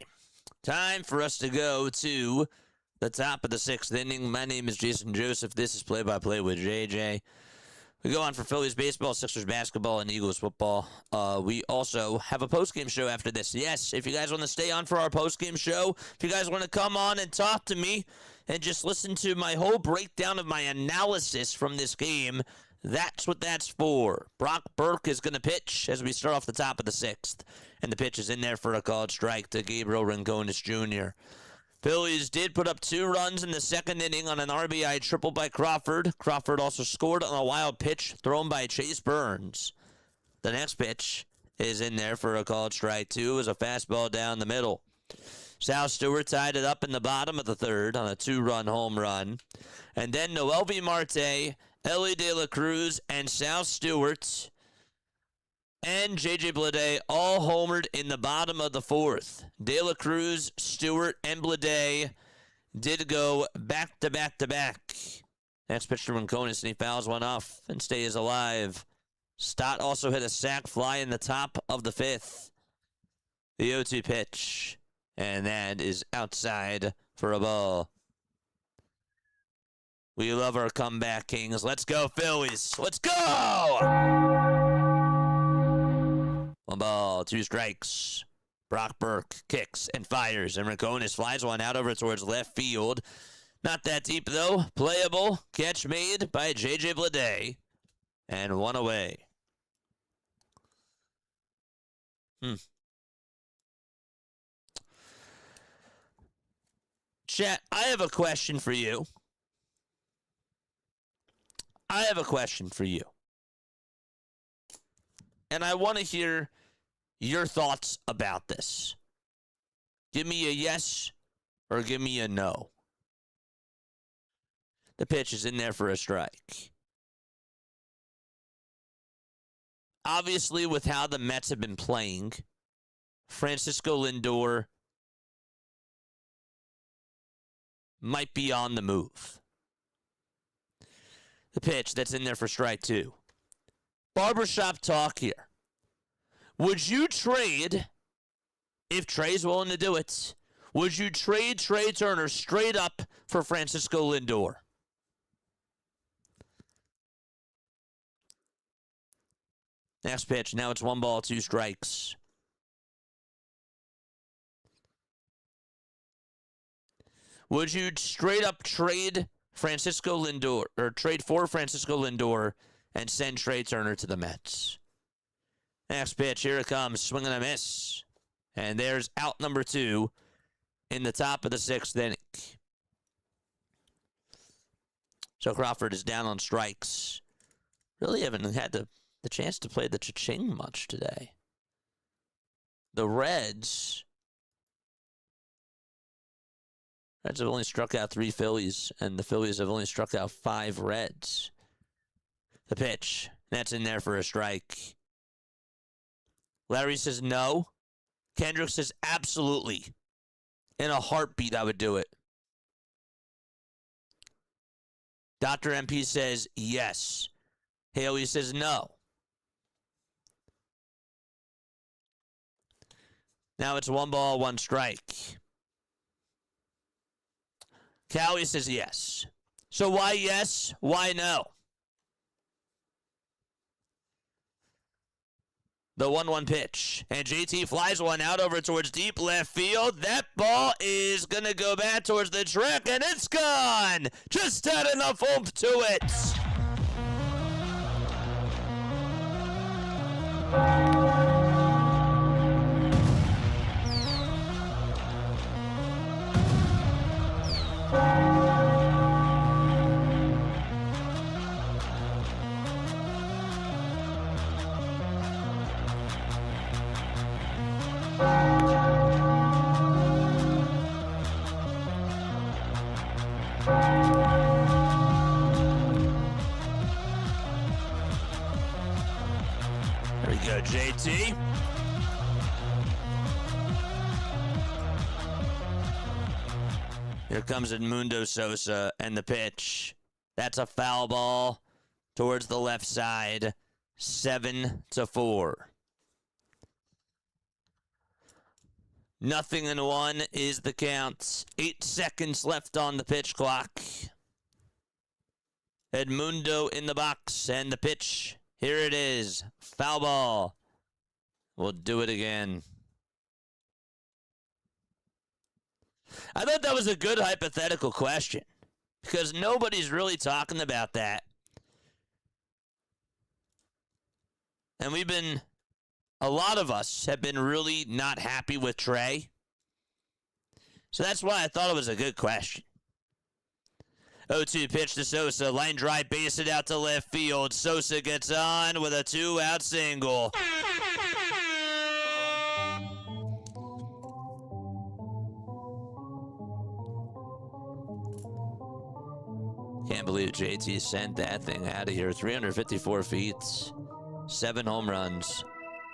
Time for us to go to the top of the 6th inning. My name is Jason Joseph. This is Play-by-Play with JJ. We go on for Phillies baseball, Sixers basketball, and Eagles football. We also have a postgame show after this. Yes, if you guys want to stay on for our postgame show, if you guys want to come on and talk to me and just listen to my whole breakdown of my analysis from this game, that's what that's for. Brock Burke is going to pitch as we start off the top of the 6th. And the pitch is in there for a called strike to Gabriel Rincones Jr. Phillies did put up 2 runs in the 2nd inning on an RBI triple by Crawford. Crawford also scored on a wild pitch thrown by Chase Burns. The next pitch is in there for a called strike 2 as a fastball down the middle. Sal Stewart tied it up in the bottom of the 3rd on a 2-run home run. And then Noelvi Marte, Ellie De La Cruz, and Sal Stewart and J.J. Bleday all homered in the bottom of the 4th. De La Cruz, Stewart, and Bleday did go back to back to back. Next pitch to Rincones, and he fouls one off and stays alive. Stott also hit a sac fly in the top of the 5th. The 0-2 pitch, and that is outside for a ball. We love our comeback kings. Let's go, Phillies. Let's go! 1 ball, 2 strikes. Brock Burke kicks and fires, and Rincones flies one out over towards left field. Not that deep, though. Playable. Catch made by J.J. Bleday. And 1 away. Chat, I have a question for you. And I want to hear your thoughts about this. Give me a yes or give me a no. The pitch is in there for a strike. Obviously, with how the Mets have been playing, Francisco Lindor might be on the move. The pitch that's in there for strike 2. Barbershop talk here. Would you trade, if Trey's willing to do it, would you trade Trey Turner straight up for Francisco Lindor? Next pitch. Now it's 1-2 strikes. Would you straight up trade Francisco Lindor, or trade for Francisco Lindor and send Trey Turner to the Mets? Next pitch. Here it comes. Swing and a miss. And there's out number 2 in the top of the 6th inning. So Crawford is down on strikes. Really haven't had the chance to play the cha-ching much today. The Reds have only struck out 3 Phillies, and the Phillies have only struck out 5 Reds. The pitch. That's in there for a strike. Larry says no. Kendrick says absolutely. In a heartbeat, I would do it. Dr. MP says yes. Haley says no. Now it's 1-1 strike. Callie says yes. So why yes? Why no? The 1-1 pitch. And JT flies one out over towards deep left field. That ball is going to go back towards the track, and it's gone. Just had enough oomph to it. There we go, JT. Here comes Edmundo Sosa and the pitch. That's a foul ball towards the left side. 7-4. 0-1 is the count. 8 seconds left on the pitch clock. Edmundo in the box, and the pitch. Here it is. Foul ball. We'll do it again. I thought that was a good hypothetical question, because nobody's really talking about that. And a lot of us have been really not happy with Trey. So that's why I thought it was a good question. 0-2 pitch to Sosa. Line drive, base it out to left field. Sosa gets on with a 2-out single. Can't believe JT sent that thing out of here. 354 feet, 7 home runs.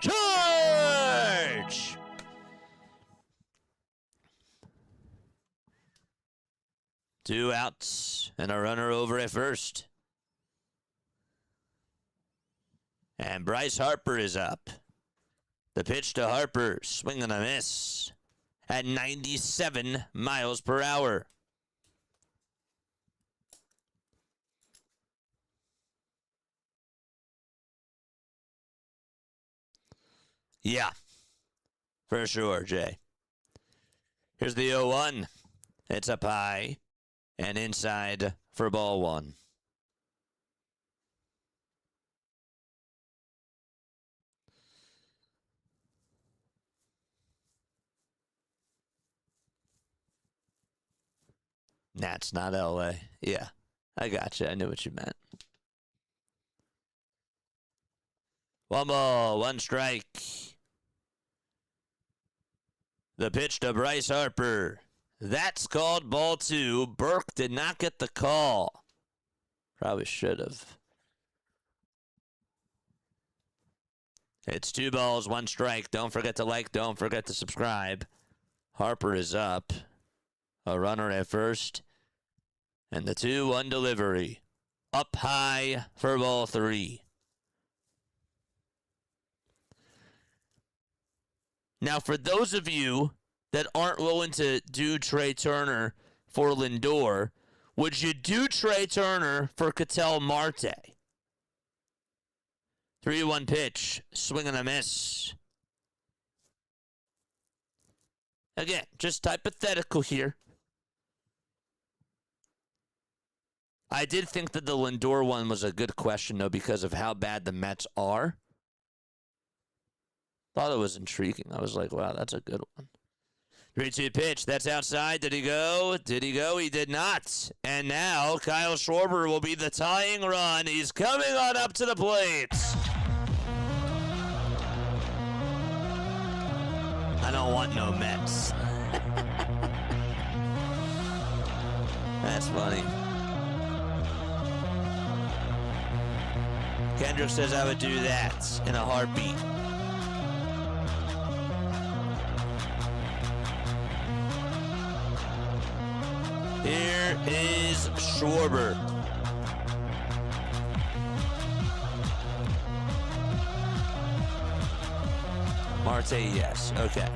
Charge! Two outs and a runner over at first. And Bryce Harper is up. The pitch to Harper, swing and a miss at 97 miles per hour. Yeah, for sure, Jay. Here's the 0-1. It's up high and inside for ball 1. That's not LA. Yeah, I gotcha. I knew what you meant. 1-1 strike. The pitch to Bryce Harper. That's called ball 2. Burke did not get the call. Probably should have. It's 2-1 strike. Don't forget to like. Don't forget to subscribe. Harper is up. A runner at first. And the 2-1 delivery. Up high for ball 3. Now, for those of you that aren't willing to do Trey Turner for Lindor, would you do Trey Turner for Ketel Marte? 3-1 pitch, swing and a miss. Again, just hypothetical here. I did think that the Lindor one was a good question, though, because of how bad the Mets are. Thought it was intriguing. I was like, wow, that's a good one. 3-2 pitch. That's outside. Did he go? Did he go? He did not. And now Kyle Schwarber will be the tying run. He's coming on up to the plate. I don't want no Mets. That's funny. Kendrick says I would do that in a heartbeat. Here is Schwarber. Marte, yes. Okay.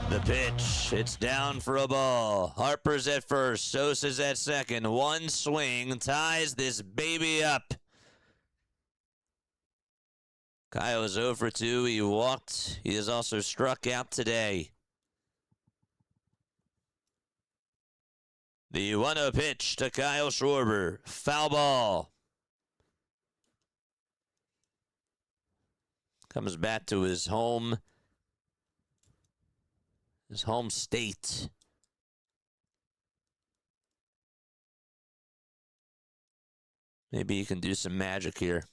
The pitch. It's down for a ball. Harper's at first. Sosa's at second. One swing ties this baby up. Kyle is 0 for 2. He walked. He has also struck out today. The 1-0 pitch to Kyle Schwarber. Foul ball. Comes back to his home state. Maybe he can do some magic here.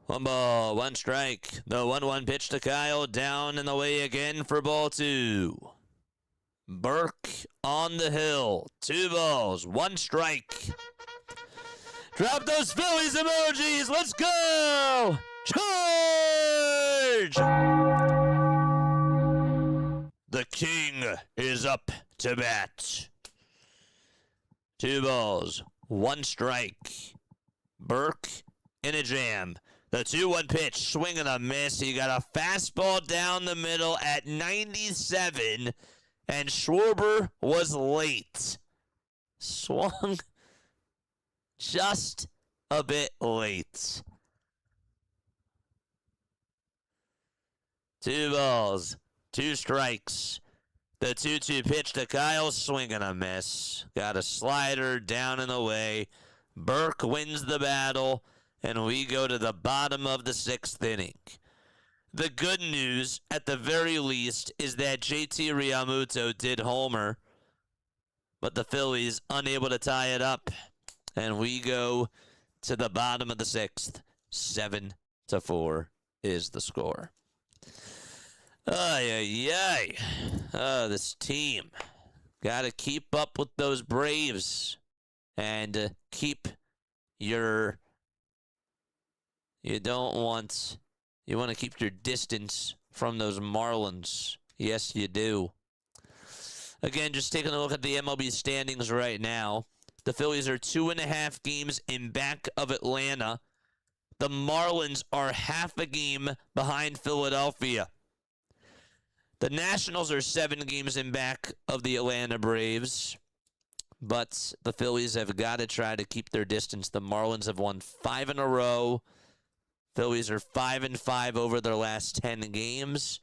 1 ball, 1 strike. The 1-1 pitch to Kyle, down and away again for ball 2. Burke on the hill. 2 balls, 1 strike. Drop those Phillies emojis. Let's go. Charge. The king is up to bat. 2 balls, 1 strike. Burke in a jam. The 2-1 pitch, swing and a miss. He got a fastball down the middle at 97, and Schwarber was late. Swung just a bit late. 2 balls, 2 strikes. The 2-2 pitch to Kyle, swing and a miss. Got a slider down and away. Burke wins the battle. And we go to the bottom of the 6th inning. The good news, at the very least, is that JT Realmuto did homer, but the Phillies unable to tie it up. And we go to the bottom of the 6th. 7-4 is the score. Ay, ay, ay. This team. Got to keep up with those Braves and keep your... You want to keep your distance from those Marlins. Yes, you do. Again, just taking a look at the MLB standings right now. The Phillies are 2.5 games in back of Atlanta. The Marlins are half a game behind Philadelphia. The Nationals are 7 games in back of the Atlanta Braves. But the Phillies have got to try to keep their distance. The Marlins have won 5 in a row. Phillies are 5-5 over their last 10 games,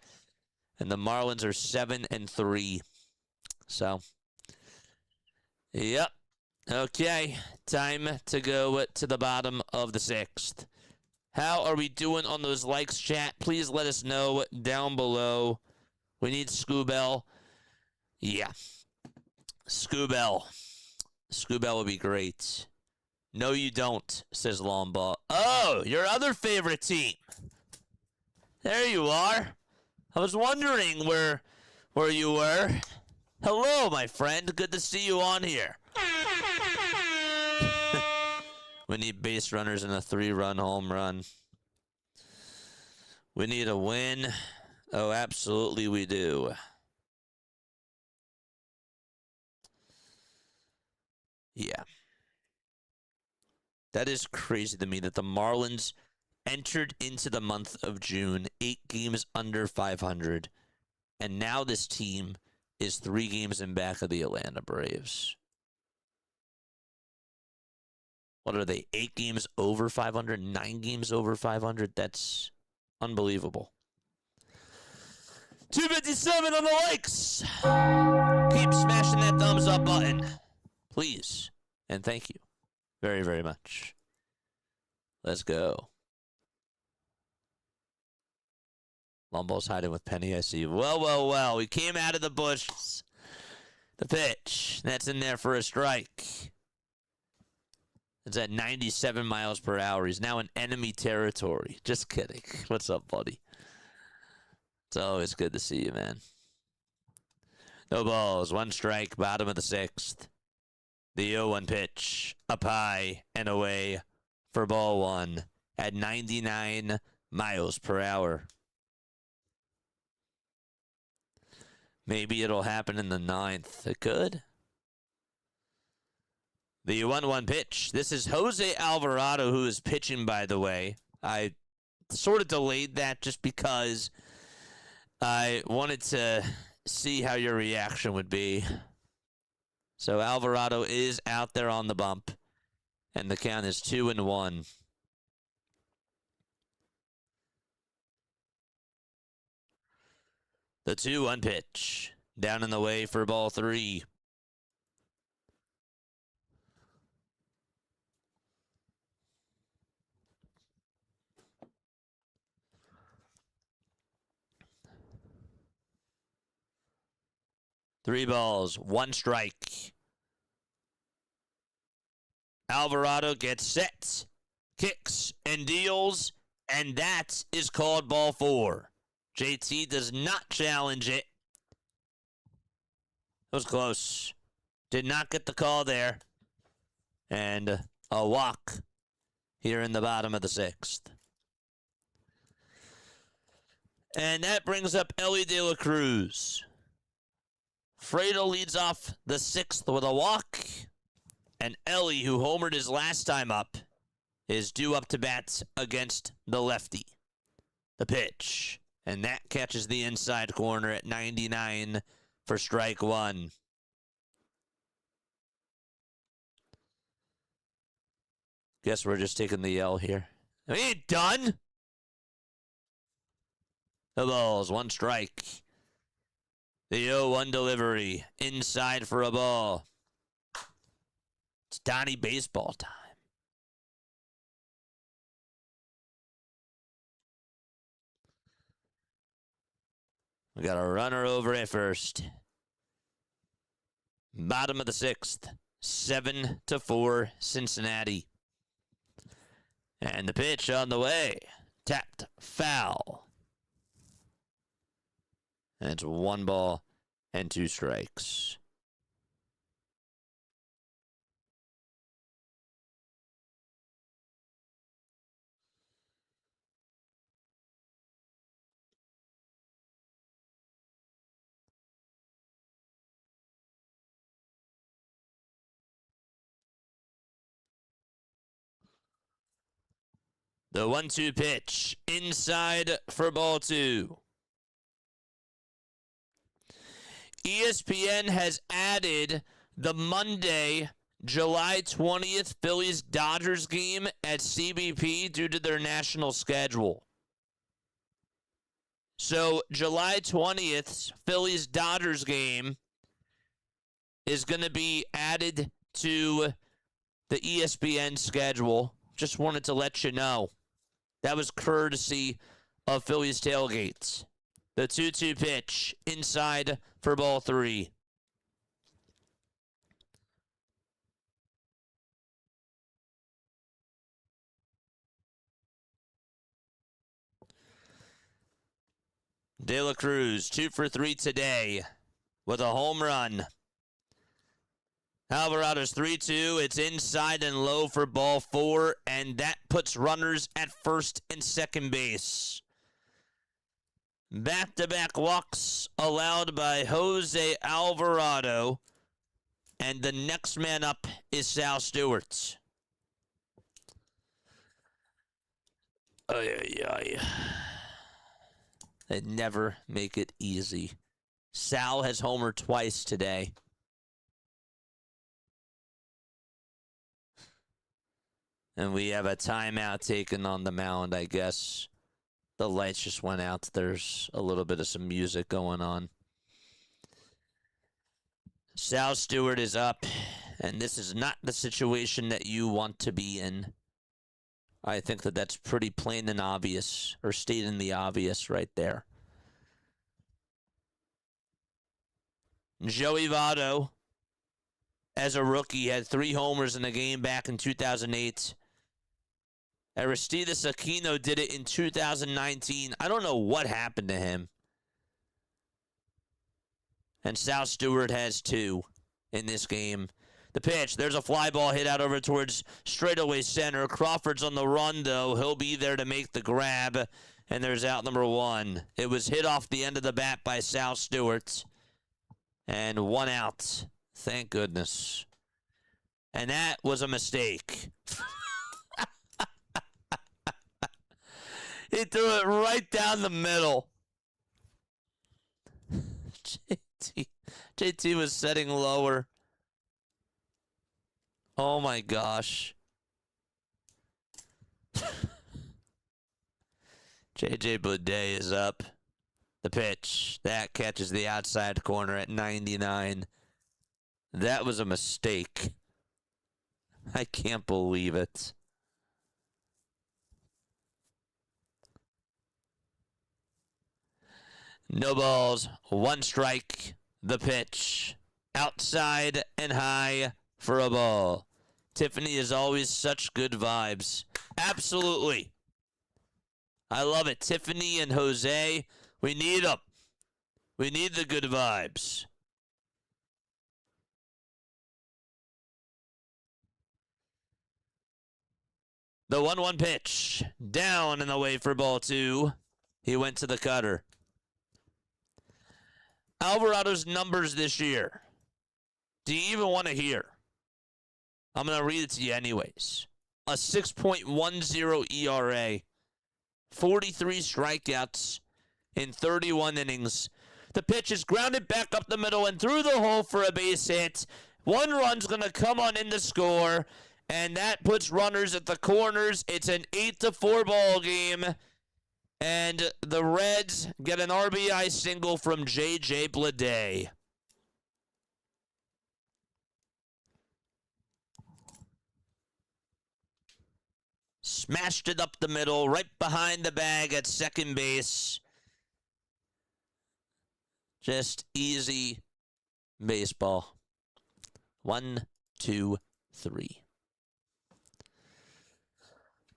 and the Marlins are 7-3. So, yep. Okay, time to go to the bottom of the 6th. How are we doing on those likes, chat? Please let us know down below. We need Scoobell. Yeah, Scoobell. Scoobell would be great. No, you don't, says Longbaugh. Oh, your other favorite team. There you are. I was wondering where you were. Hello, my friend. Good to see you on here. We need base runners and a 3-run home run. We need a win. Oh, absolutely we do. Yeah. That is crazy to me that the Marlins entered into the month of June 8 games under 500, and now this team is 3 games in back of the Atlanta Braves. What are they, 8 games over 500, 9 games over 500? That's unbelievable. 257 on the likes. Keep smashing that thumbs up button, please, and thank you very, very much. Let's go. Lumbo's hiding with Penny, I see. Well. We came out of the bushes. The pitch. That's in there for a strike. It's at 97 miles per hour. He's now in enemy territory. Just kidding. What's up, buddy? It's always good to see you, man. No balls. 1 strike. Bottom of the 6th. The 0-1 pitch. Up high and away for ball 1 at 99 miles per hour. Maybe it'll happen in the 9th. It could. The 1-1 pitch. This is Jose Alvarado who is pitching, by the way. I sort of delayed that just because I wanted to see how your reaction would be. So Alvarado is out there on the bump, and the count is 2-1. The 2-1 pitch. Down in the way for ball 3. Three balls, 1 strike. Alvarado gets set, kicks, and deals, and that is called ball 4. JT does not challenge it. It was close. Did not get the call there. And a walk here in the bottom of the 6th. And that brings up Ellie De La Cruz. Fredo leads off the 6th with a walk. And Ellie, who homered his last time up, is due up to bat against the lefty. The pitch. And that catches the inside corner at 99 for strike 1. Guess we're just taking the L here. We ain't done. The balls, 1 strike. The 0-1 delivery. Inside for a ball. It's Donnie baseball time. We got a runner over at first. Bottom of the 6th. 7-4 Cincinnati. And the pitch on the way. Tapped foul. And it's 1 ball and 2 strikes. The 1-2 pitch. Inside for ball 2. ESPN has added the Monday, July 20th Phillies-Dodgers game at CBP due to their national schedule. So July 20th Phillies-Dodgers game is going to be added to the ESPN schedule. Just wanted to let you know. That was courtesy of Phillies Tailgates. The 2-2 pitch inside for ball 3. De La Cruz, 2 for 3 today with a home run. Alvarado's 3-2. It's inside and low for ball 4, and that puts runners at first and second base. Back-to-back walks allowed by Jose Alvarado, and the next man up is Sal Stewart. Ay, ay, ay. They never make it easy. Sal has homered twice today. And we have a timeout taken on the mound, I guess. The lights just went out. There's a little bit of some music going on. Sal Stewart is up, and this is not the situation that you want to be in. I think that that's pretty plain and obvious, or stating the obvious right there. Joey Votto, as a rookie, had 3 homers in a game back in 2008. Aristides Aquino did it in 2019. I don't know what happened to him. And Sal Stewart has 2 in this game. The pitch, there's a fly ball hit out over towards straightaway center. Crawford's on the run, though. He'll be there to make the grab. And there's out number 1. It was hit off the end of the bat by Sal Stewart. And 1 out. Thank goodness. And that was a mistake. He threw it right down the middle. JT was setting lower. Oh my gosh. JJ Bleday is up. The pitch. That catches the outside corner at 99. That was a mistake. I can't believe it. No balls, 1 strike. The pitch. Outside and high for a ball. Tiffany is always such good vibes. Absolutely. I love it. Tiffany and Jose, we need them. We need the good vibes. The 1-1 pitch. Down and away for ball 2. He went to the cutter. Alvarado's numbers this year. Do you even want to hear? I'm going to read it to you anyways. A 6.10 ERA. 43 strikeouts in 31 innings. The pitch is grounded back up the middle and through the hole for a base hit. 1 run's going to come on in to score, and that puts runners at the corners. It's an 8-4 ball game. And the Reds get an RBI single from J.J. Bleday. Smashed it up the middle, right behind the bag at second base. Just easy baseball. 1, 2, 3.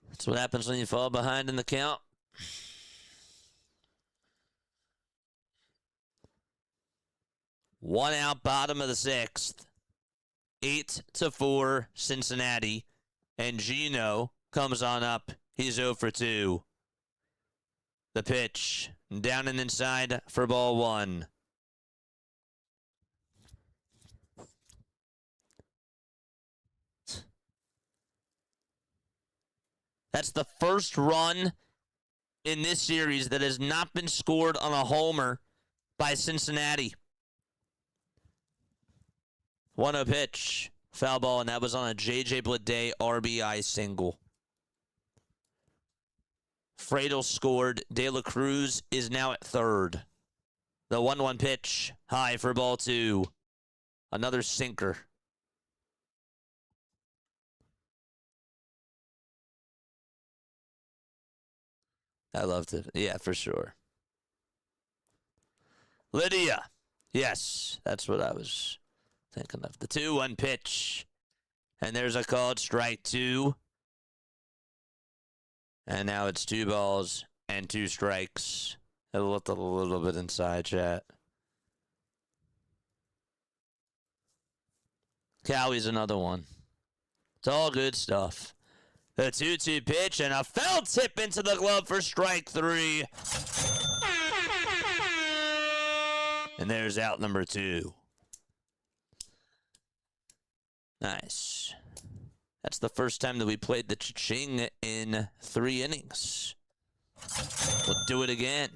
That's what happens when you fall behind in the count. One out, bottom of the 6th. 8-4 Cincinnati. And Gino comes on up. He's 0 for 2. The pitch. Down and inside for ball 1. That's the first run in this series that has not been scored on a homer by Cincinnati. 1-0 pitch. Foul ball, and that was on a J.J. Bleday RBI single. Fradel scored. De La Cruz is now at 3rd. The 1-1 pitch. High for ball 2. Another sinker. I loved it. Yeah, for sure. Lydia. Yes, that's what I was thinking of. The 2-1 pitch. And there's a called strike 2. And now it's 2 balls and 2 strikes. It looked a little bit inside, chat. Cowie's another one. It's all good stuff. The 2-2 pitch and a foul tip into the glove for strike 3. And there's out number 2. Nice. That's the first time that we played the cha-ching in 3 innings. We'll do it again.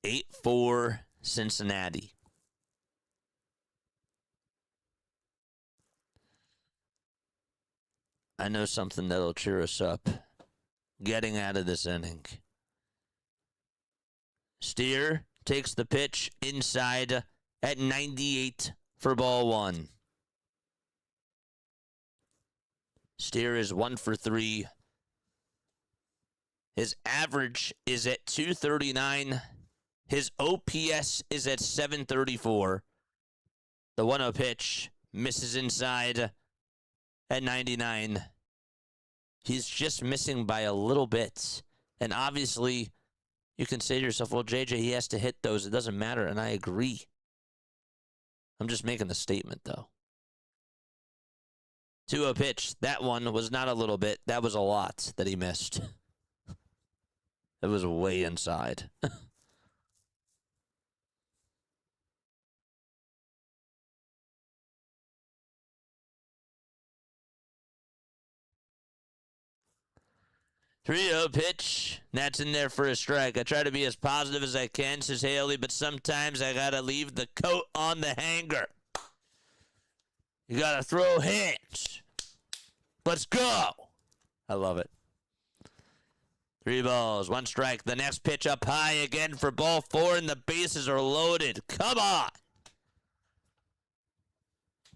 Eight for Cincinnati. I know something that'll cheer us up. Getting out of this inning. Steer takes the pitch inside at 98 for ball one. Steer is 1 for 3. His average is at 239. His OPS is at 734. The 1-0 pitch misses inside at 99. He's just missing by a little bit. And obviously, you can say to yourself, well, JJ, he has to hit those. It doesn't matter. And I agree. I'm just making a statement, though. 2-0 pitch. That one was not a little bit. That was a lot that he missed. It was way inside. 3-0 pitch. That's in there for a strike. I try to be as positive as I can, says Haley, but sometimes I got to leave the coat on the hanger. You got to throw hands. Let's go. I love it. 3 balls, 1 strike. The next pitch up high again for ball 4, and the bases are loaded. Come on.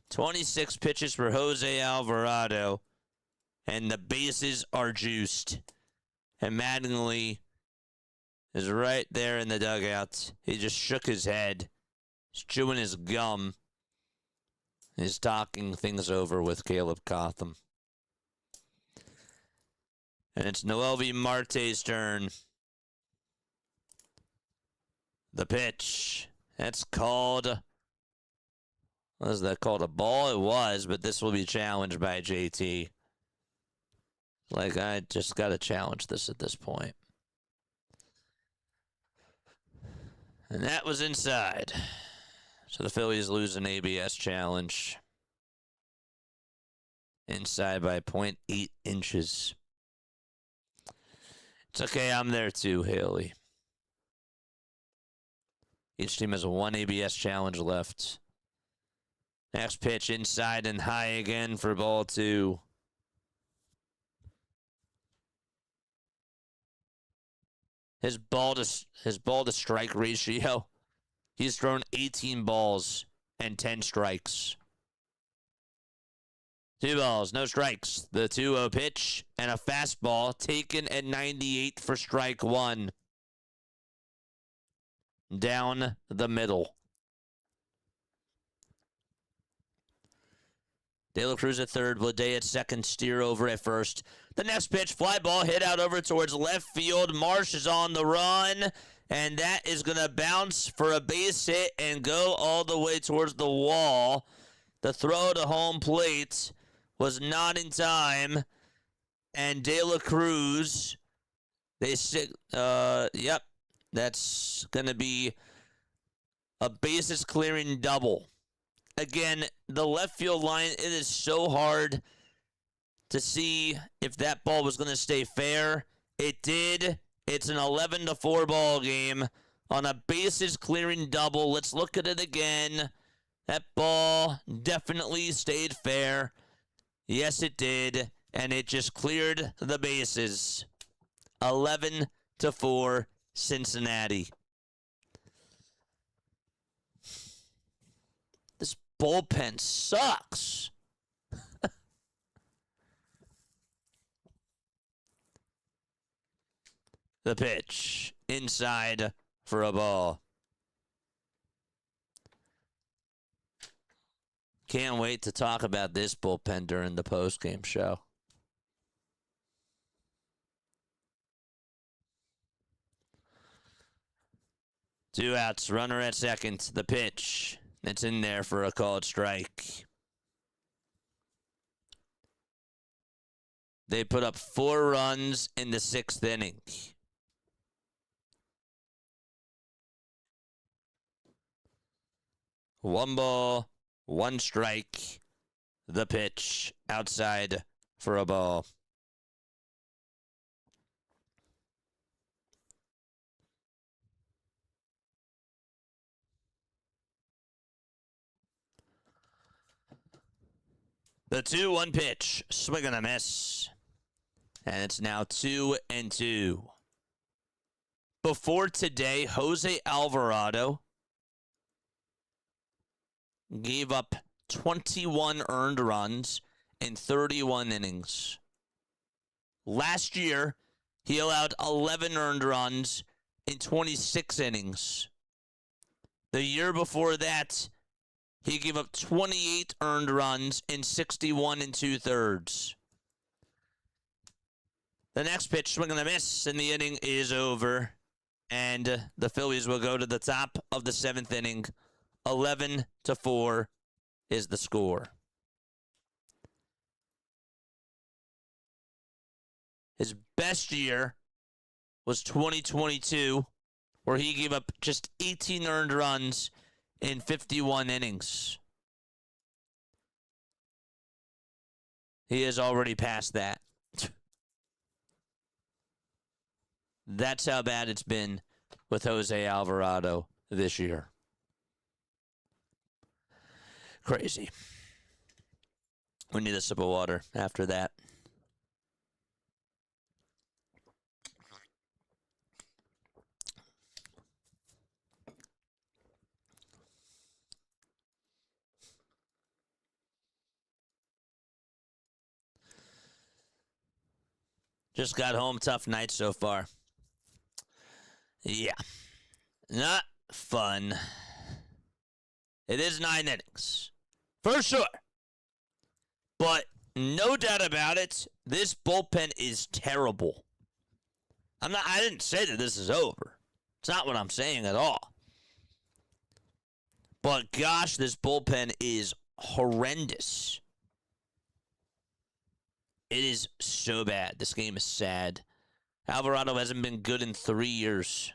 26 pitches for Jose Alvarado, and the bases are juiced. And Mattingly is right there in the dugout. He just shook his head. He's chewing his gum. He's talking things over with Caleb Cotham. And it's Noelvi Marte's turn. The pitch. That's called... What is that called? A ball? It was, but this will be challenged by JT. Like, I just got to challenge this at this point. And that was inside. So the Phillies lose an ABS challenge. Inside by 0.8 inches. It's okay, I'm there too, Haley. Each team has 1 ABS challenge left. Next pitch inside and high again for ball 2. His ball to strike ratio. He's thrown 18 balls and 10 strikes. 2 balls, no strikes. The 2-0 pitch and a fastball taken at 98 for strike 1. Down the middle. De La Cruz at third, Blade at second, Steer over at first. The next pitch, fly ball hit out over towards left field. Marsh is on the run, and that is going to bounce for a base hit and go all the way towards the wall. The throw to home plate was not in time, and De La Cruz, yep, that's going to be a bases clearing double. Again, the left field line, it is so hard to see if that ball was going to stay fair. It did. It's an 11-4 ball game on a bases clearing double. Let's look at it again. That ball definitely stayed fair. Yes, it did. And it just cleared the bases. 11-4 Cincinnati. This bullpen sucks. The pitch inside for a ball. Can't wait to talk about this bullpen during the postgame show. Two outs, runner at second. The pitch. It's in there for a called strike. They put up 4 runs in the 6th inning. One ball, 1 strike. The pitch outside for a ball. The 2-1 pitch. Swing and a miss. And it's now 2-2. Before today, Jose Alvarado gave up 21 earned runs in 31 innings. Last year, he allowed 11 earned runs in 26 innings. The year before that, he gave up 28 earned runs in 61 2/3. The next pitch, swing and a miss, and the inning is over. And the Phillies will go to the top of the 7th inning. 11-4 is the score. His best year was 2022, where he gave up just 18 earned runs in 51 innings. He has already passed that. That's how bad it's been with Jose Alvarado this year. Crazy. We need a sip of water after that. Just got home. Tough night so far. Yeah. Not fun. It is 9 innings. For sure. But no doubt about it, this bullpen is terrible. I didn't say that this is over. It's not what I'm saying at all. But gosh, this bullpen is horrendous. It is so bad. This game is sad. Alvarado hasn't been good in 3 years.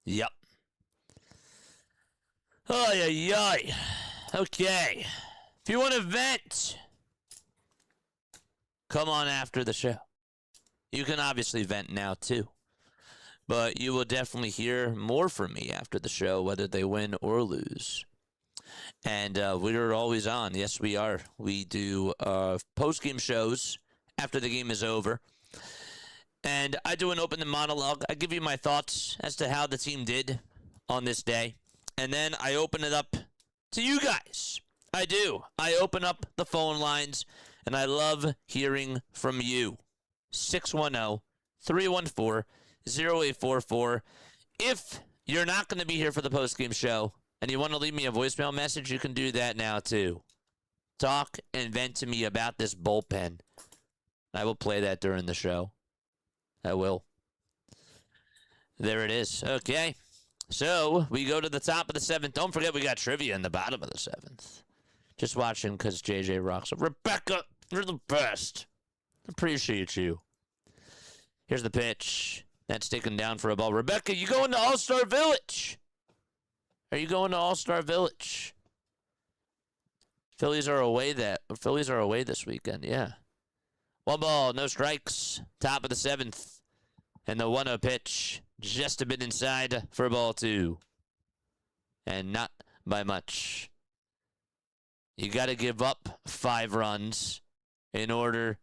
Yep. Ay. Okay. If you want to vent, come on after the show. You can obviously vent now, too. But you will definitely hear more from me after the show, whether they win or lose. And we're always on. Yes, we are. We do post-game shows after the game is over. And I do an open monologue. I give you my thoughts as to how the team did on this day. And then I open it up to you guys. I do. I open up the phone lines, and I love hearing from you. 610-314-0844. If you're not going to be here for the postgame show and you want to leave me a voicemail message, you can do that now, too. Talk and vent to me about this bullpen. I will play that during the show. I will. There it is. Okay. So, we go to the top of the 7th. Don't forget we got trivia in the bottom of the 7th. Just watching because JJ rocks. Rebecca, you're the best. Appreciate you. Here's the pitch. That's taken down for a ball. Rebecca, you going to All-Star Village? Are you going to All-Star Village? Phillies are away this weekend, yeah. 1 ball, no strikes. Top of the 7th. And the 1-0 pitch, just a bit inside for ball 2. And not by much. You got to give up 5 runs in order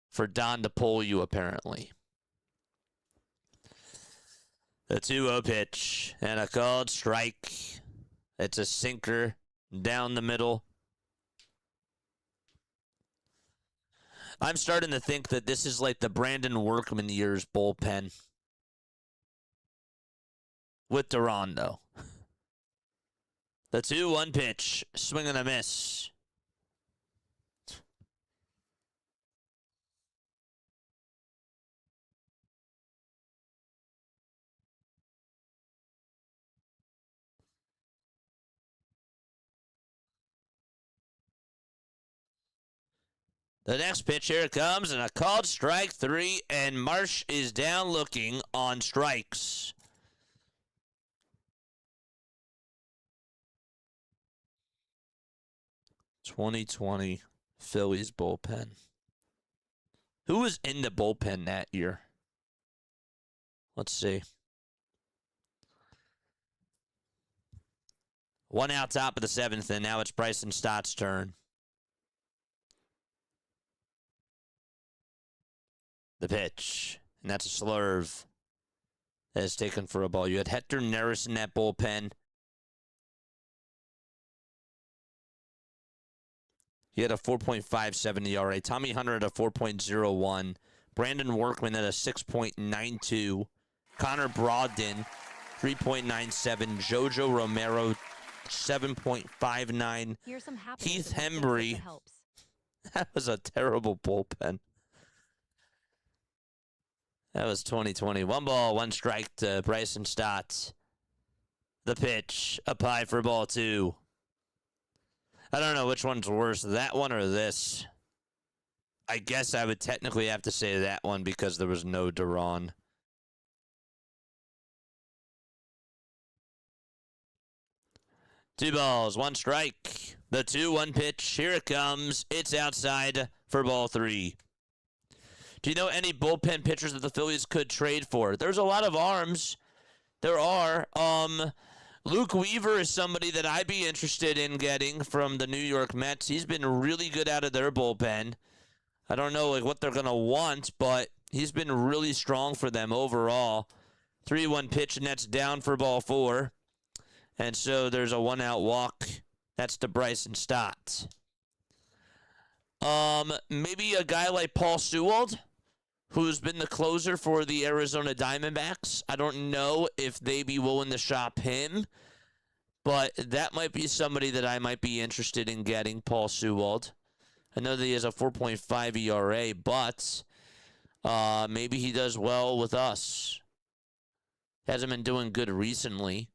for Don to pull you, apparently. The 2-0 pitch and a called strike. It's a sinker down the middle. I'm starting to think that this is like the Brandon Workman years bullpen with Durando. The 2-1 pitch, swing and a miss. The next pitch, here it comes, and a called strike 3, and Marsh is down looking on strikes. 2020 Phillies bullpen. Who was in the bullpen that year? Let's see. One out top of the 7th, and now it's Bryson Stott's turn. The pitch, and that's a slurve that is taken for a ball. You had Hector Neris in that bullpen. He had a 4.57 ERA. Tommy Hunter at a 4.01. Brandon Workman at a 6.92. Connor Brogdon, 3.97. Jojo Romero, 7.59. Heath Hembry. That was a terrible bullpen. That was 2020. 1 ball, 1 strike to Bryson Stott. The pitch, up high for ball 2. I don't know which one's worse, that one or this. I guess I would technically have to say that one because there was no Duran. Two balls, 1 strike. The 2-1 pitch. Here it comes. It's outside for ball 3. Do you know any bullpen pitchers that the Phillies could trade for? There's a lot of arms. There are. Luke Weaver is somebody that I'd be interested in getting from the New York Mets. He's been really good out of their bullpen. I don't know what they're going to want, but he's been really strong for them overall. 3-1 pitch, and that's down for ball 4. And so there's a 1-out walk. That's to Bryson Stott. Maybe a guy like Paul Sewald, who's been the closer for the Arizona Diamondbacks. I don't know if they'd be willing to shop him, but that might be somebody that I might be interested in getting, Paul Sewald. I know that he has a 4.5 ERA, but maybe he does well with us. Hasn't been doing good recently.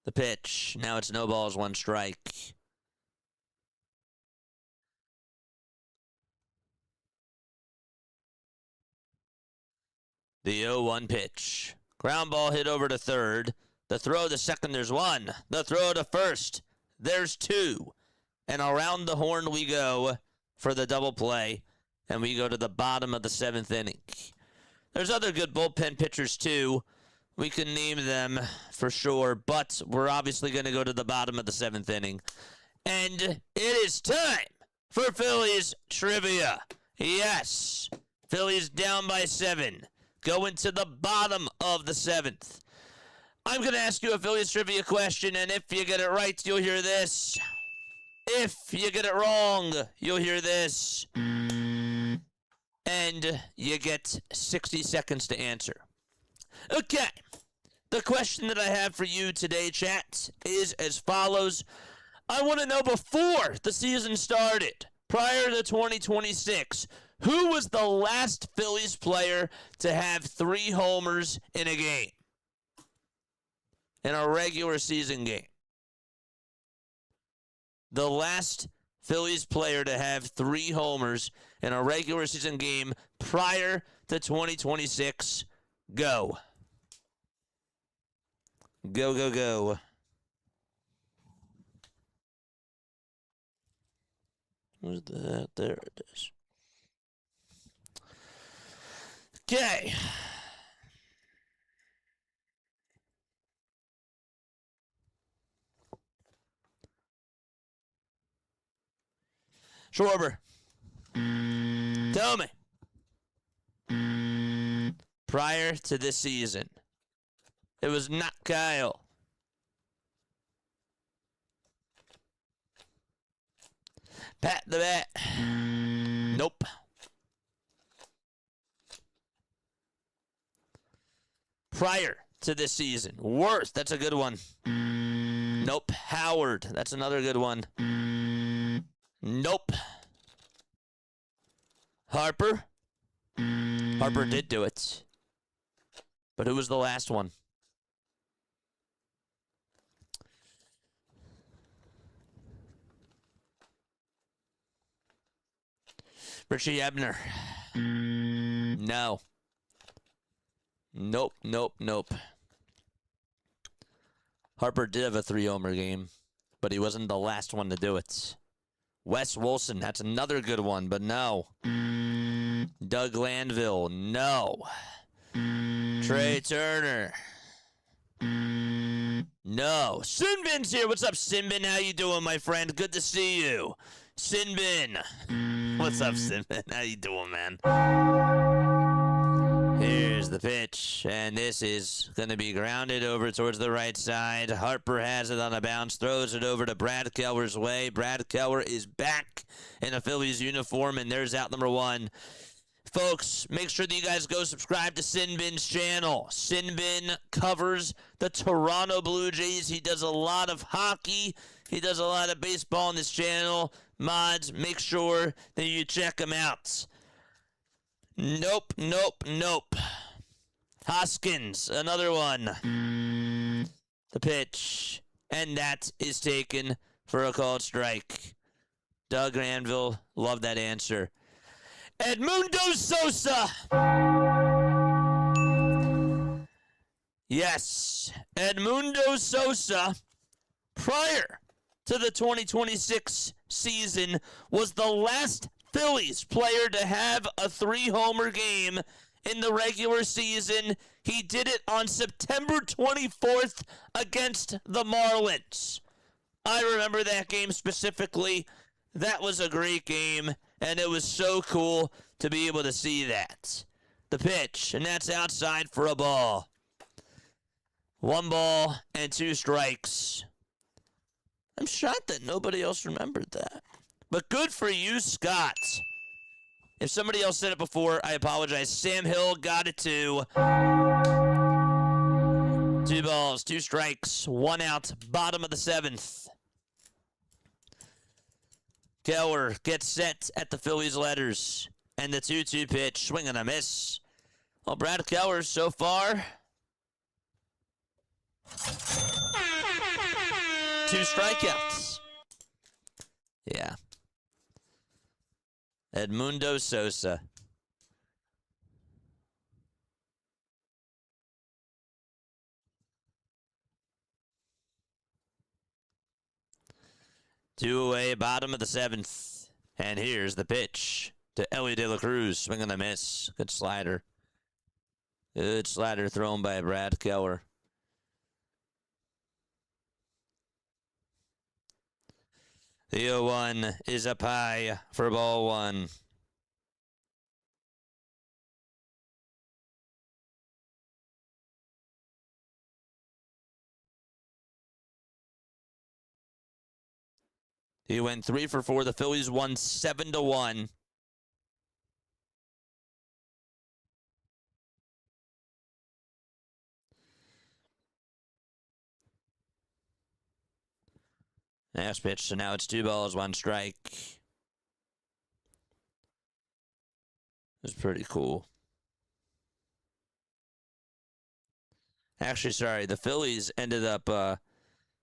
The pitch. Now it's no balls, 1 strike. The 0-1 pitch. Ground ball hit over to third. The throw to second, there's 1. The throw to first, there's 2. And around the horn we go for the double play. And we go to the bottom of the 7th inning. There's other good bullpen pitchers too. We can name them for sure, but we're obviously going to go to the bottom of the 7th inning. And it is time for Phillies trivia. Yes, Phillies down by 7. Going to the bottom of the 7th. I'm going to ask you a Phillies trivia question, and if you get it right, you'll hear this. If you get it wrong, you'll hear this. And you get 60 seconds to answer. Okay, the question that I have for you today, chat, is as follows. I want to know before the season started, prior to 2026, who was the last Phillies player to have 3 homers in a game? In a regular season game. The last Phillies player to have 3 homers in a regular season game prior to 2026. Go. Go, go, go. Where's that? There it is. Okay. Schwarber. Tell me. Prior to this season, it was not Kyle. Pat the bat. Nope. Prior to this season. Worth. That's a good one. Nope. Howard. That's another good one. Nope. Harper. Harper did do it. But who was the last one? Richie Ebner. No. Nope, nope, nope. Harper did have a 3-homer game, but he wasn't the last one to do it. Wes Wilson, that's another good one, but no. Doug Landville, no. Trey Turner, no. Sinbin's here. What's up, Sinbin? How you doing, my friend? Good to see you. Sinbin. What's up, Sinbin? How you doing, man? Here's the pitch, and this is going to be grounded over towards the right side. Harper has it on a bounce, throws it over to Brad Keller's way. Brad Keller is back in a Phillies uniform, and there's out number 1. Folks, make sure that you guys go subscribe to Sinbin's channel. Sinbin covers the Toronto Blue Jays. He does a lot of hockey. He does a lot of baseball on this channel. Mods, make sure that you check him out. Nope. Hoskins, another one. The pitch. And that is taken for a called strike. Doug Granville, love that answer. Edmundo Sosa. Yes, Edmundo Sosa, prior to the 2026 season, was the last Phillies player to have a 3-homer game in the regular season. He did it on September 24th against the Marlins. I remember that game specifically. That was a great game, and it was so cool to be able to see that. The pitch, and that's outside for a ball. 1 ball and 2 strikes. I'm shocked that nobody else remembered that. But good for you, Scott. If somebody else said it before, I apologize. Sam Hill got it too. 2 balls, 2 strikes, 1 out, bottom of the 7th. Keller gets set at the Phillies letters. And the 2-2 pitch, swing and a miss. Well, Brad Keller so far, 2 strikeouts. Yeah. Edmundo Sosa. Two away, bottom of the 7th. And here's the pitch to Ellie De La Cruz. Swing and a miss. Good slider. Good slider thrown by Brad Keller. The 0-1 is up high for ball 1. He went 3 for 4. The Phillies won 7-1. Next pitch, so now it's 2 balls, 1 strike. It was pretty cool. Actually, sorry, the Phillies ended up,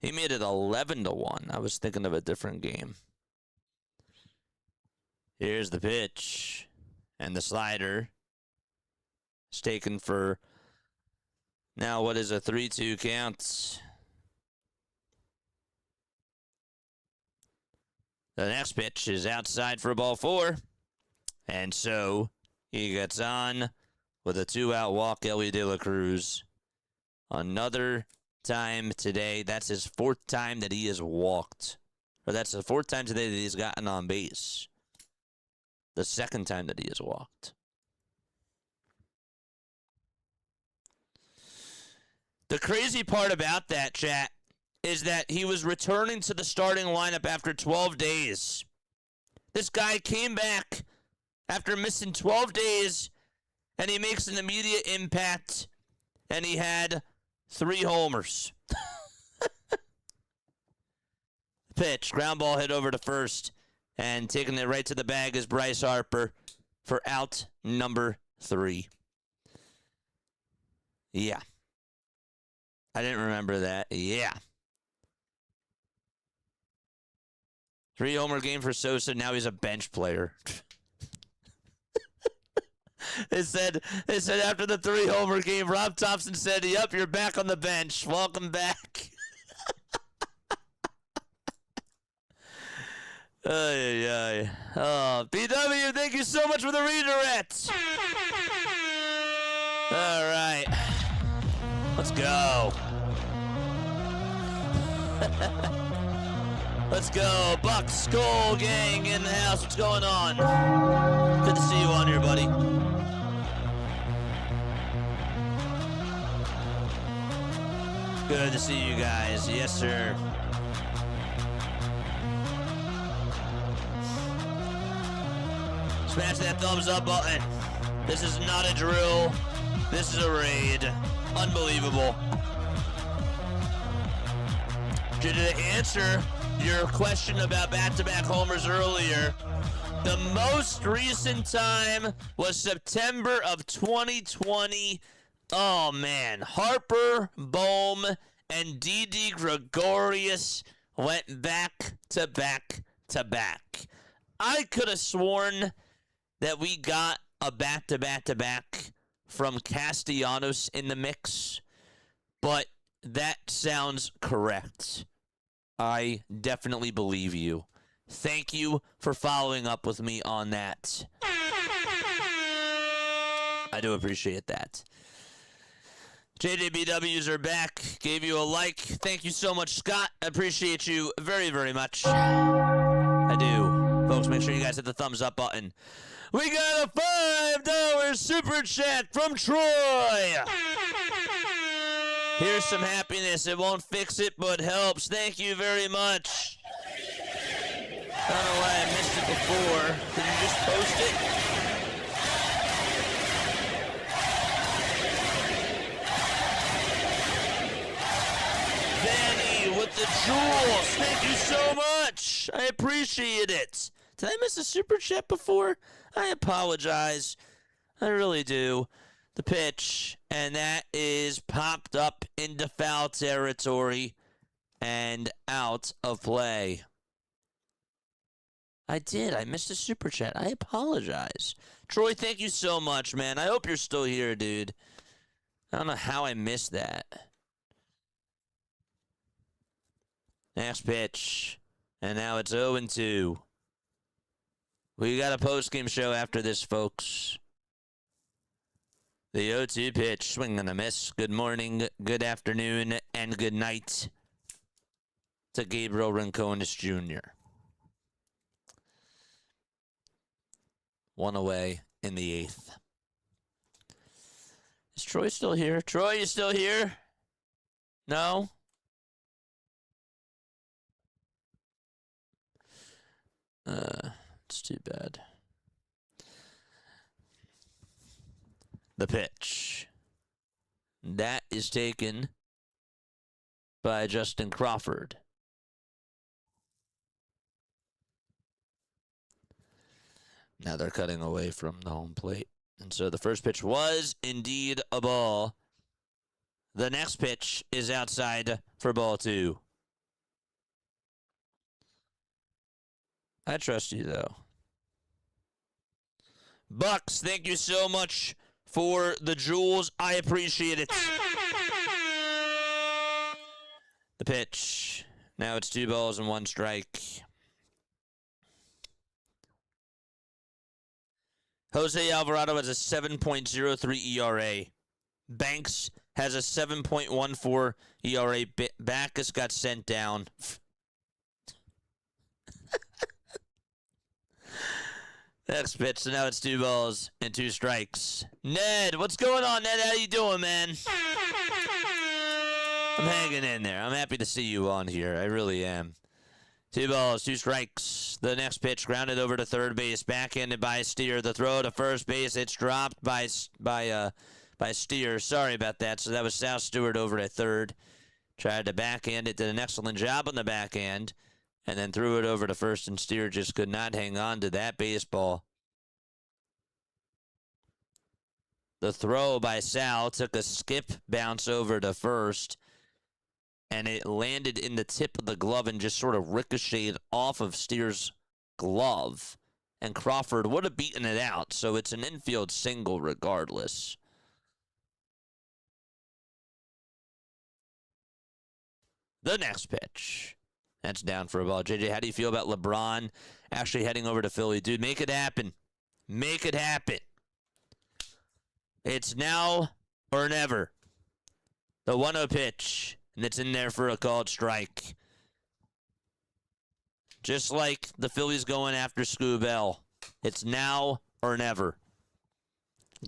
he made it 11-1. I was thinking of a different game. Here's the pitch. And the slider. It's taken for, now what is a 3-2 count? The next pitch is outside for ball 4. And so he gets on with a 2-out walk, Ellie De La Cruz. Another time today. That's his 4th time that he has walked. Or that's the 4th time today that he's gotten on base. The 2nd time that he has walked. The crazy part about that, chat, is that he was returning to the starting lineup after 12 days. This guy came back after missing 12 days, and he makes an immediate impact, and he had 3 homers. Pitch, ground ball hit over to first, and taking it right to the bag is Bryce Harper for out number 3. Yeah. I didn't remember that. Yeah. 3-homer game for Sosa. Now he's a bench player. It said after the 3-homer game, Rob Thompson said, "Yep, you're back on the bench. Welcome back." Ay, ay. Oh, BW, thank you so much for the redirect. All right. Let's go. Let's go. Buck Skull Gang in the house. What's going on? Good to see you on here, buddy. Good to see you guys. Yes, sir. Smash that thumbs up button. This is not a drill. This is a raid. Unbelievable. To answer your question about back-to-back homers earlier, the most recent time was September of 2020. Oh, man. Harper, Bohm, and Didi Gregorius went back to back to back. I could have sworn that we got a back-to-back-to-back from Castellanos in the mix, but that sounds correct. I definitely believe you. Thank you for following up with me on that. I do appreciate that. JJBWs are back. Gave you a like. Thank you so much, Scott. I appreciate you very, very much. I do. Folks, make sure you guys hit the thumbs up button. We got a $5 super chat from Troy. Here's some happiness. It won't fix it, but helps. Thank you very much. I don't know why I missed it before. Can you just post it? Vanny with the jewels. Thank you so much. I appreciate it. Did I miss a super chat before? I apologize. I really do. The pitch, and that is popped up into foul territory and out of play. I did. I missed a super chat. I apologize. Troy, thank you so much, man. I hope you're still here, dude. I don't know how I missed that. Next pitch, and now it's 0-2. We got a post-game show after this, folks. The 0-2 pitch, swing and a miss. Good morning, good afternoon, and good night to Gabriel Rincones Jr. One away in the 8th. Is Troy still here? Troy, you still here? No? It's too bad. The pitch. That is taken by Justin Crawford. Now they're cutting away from the home plate. And so the first pitch was indeed a ball. The next pitch is outside for ball 2. I trust you, though. Bucks, thank you so much for the jewels. I appreciate it. The pitch. Now it's 2 balls and 1 strike. Jose Alvarado has a 7.03 ERA. Banks has a 7.14 ERA. Backus got sent down. Next pitch, so now it's 2 balls and 2 strikes. Ned, what's going on, Ned? How you doing, man? I'm hanging in there. I'm happy to see you on here. I really am. 2 balls, 2 strikes. The next pitch grounded over to third base, backhanded by Steer. The throw to first base, it's dropped by Steer. Sorry about that. So that was Sal Stewart over at third. Tried to backhand it, did an excellent job on the backhand. And then threw it over to first, and Steer just could not hang on to that baseball. The throw by Sal took a skip bounce over to first, and it landed in the tip of the glove and just sort of ricocheted off of Steer's glove. And Crawford would have beaten it out, so it's an infield single regardless. The next pitch. That's down for a ball. JJ, how do you feel about LeBron actually heading over to Philly. Dude, make it happen. Make it happen. It's now or never. The 1-0 pitch, and it's in there for a called strike. Just like the Phillies going after Scoobell. It's now or never.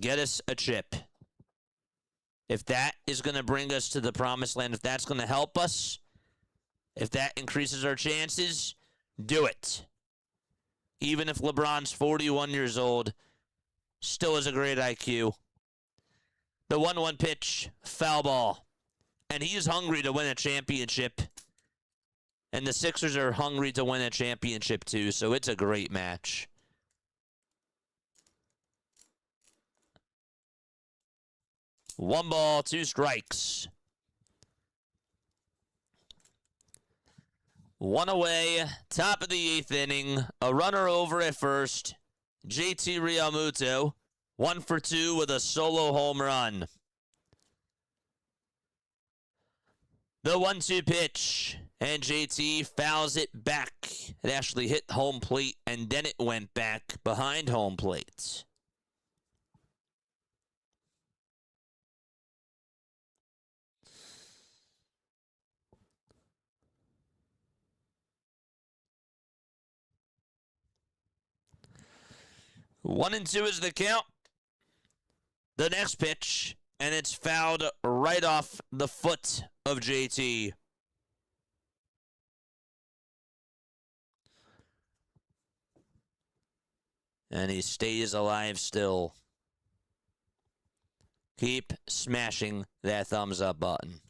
Get us a chip. If that is going to bring us to the promised land, if that's going to help us, if that increases our chances, do it. Even if LeBron's 41 years old, still has a great IQ. The 1-1 pitch, foul ball. And he is hungry to win a championship. And the Sixers are hungry to win a championship too, so it's a great match. One ball, 2 strikes. One away, top of the 8th inning. A runner over at first. JT Realmuto, 1 for 2 with a solo home run. The 1-2 pitch, and JT fouls it back. It actually hit home plate, and then it went back behind home plate. One and 2 is the count. The next pitch, and it's fouled right off the foot of JT. And he stays alive still. Keep smashing that thumbs up button.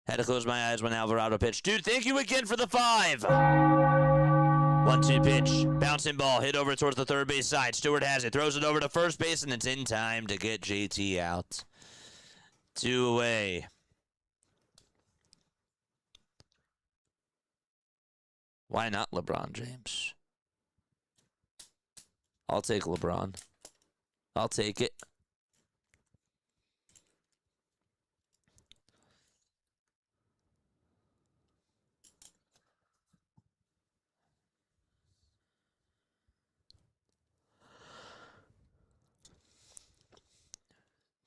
Had to close my eyes when Alvarado pitched. Dude, thank you again for the 5. 1-2 pitch. Bouncing ball. Hit over towards the third base side. Stewart has it. Throws it over to first base, and it's in time to get JT out. 2 away. Why not LeBron James? I'll take LeBron. I'll take it.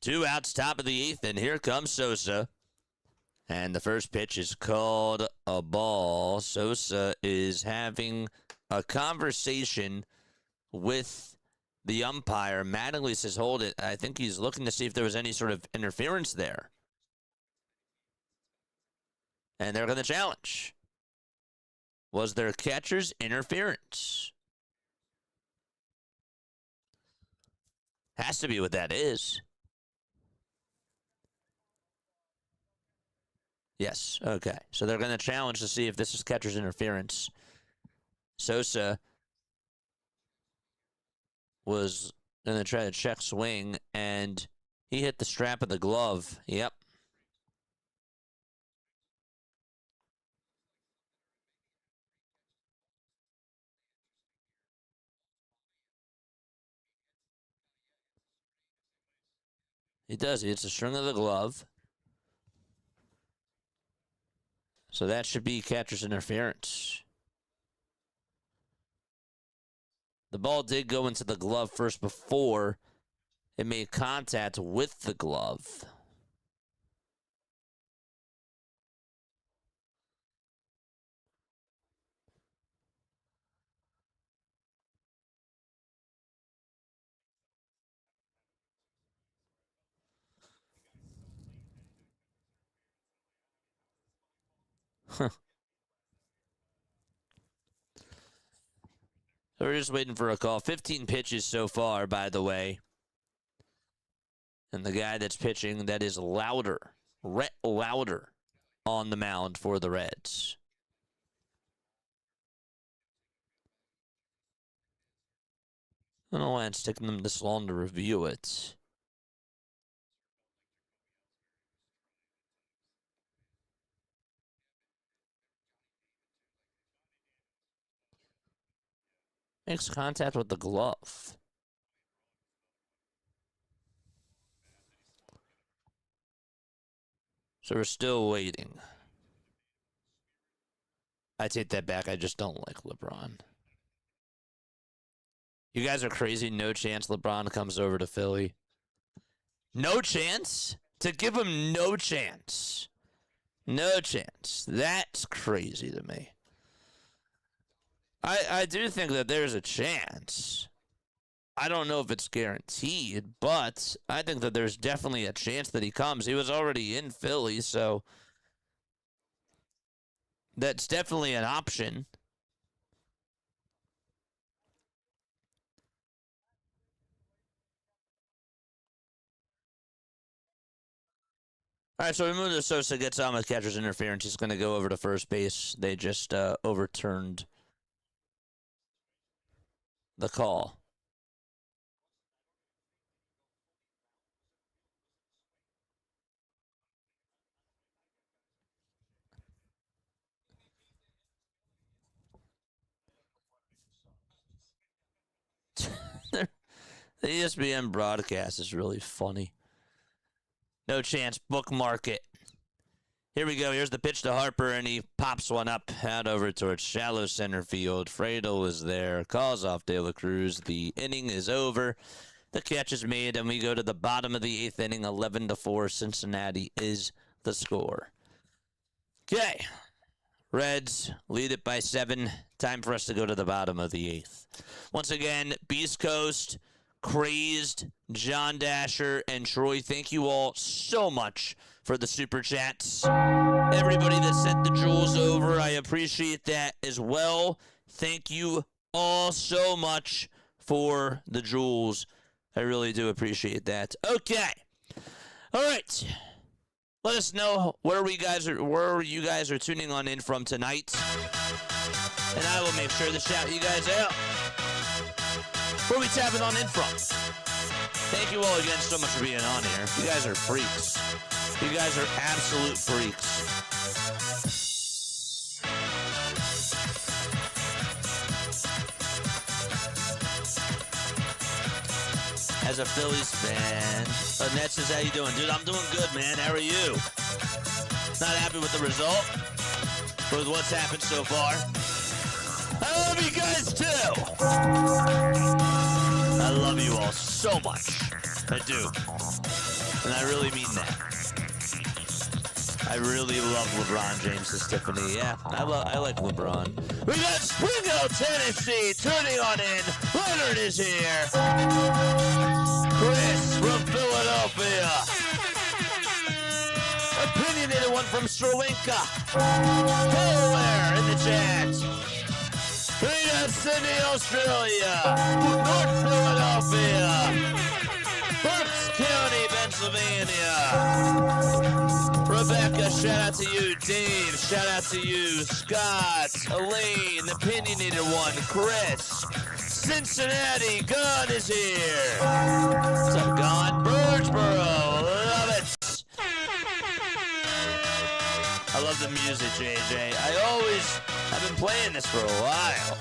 Two outs, top of the 8th, and here comes Sosa. And the first pitch is called a ball. Sosa is having a conversation with the umpire. Mattingly says, hold it. I think he's looking to see if there was any sort of interference there. And they're going to challenge. Was there catcher's interference? Has to be what that is. Yes, okay. So they're going to challenge to see if this is catcher's interference. Sosa was going to try to check swing, and he hit the strap of the glove. Yep. He does. He hits the string of the glove. So that should be catcher's interference. The ball did go into the glove first before it made contact with the glove. So we're just waiting for a call. 15 pitches so far, by the way. And the guy that's pitching, that is Lauder. Rhett Lauder on the mound for the Reds. I don't know why it's taking them this long to review it. Makes contact with the glove. So we're still waiting. I take that back. I just don't like LeBron. You guys are crazy. No chance LeBron comes over to Philly. No chance? To give him no chance. No chance. That's crazy to me. I do think that there's a chance. I don't know if it's guaranteed, but I think that there's definitely a chance that he comes. He was already in Philly, so that's definitely an option. All right, so we move to Sosa, gets on with catcher's interference. He's going to go over to first base. They just overturned the call. The ESPN broadcast is really funny. No chance. Bookmark it. Here we go. Here's the pitch to Harper, and he pops one up, out over towards shallow center field. Friedel is there. Calls off De La Cruz. The inning is over. The catch is made, and we go to the bottom of the 8th inning. 11-4. Cincinnati is the score. Okay. Reds lead it by 7. Time for us to go to the bottom of the 8th. Once again, Beast Coast, Crazed, John Dasher, and Troy, thank you all so much for the super chats. Everybody that sent the jewels over, I appreciate that as well. Thank you all so much for the jewels. I really do appreciate that. Okay. All right. Let us know where you guys are tuning on in from tonight. And I will make sure to shout you guys out. Where are we tapping on in from? Thank you all again so much for being on here. You guys are freaks. You guys are absolute freaks. As a Phillies fan, Ned says, how you doing? Dude, I'm doing good, man. How are you? Not happy with the result, but with what's happened so far. I love you guys, too. I love you all so much. I do. And I really mean that. I really love LeBron James, says Tiffany. Yeah, I like LeBron. We got Springfield, Tennessee, tuning on in. Leonard is here. Chris from Philadelphia. Opinionated one from Sri Lanka. Delaware in the chat. We got Sydney, Australia. North Philadelphia. Berks County, Pennsylvania. Rebecca, shout out to you. Dave, shout out to you. Scott, Elaine, the opinionated one. Chris, Cincinnati, Gunn is here. What's up, Gunn? Birdsboro, love it. I love the music, JJ. I've been playing this for a while.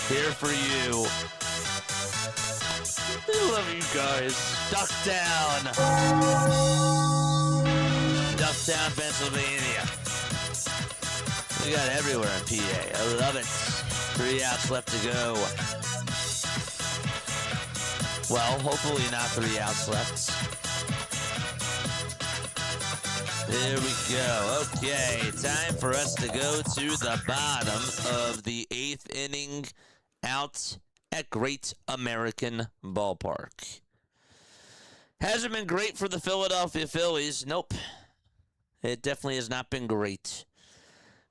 Here for you. I love you guys. Ducktown. Ducktown, Pennsylvania. We got everywhere in PA. I love it. 3 outs left to go. Well, hopefully not 3 outs left. There we go. Okay, time for us to go to the bottom of the 8th inning out at Great American Ballpark. Hasn't been great for the Philadelphia Phillies. Nope. It definitely has not been great.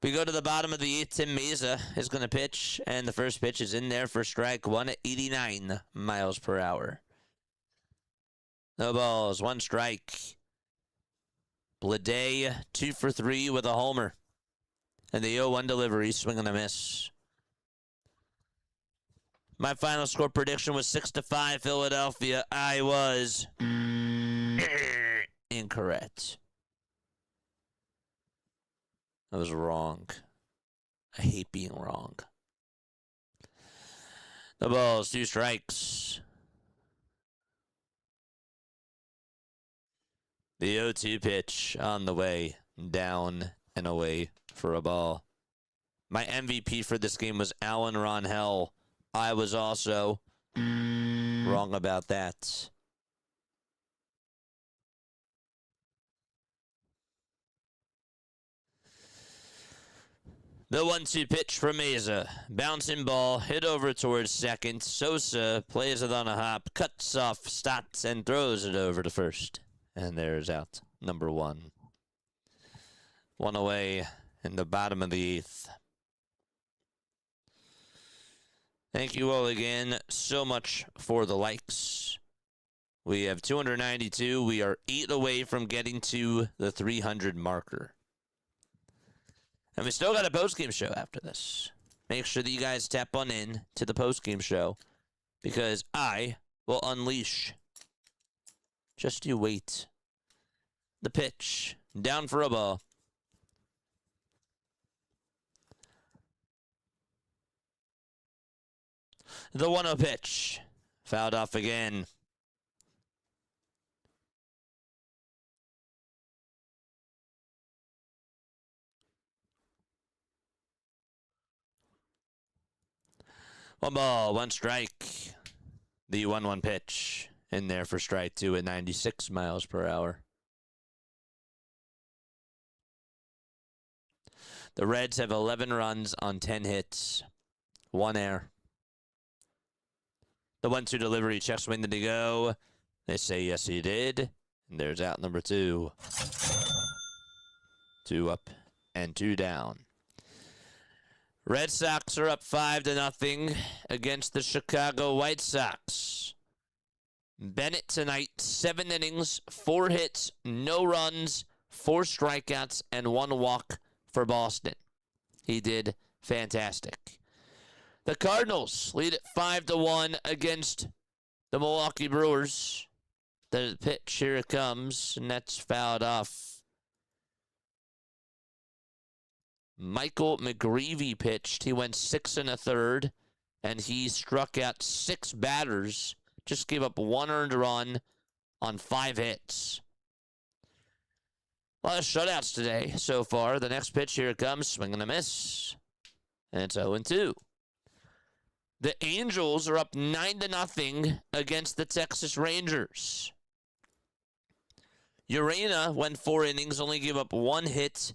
We go to the bottom of the 8th. Tim Mesa is going to pitch, and the first pitch is in there for strike 1 at 89 miles per hour. No balls, 1 strike. Bleday, 2 for 3 with a homer. And the 0-1 delivery, swing and a miss. My final score prediction was 6-5 Philadelphia. I was incorrect. I was wrong. I hate being wrong. The balls, 2 strikes. The 0-2 pitch on the way down and away for a ball. My MVP for this game was Alan Rangel. I was also wrong about that. The 1-2 pitch for Meza. Bouncing ball, hit over towards second. Sosa plays it on a hop, cuts off Stotts, and throws it over to first. And there's out number 1. 1 away in the bottom of the 8th. Thank you all again so much for the likes. We have 292. We are 8 away from getting to the 300 marker. And we still got a post-game show after this. Make sure that you guys tap on in to the post-game show, because I will unleash. Just you wait. The pitch. Down for a ball. The 1-0 pitch. Fouled off again. One ball, 1 strike. The 1-1 pitch in there for strike 2 at 96 miles per hour. The Reds have 11 runs on 10 hits. 1 error. The 1-2 delivery, check swing, did he go? They say yes, he did. And there's out number 2. 2 up and 2 down. Red Sox are up 5-0 against the Chicago White Sox. Bennett tonight, 7 innings, 4 hits, no runs, 4 strikeouts, and 1 walk for Boston. He did fantastic. The Cardinals lead at 5-1 against the Milwaukee Brewers. The pitch, here it comes, and that's fouled off. Michael McGreevy pitched. He went 6 1/3, and he struck out 6 batters. Just gave up 1 earned run on 5 hits. A lot of shutouts today so far. The next pitch, here it comes, swing and a miss. And it's 0-2. The Angels are up 9-0 against the Texas Rangers. Urena went 4 innings, only gave up 1 hit.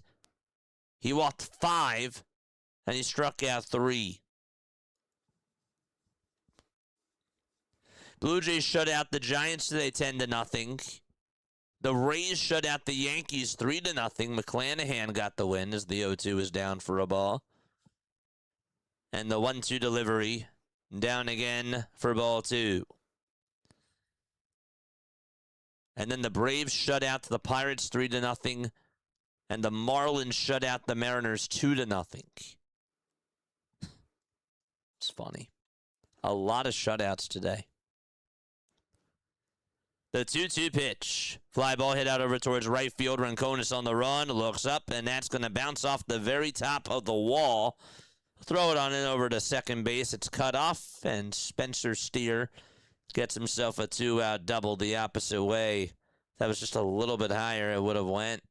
He walked 5, and he struck out 3. Blue Jays shut out the Giants today 10-0. The Rays shut out the Yankees 3-0. McClanahan got the win as the 0-2 is down for a ball. And the 1-2 delivery down again for ball 2. And then the Braves shut out the Pirates 3-0. And the Marlins shut out the Mariners 2-0. It's funny. A lot of shutouts today. The 2-2 pitch. Fly ball hit out over towards right field. Rincones on the run. Looks up, and that's going to bounce off the very top of the wall. Throw it on in over to second base. It's cut off, and Spencer Steer gets himself a 2-out double the opposite way. That was just a little bit higher. It would have went.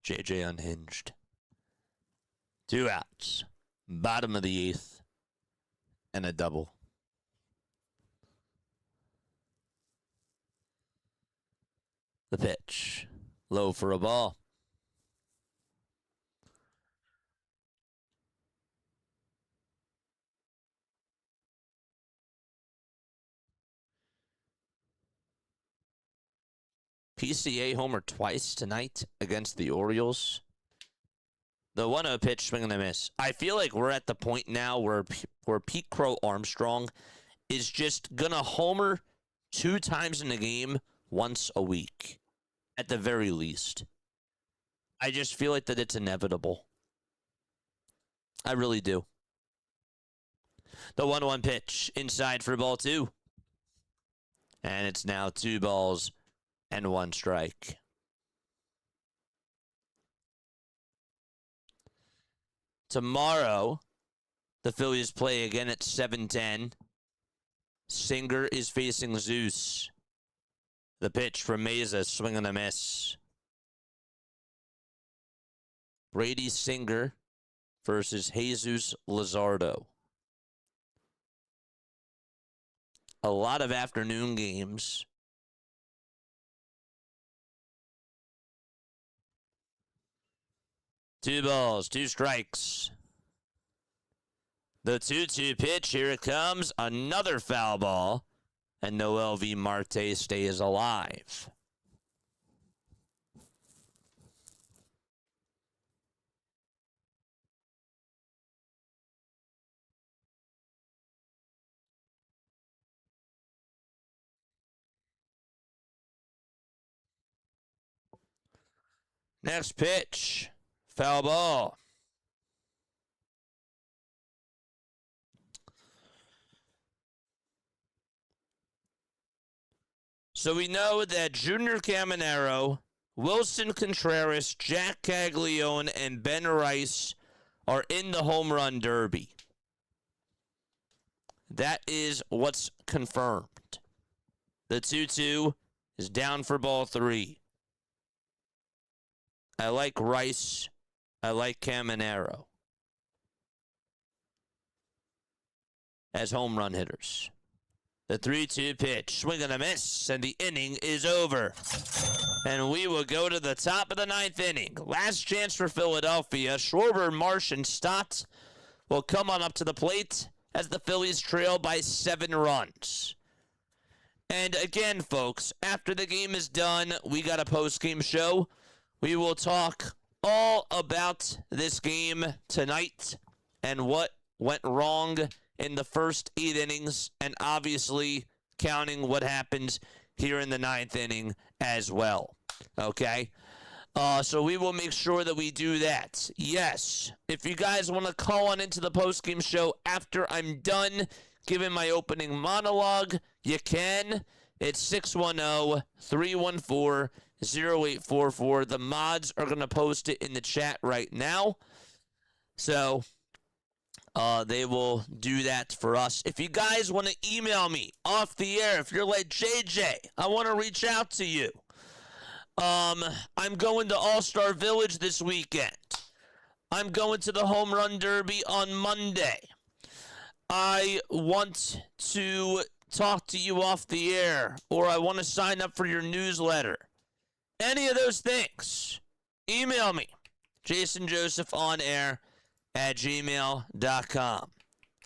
JJ unhinged. 2 outs. Bottom of the 8th. And a double. The pitch. Low for a ball. PCA homer twice tonight against the Orioles. The 1-0 pitch, swing and a miss. I feel like we're at the point now where Pete Crow Armstrong is just going to homer 2 times in a game once a week, at the very least. I just feel like that it's inevitable. I really do. The 1-1 pitch inside for ball 2. And it's now 2 balls and 1 strike. Tomorrow, the Phillies play again at 7:10. Singer is facing Zeus. The pitch from Mesa, swing and a miss. Brady Singer versus Jesus Luzardo. A lot of afternoon games. Two balls, 2 strikes. The 2-2 pitch, here it comes. Another foul ball. And Noel V. Marte stays alive. Next pitch, foul ball. So we know that Junior Caminero, Wilson Contreras, Jack Caglione, and Ben Rice are in the home run derby. That is what's confirmed. The 2-2 is down for ball 3. I like Rice. I like Caminero as home run hitters. The 3-2 pitch, swing and a miss, and the inning is over. And we will go to the top of the 9th inning. Last chance for Philadelphia. Schwarber, Marsh, and Stott will come on up to the plate as the Phillies trail by 7 runs. And again, folks, after the game is done, we got a post-game show. We will talk all about this game tonight and what went wrong in the first 8 innings, and obviously counting what happens here in the 9th inning as well. Okay? So we will make sure that we do that. Yes, if you guys want to call on into the postgame show after I'm done giving my opening monologue, you can. It's 610-314-0844. The mods are going to post it in the chat right now. So they will do that for us. If you guys want to email me off the air, if you're like, JJ, I want to reach out to you. I'm going to All-Star Village this weekend. I'm going to the Home Run Derby on Monday. I want to talk to you off the air, or I want to sign up for your newsletter. Any of those things, email me, jasonjosephonair@gmail.com.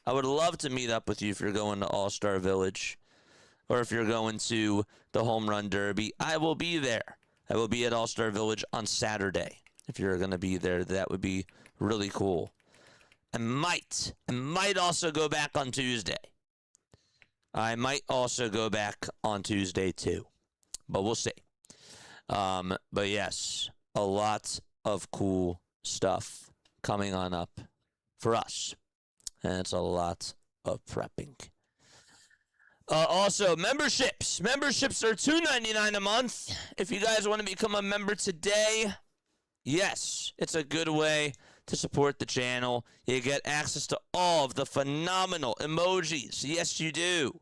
I would love to meet up with you if you're going to All-Star Village or if you're going to the Home Run Derby. I will be there. I will be at All-Star Village on Saturday. If you're going to be there, that would be really cool. I might also go back on Tuesday. I might also go back on Tuesday too, but we'll see. But yes, a lot of cool stuff coming on up for us, and it's a lot of prepping. Also, memberships are $2.99 a month. If you guys want to become a member today, yes, it's a good way to support the channel. You get access to all of the phenomenal emojis. Yes, you do.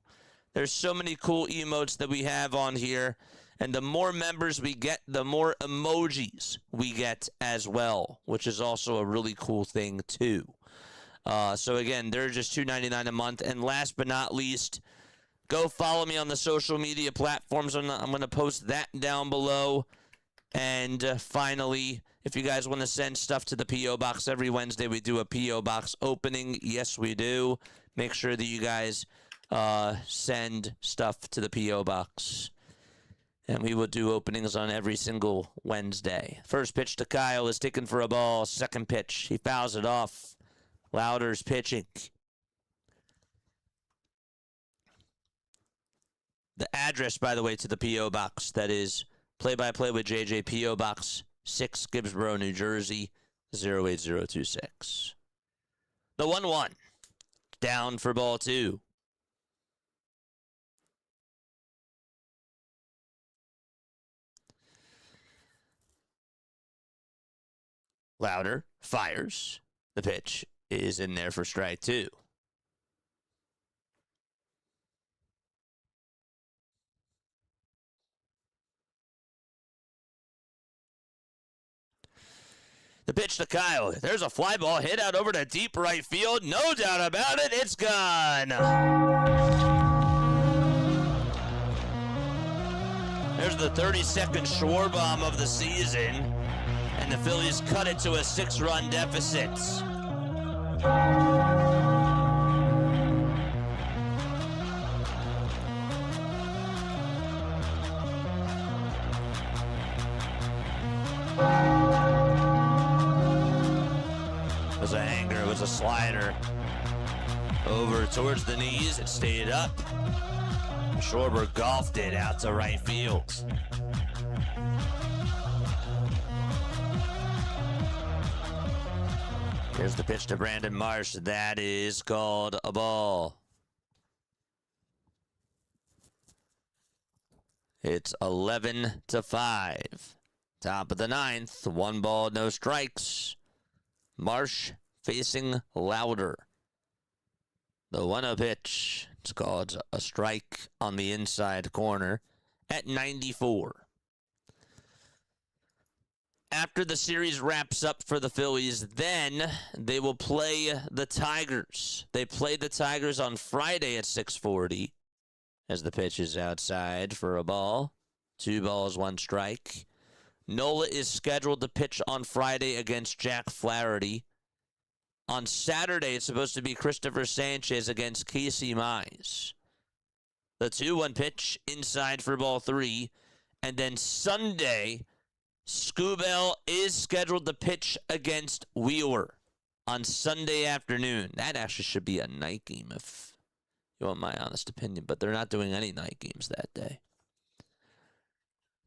There's so many cool emotes that we have on here. And the more members we get, the more emojis we get as well, which is also a really cool thing, too. So, again, they're just $2.99 a month. And last but not least, go follow me on the social media platforms. I'm going to post that down below. And finally, if you guys want to send stuff to the P.O. Box, every Wednesday we do a P.O. Box opening. Yes, we do. Make sure that you guys send stuff to the P.O. Box. And we will do openings on every single Wednesday. First pitch to Kyle is taken for a ball. Second pitch, he fouls it off. Louder's pitching. The address, by the way, to the P.O. Box, that is play-by-play with JJ, P.O. Box 6, Gibbsboro, New Jersey, 08026. The 1-1. down for ball 2. Louder fires. The pitch is in there for strike 2. The pitch to Kyle. There's a fly ball hit out over to deep right field. No doubt about it. It's gone. There's the 32nd schwarber of the season. And the Phillies cut it to a 6-run deficit. It was a hanger, it was a slider. Over towards the knees, it stayed up. Schwarber golfed it out to right field. Here's the pitch to Brandon Marsh. That is called a ball. It's 11-5. Top of the 9th. 1 ball, no strikes. Marsh facing Louder. The 1-0 pitch. It's called a strike on the inside corner at 94. After the series wraps up for the Phillies, then they will play the Tigers. They play the Tigers on Friday at 6:40 as the pitch is outside for a ball. 2 balls, 1 strike. Nola is scheduled to pitch on Friday against Jack Flaherty. On Saturday, it's supposed to be Christopher Sanchez against Casey Mize. The 2-1 pitch inside for ball 3. And then Sunday, Skubal is scheduled to pitch against Wheeler on Sunday afternoon. That actually should be a night game if you want my honest opinion, but they're not doing any night games that day.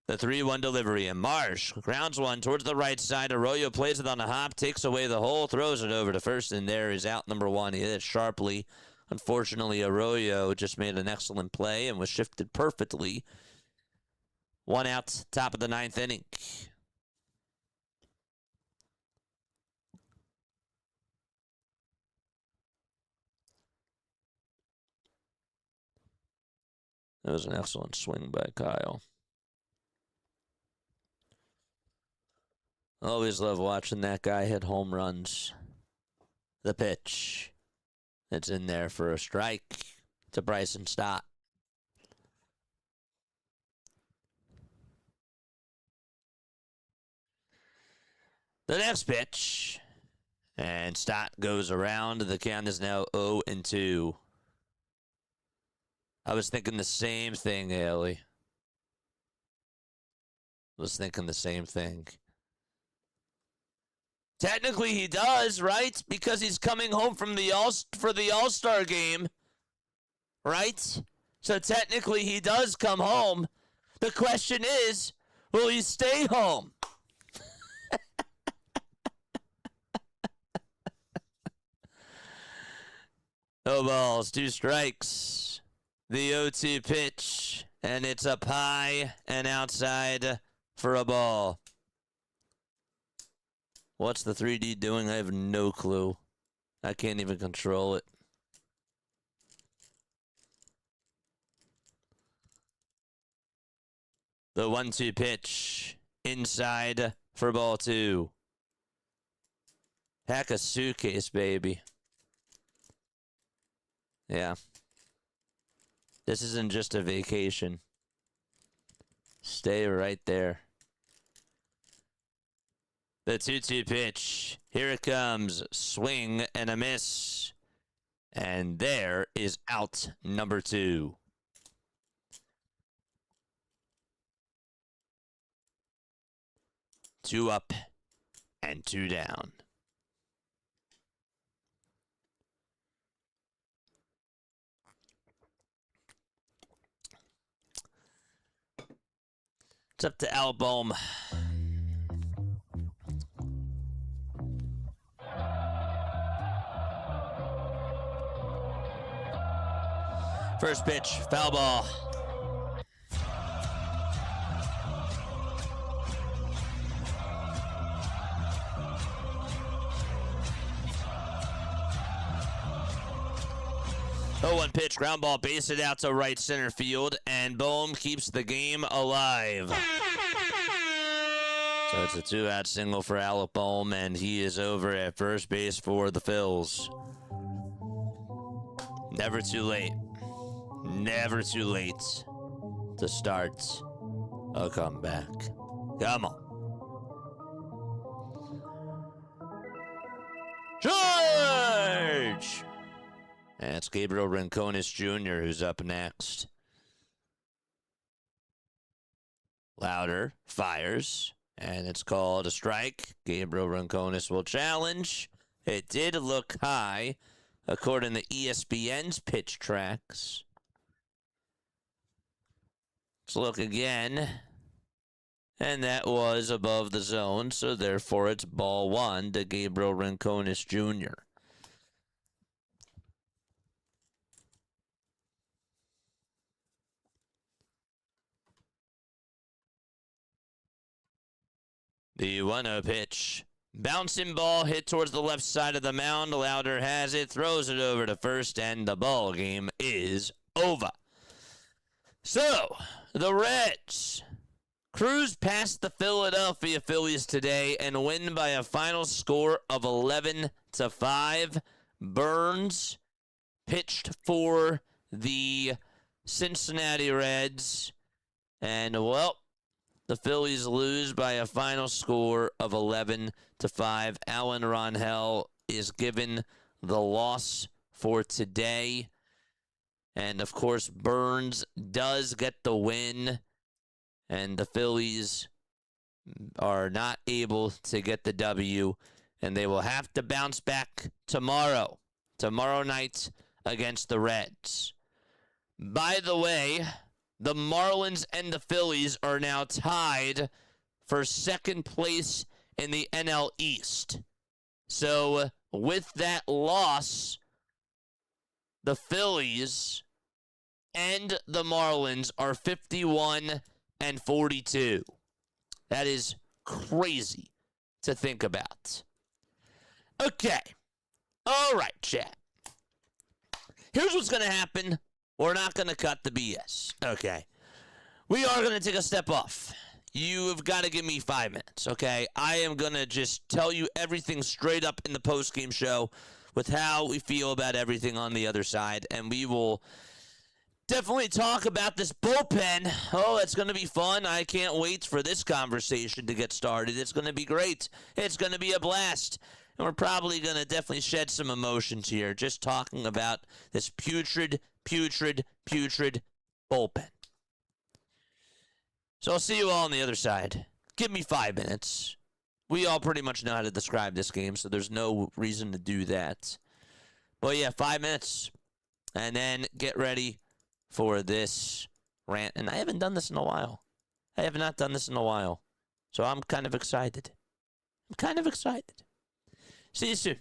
The 3-1 delivery, and Marsh grounds one towards the right side. Arroyo plays it on a hop, takes away the hole, throws it over to first, and there is out number 1. He hit it sharply. Unfortunately, Arroyo just made an excellent play and was shifted perfectly. 1 out, top of the 9th inning. That was an excellent swing by Kyle. Always love watching that guy hit home runs. The pitch. It's in there for a strike to Bryson Stott. The next pitch. And Stott goes around. The count is now 0-2. I was thinking the same thing, Haley. Was thinking the same thing. Technically, he does, right? Because he's coming home from the All-Star game, right? So technically, he does come home. The question is, will he stay home? No balls, 2 strikes. The 0-2 pitch, and it's up high and outside for a ball. What's the 3D doing? I have no clue. I can't even control it. The 1-2 pitch inside for ball 2. Pack a suitcase, baby. Yeah. This isn't just a vacation. Stay right there. The 2-2 pitch. Here it comes. Swing and a miss. And there is out number 2. Two up and 2 down. It's up to Al Bohm. First pitch, foul ball. Oh, 1 pitch, ground ball, base it out to right center field, and Bohm keeps the game alive. So it's a 2-out single for Alec Bohm, and he is over at first base for the Phils. Never too late. Never too late to start a comeback. Come on. George! And it's Gabriel Rincones Jr. who's up next. Louder fires, and it's called a strike. Gabriel Rincones will challenge. It did look high, according to ESPN's pitch tracks. Let's look again. And that was above the zone, so therefore it's ball 1 to Gabriel Rincones Jr. The 1-0 pitch. Bouncing ball hit towards the left side of the mound. Louder has it, throws it over to first, and the ball game is over. So, the Reds cruise past the Philadelphia Phillies today and win by a final score of 11-5. Burns pitched for the Cincinnati Reds, and well, the Phillies lose by a final score of 11-5. Alan Rangel is given the loss for today. And, of course, Burns does get the win. And the Phillies are not able to get the W. And they will have to bounce back tomorrow night against the Reds. By the way, the Marlins and the Phillies are now tied for second place in the NL East. So with that loss, the Phillies and the Marlins are 51-42. That is crazy to think about. Okay. All right, chat. Here's what's going to happen. We're not going to cut the BS. Okay. We are going to take a step off. You've got to give me 5 minutes, okay? I am going to just tell you everything straight up in the postgame show with how we feel about everything on the other side, and we will definitely talk about this bullpen. Oh, it's going to be fun. I can't wait for this conversation to get started. It's going to be great. It's going to be a blast. And we're probably going to definitely shed some emotions here just talking about this putrid bullpen. So I'll see you all on the other side. Give me 5 minutes. We all pretty much know how to describe this game, so there's no reason to do that. But yeah, 5 minutes. And then get ready for this rant. And I haven't done this in a while. I have not done this in a while. So I'm kind of excited. See you soon.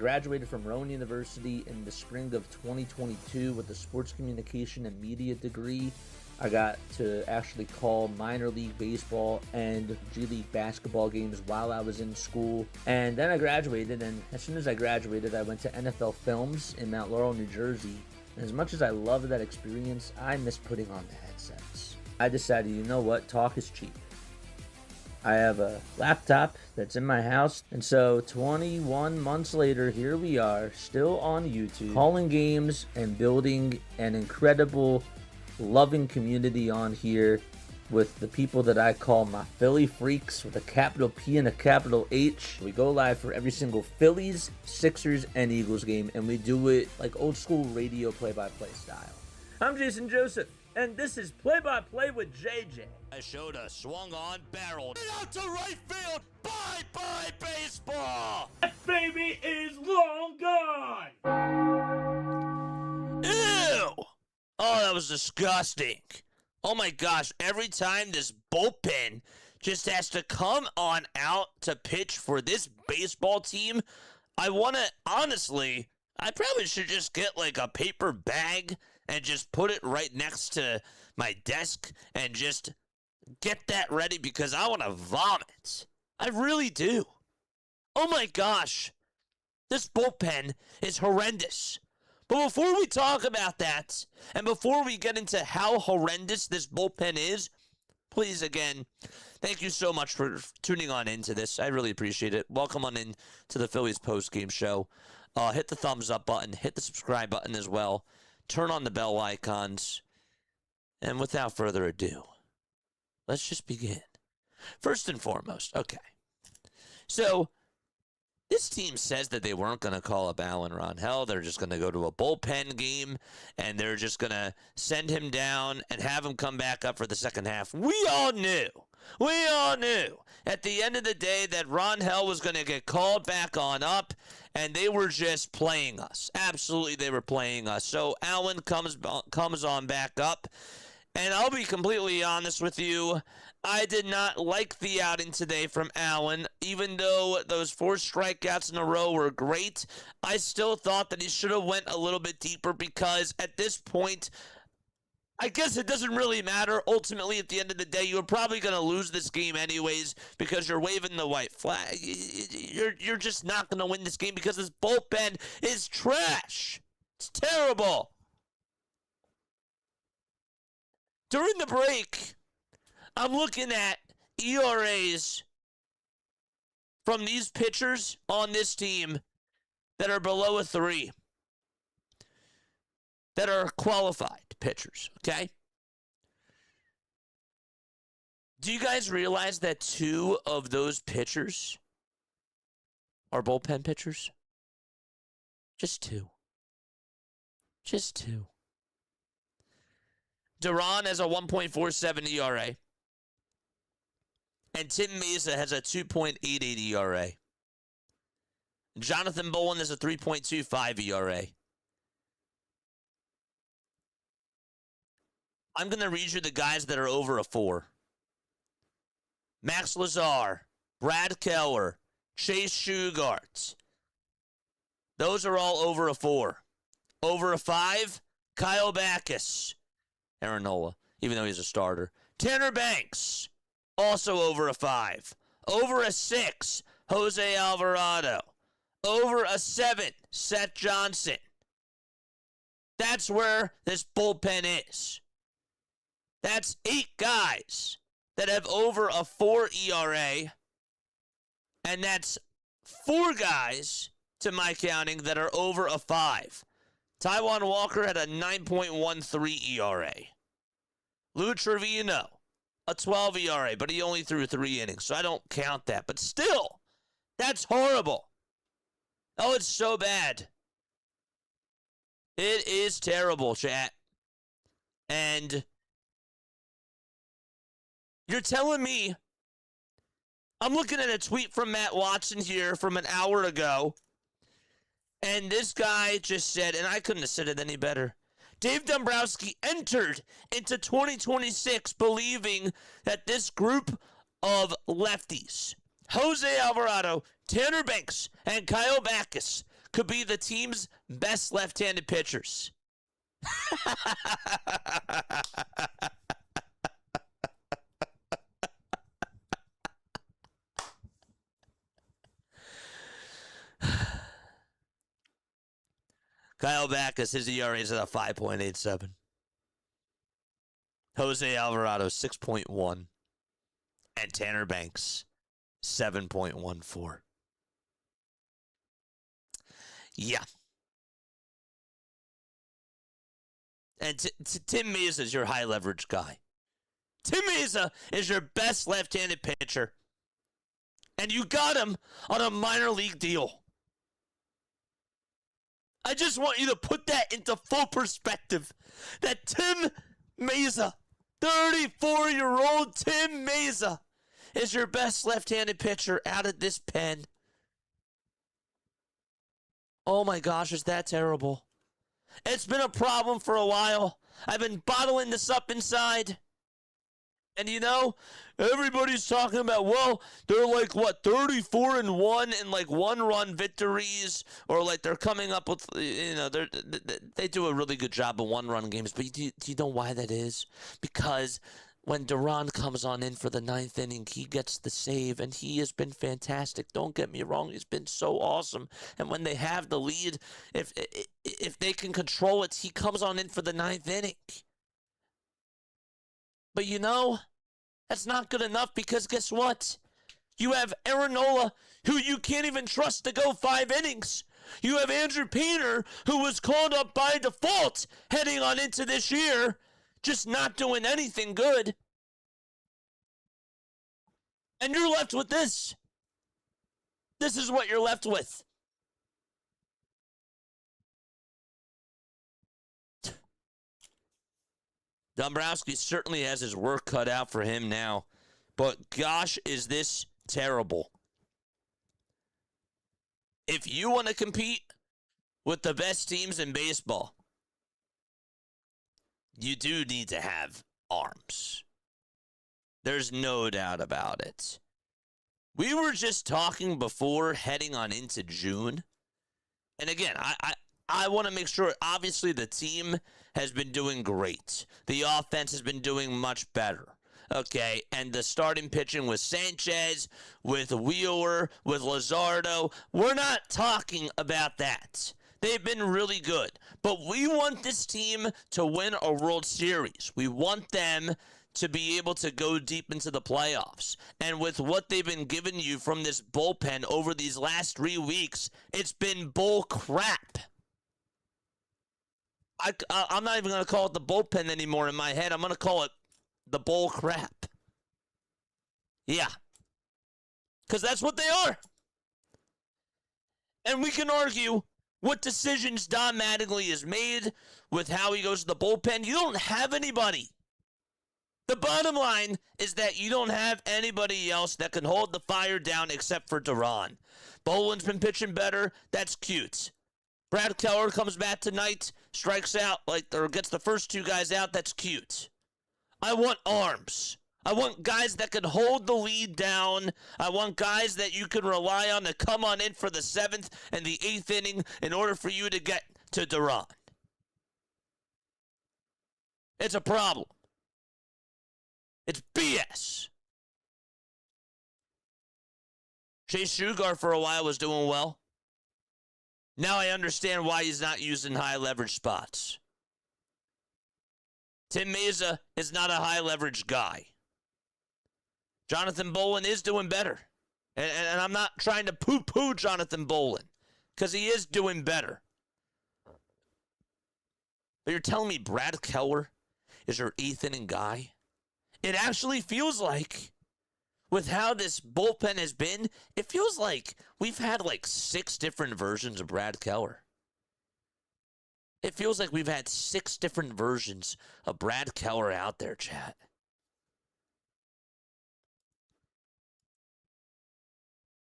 graduated from Rowan University in the spring of 2022 with a sports communication and media degree. I got to actually call minor league baseball and G League basketball games while I was in school. And then I graduated, and as soon as I graduated, I went to NFL Films in Mount Laurel, New Jersey. And as much as I loved that experience, I miss putting on the headsets. I decided, you know what, talk is cheap. I have a laptop that's in my house, and so 21 months later, here we are, still on YouTube, calling games and building an incredible, loving community on here with the people that I call my Philly freaks with a capital P and a capital H. We go live for every single Phillies, Sixers, and Eagles game, and we do it like old school radio play-by-play style. I'm Jason Joseph, and this is Play-by-Play with JJ. I showed a swung on barrel out to right field. Bye baseball. That baby is long gone. Ew. Oh, that was disgusting. Oh my gosh, every time this bullpen just has to come on out to pitch for this baseball team, I probably should just get like a paper bag and just put it right next to my desk and just get that ready because I want to vomit. I really do. Oh my gosh. This bullpen is horrendous. But before we talk about that, and before we get into how horrendous this bullpen is, please, again, thank you so much for tuning on into this. I really appreciate it. Welcome on in to the Phillies postgame show. Hit the thumbs up button. Hit the subscribe button as well. Turn on the bell icons. And without further ado, let's just begin. First and foremost, okay. So, this team says that they weren't going to call up Alan Rangel. They're just going to go to a bullpen game, and they're just going to send him down and have him come back up for the second half. We all knew at the end of the day that Rangel was going to get called back on up, and they were just playing us. Absolutely, they were playing us. So Alan comes on back up, and I'll be completely honest with you. I did not like the outing today from Allen. Even though those 4 strikeouts in a row were great, I still thought that he should have went a little bit deeper because at this point, I guess it doesn't really matter. Ultimately, at the end of the day, you're probably going to lose this game anyways because you're waving the white flag. You're just not going to win this game because this bullpen is trash. It's terrible. During the break, I'm looking at ERAs from these pitchers on this team that are below a 3, that are qualified pitchers, okay? Do you guys realize that 2 of those pitchers are bullpen pitchers? Just 2. Just 2. Duran has a 1.47 ERA. And Tim Mesa has a 2.88 ERA. Jonathan Bolin has a 3.25 ERA. I'm going to read you the guys that are over a 4. Max Lazar, Brad Keller, Chase Shugart. Those are all over a 4. Over a 5, Kyle Backus. Aaron Nola, even though he's a starter. Tanner Banks. Also over a 5. Over a 6, Jose Alvarado. Over a 7, Seth Johnson. That's where this bullpen is. That's 8 guys that have over a 4 ERA. And that's 4 guys, to my counting, that are over a 5. Taijuan Walker had a 9.13 ERA. Lou Trevino, a 12 ERA, but he only threw 3 innings, so I don't count that. But still, that's horrible. Oh, it's so bad. It is terrible, chat. And you're telling me, I'm looking at a tweet from Matt Watson here from an hour ago, and this guy just said, and I couldn't have said it any better, Dave Dombrowski entered into 2026 believing that this group of lefties, Jose Alvarado, Tanner Banks, and Kyle Backus, could be the team's best left-handed pitchers. Kyle Backus, his ERA is at a 5.87. Jose Alvarado, 6.1. And Tanner Banks, 7.14. Yeah. And Tim Mesa is your high leverage guy. Tim Mesa is your best left-handed pitcher. And you got him on a minor league deal. I just want you to put that into full perspective. That Tim Mesa, 34-year-old Tim Mesa, is your best left-handed pitcher out of this pen. Oh my gosh, is that terrible? It's been a problem for a while. I've been bottling this up inside. And you know, everybody's talking about, well, they're like, what, 34-1 in like one-run victories, or like they're coming up with, you know, they do a really good job of one-run games. But do you know why that is? Because when Duran comes on in for the ninth inning, he gets the save, and he has been fantastic. Don't get me wrong, he's been so awesome. And when they have the lead, if they can control it, he comes on in for the ninth inning. But you know, that's not good enough, because guess what? You have Aaron Nola, who you can't even trust to go 5 innings. You have Andrew Painter, who was called up by default heading on into this year, just not doing anything good. And you're left with this. This is what you're left with. Dombrowski certainly has his work cut out for him now. But gosh, is this terrible. If you want to compete with the best teams in baseball, you do need to have arms. There's no doubt about it. We were just talking before heading on into June. And again, I want to make sure, obviously, the team has been doing great. The offense has been doing much better. Okay, and the starting pitching with Sanchez, with Wheeler, with Luzardo, we're not talking about that. They've been really good. But we want this team to win a World Series. We want them to be able to go deep into the playoffs. And with what they've been giving you from this bullpen over these last 3 weeks, it's been bull crap. I'm not even going to call it the bullpen anymore in my head. I'm going to call it the bull crap. Yeah. Because that's what they are. And we can argue what decisions Don Mattingly has made with how he goes to the bullpen. You don't have anybody. The bottom line is that you don't have anybody else that can hold the fire down except for Duran. Boland's been pitching better. That's cute. Brad Keller comes back tonight, strikes out, or gets the first 2 guys out. That's cute. I want arms. I want guys that can hold the lead down. I want guys that you can rely on to come on in for the 7th and the 8th inning in order for you to get to Duran. It's a problem. It's BS. Chase Sugar for a while was doing well. Now I understand why he's not used in high leverage spots. Tim Mesa is not a high leverage guy. Jonathan Bolin is doing better. And I'm not trying to poo-poo Jonathan Bolin, because he is doing better. But you're telling me Brad Keller is your 8th inning guy? It actually feels like, with how this bullpen has been, it feels like we've had 6 different versions of Brad Keller. It feels like we've had 6 different versions of Brad Keller out there, chat.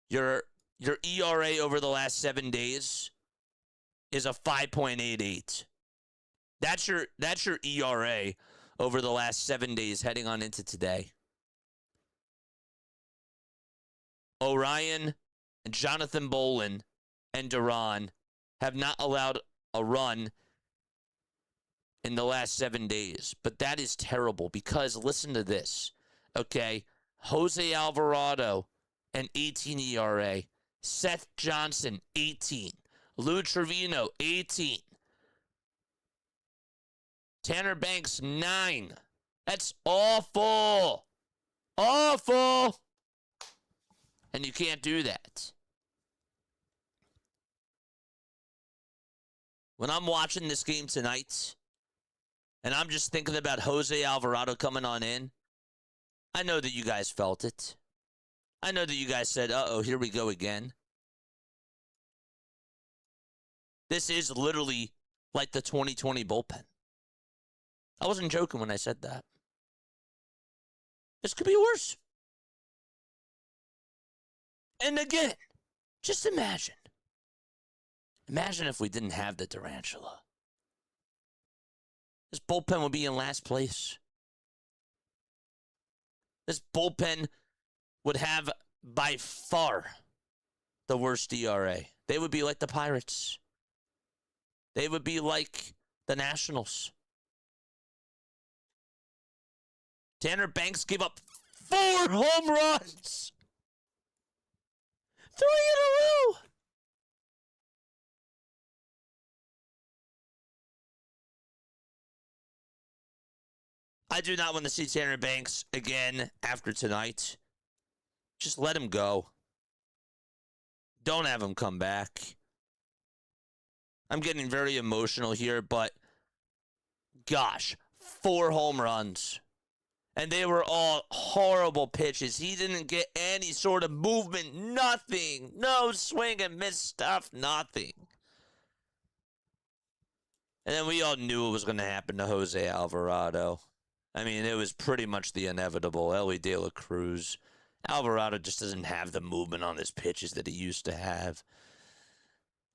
Your ERA over the last 7 days is a 5.88. That's your ERA over the last 7 days heading on into today. Orion, Jonathan Bolin, and Duran have not allowed a run in the last 7 days. But that is terrible because listen to this. Okay, Jose Alvarado, an 18 ERA. Seth Johnson, 18. Lou Trevino, 18. Tanner Banks, 9. That's awful. Awful. And you can't do that. When I'm watching this game tonight, and I'm just thinking about Jose Alvarado coming on in, I know that you guys felt it. I know that you guys said, uh-oh, here we go again. This is literally like the 2020 bullpen. I wasn't joking when I said that. This could be worse. And again, just imagine. Imagine if we didn't have the tarantula. This bullpen would be in last place. This bullpen would have by far the worst ERA. They would be like the Pirates. They would be like the Nationals. Tanner Banks gave up 4 home runs. 3 in a row. I do not want to see Tanner Banks again after tonight. Just let him go. Don't have him come back. I'm getting very emotional here, but gosh, 4 home runs. And they were all horrible pitches. He didn't get any sort of movement, nothing. No swing and miss stuff, nothing. And then we all knew it was going to happen to Jose Alvarado. I mean, it was pretty much the inevitable. Ellie De La Cruz. Alvarado just doesn't have the movement on his pitches that he used to have.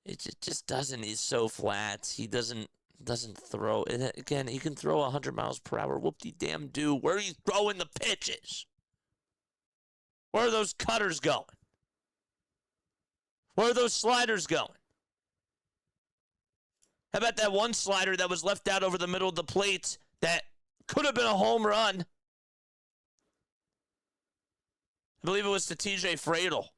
It just doesn't. He's so flat. He doesn't throw. And again, he can throw 100 miles per hour. Whoop-de-damn-do. Where are you throwing the pitches? Where are those cutters going? Where are those sliders going? How about that one slider that was left out over the middle of the plate that could have been a home run? I believe it was to TJ Fradel.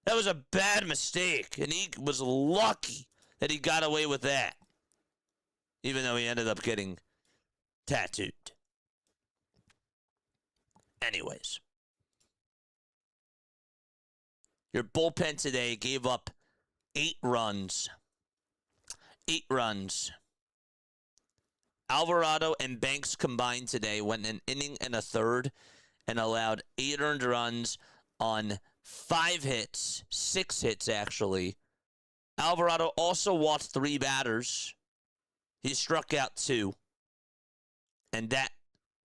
That was a bad mistake, and he was lucky that he got away with that, even though he ended up getting tattooed. Anyways, your bullpen today gave up 8 runs. 8 runs. Alvarado and Banks combined today went an inning and a third and allowed 8 earned runs on 5 hits, 6 hits actually. Alvarado also walked 3 batters. He struck out 2, and that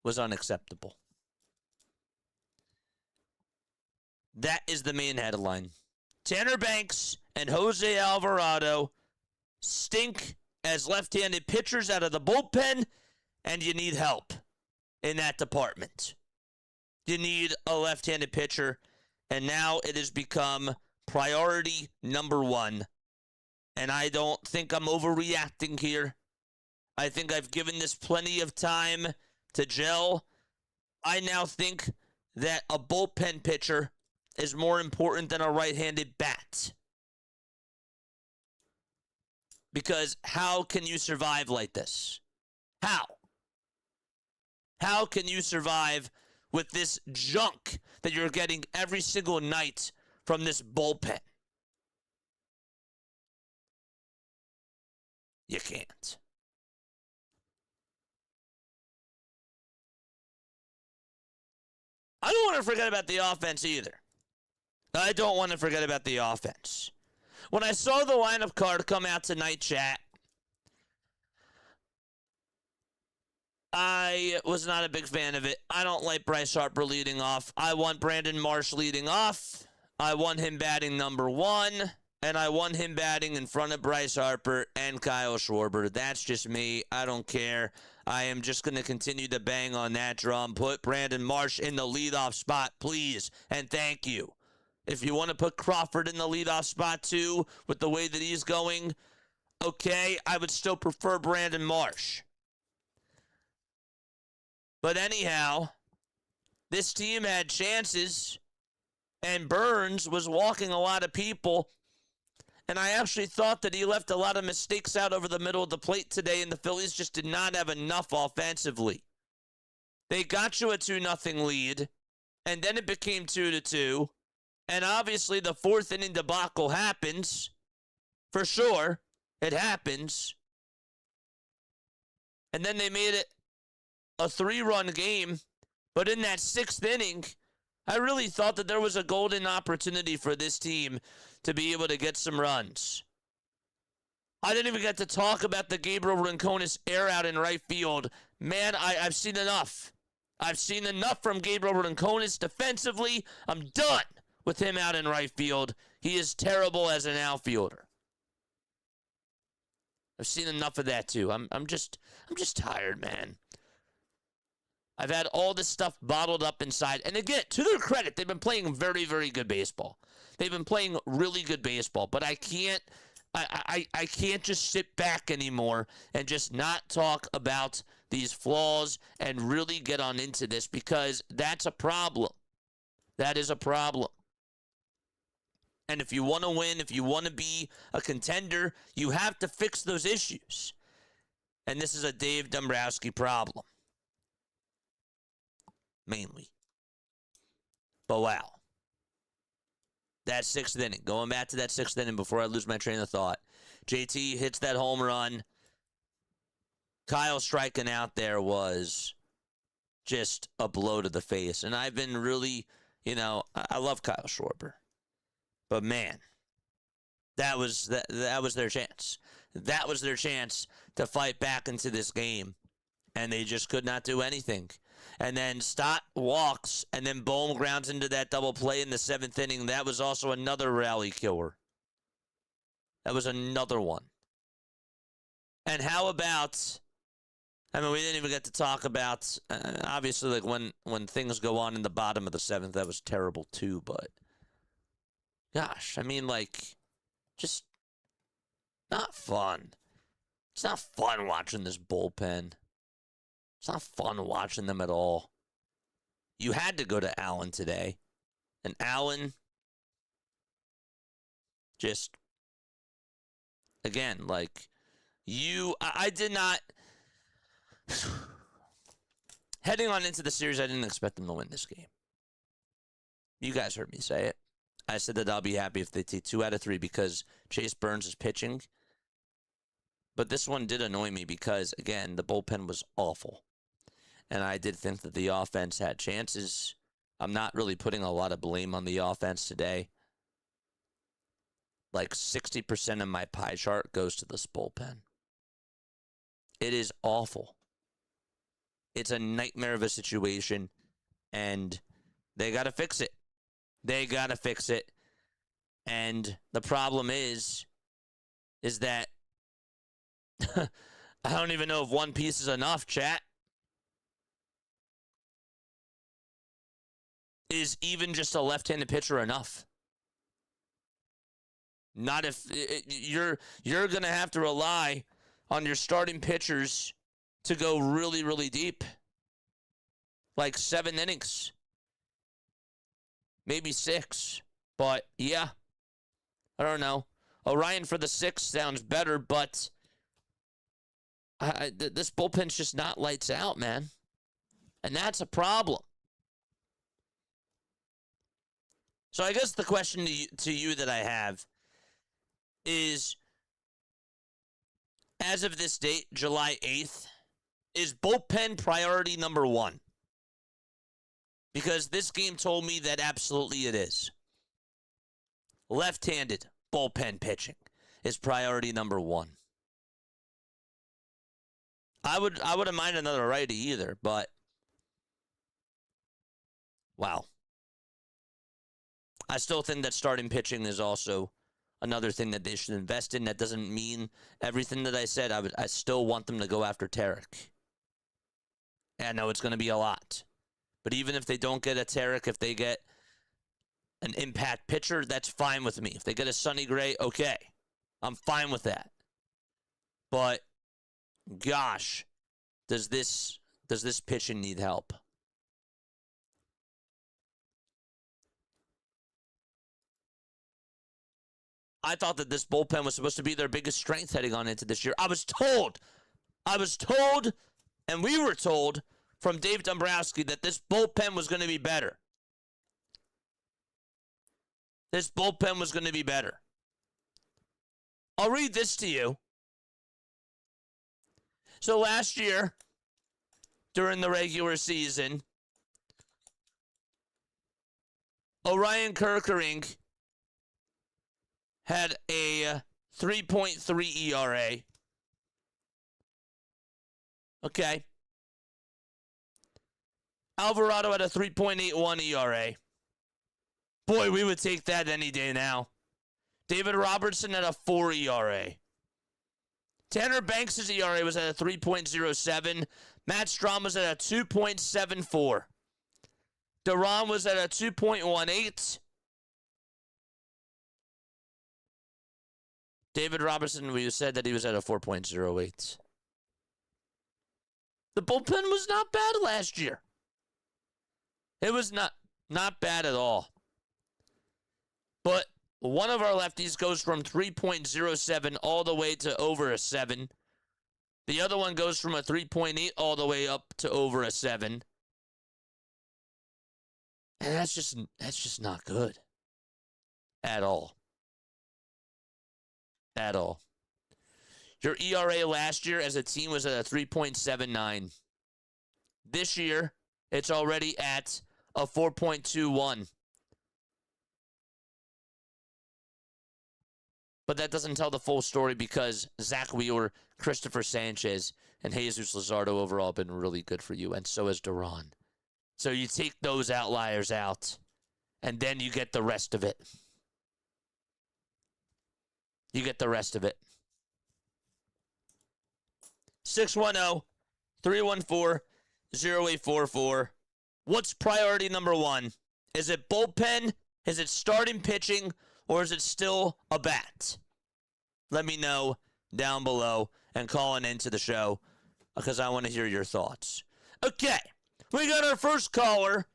was unacceptable. That is the main headline. Tanner Banks and Jose Alvarado stink as left-handed pitchers out of the bullpen, and you need help in that department. You need a left-handed pitcher, and now it has become priority number 1. And I don't think I'm overreacting here. I think I've given this plenty of time to gel. I now think that a bullpen pitcher is more important than a right-handed bat. Because how can you survive like this? How? How can you survive with this junk that you're getting every single night from this bullpen? You can't. I don't want to forget about the offense either. I don't want to forget about the offense. When I saw the lineup card come out tonight, chat, I was not a big fan of it. I don't like Bryce Harper leading off. I want Brandon Marsh leading off. I want him batting number 1. And I want him batting in front of Bryce Harper and Kyle Schwarber. That's just me. I don't care. I am just going to continue to bang on that drum. Put Brandon Marsh in the leadoff spot, please. And thank you. If you want to put Crawford in the leadoff spot too, with the way that he's going, okay, I would still prefer Brandon Marsh. But anyhow, this team had chances, and Burns was walking a lot of people, and I actually thought that he left a lot of mistakes out over the middle of the plate today, and the Phillies just did not have enough offensively. They got you a 2-0 lead, and then it became 2-2, and obviously the fourth inning debacle happens, for sure. It happens. And then they made it a 3-run game. But in that 6th inning, I really thought that there was a golden opportunity for this team to be able to get some runs. I didn't even get to talk about the Gabriel Rincones air out in right field. Man, I've seen enough. I've seen enough from Gabriel Rincones defensively. I'm done with him out in right field. He is terrible as an outfielder. I've seen enough of that too. I'm just tired, man. I've had all this stuff bottled up inside. And again, to their credit, they've been playing very, very good baseball. They've been playing really good baseball. But I can't just sit back anymore and just not talk about these flaws and really get on into this, because that's a problem. That is a problem. And if you want to win, if you want to be a contender, you have to fix those issues. And this is a Dave Dombrowski problem. Mainly. But wow. That 6th inning. Going back to that 6th inning before I lose my train of thought. JT hits that home run. Kyle striking out there was just a blow to the face. And I've been really, I love Kyle Schwarber. But man, that was their chance. That was their chance to fight back into this game. And they just could not do anything. And then Stott walks, and then Bohm grounds into that double play in the 7th inning. That was also another rally killer. That was another one. And how about, we didn't even get to talk about, obviously, like when things go on in the bottom of the 7th, that was terrible too, but gosh, just not fun. It's not fun watching this bullpen. It's not fun watching them at all. You had to go to Allen today. And Allen just, again, I did not, heading on into the series, I didn't expect them to win this game. You guys heard me say it. I said that I'll be happy if they take 2 out of 3 because Chase Burns is pitching. But this one did annoy me because, again, the bullpen was awful. And I did think that the offense had chances. I'm not really putting a lot of blame on the offense today. Like 60% of my pie chart goes to this bullpen. It is awful. It's a nightmare of a situation, and they got to fix it. They got to fix it. And the problem is that I don't even know if one piece is enough, chat. Is even just a left-handed pitcher enough? Not if you're going to have to rely on your starting pitchers to go really, really deep. Like 7 innings. Maybe 6. But, yeah. I don't know. Orion for the 6 sounds better, but this bullpen's just not lights out, man. And that's a problem. So I guess the question to you that I have is, as of this date, July 8th, is bullpen priority number 1? Because this game told me that absolutely it is. Left-handed bullpen pitching is priority number 1. I wouldn't mind another righty either, but wow. I still think that starting pitching is also another thing that they should invest in. That doesn't mean everything that I said. I still want them to go after Tarek. And I know it's going to be a lot. But even if they don't get a Tarek, if they get an impact pitcher, that's fine with me. If they get a Sonny Gray, okay. I'm fine with that. But, gosh, does this pitching need help? I thought that this bullpen was supposed to be their biggest strength heading on into this year. I was told, and we were told from Dave Dombrowski that this bullpen was going to be better. This bullpen was going to be better. I'll read this to you. So last year, during the regular season, Orion Kerkering had a 3.3 ERA. Okay. Alvarado had a 3.81 ERA. Boy, we would take that any day now. David Robertson had a 4 ERA. Tanner Banks' ERA was at a 3.07. Matt Strahm was at a 2.74. Duran was at a 2.18. David Robertson, we said that he was at a 4.08. The bullpen was not bad last year. It was not bad at all. But one of our lefties goes from 3.07 all the way to over a 7. The other one goes from a 3.8 all the way up to over a 7. And that's just not good. At all. At all. Your ERA last year as a team was at a 3.79. This year, it's already at a 4.21. But that doesn't tell the full story because Zach Wheeler, Christopher Sanchez, and Jesus Luzardo overall have been really good for you, and so has Duran. So you take those outliers out, and then you get the rest of it. You get the rest of it. 610-314-0844. What's priority number one? Is it bullpen? Is it starting pitching? Or is it still a bat? Let me know down below and call into the show because I want to hear your thoughts. Okay, we got our first caller.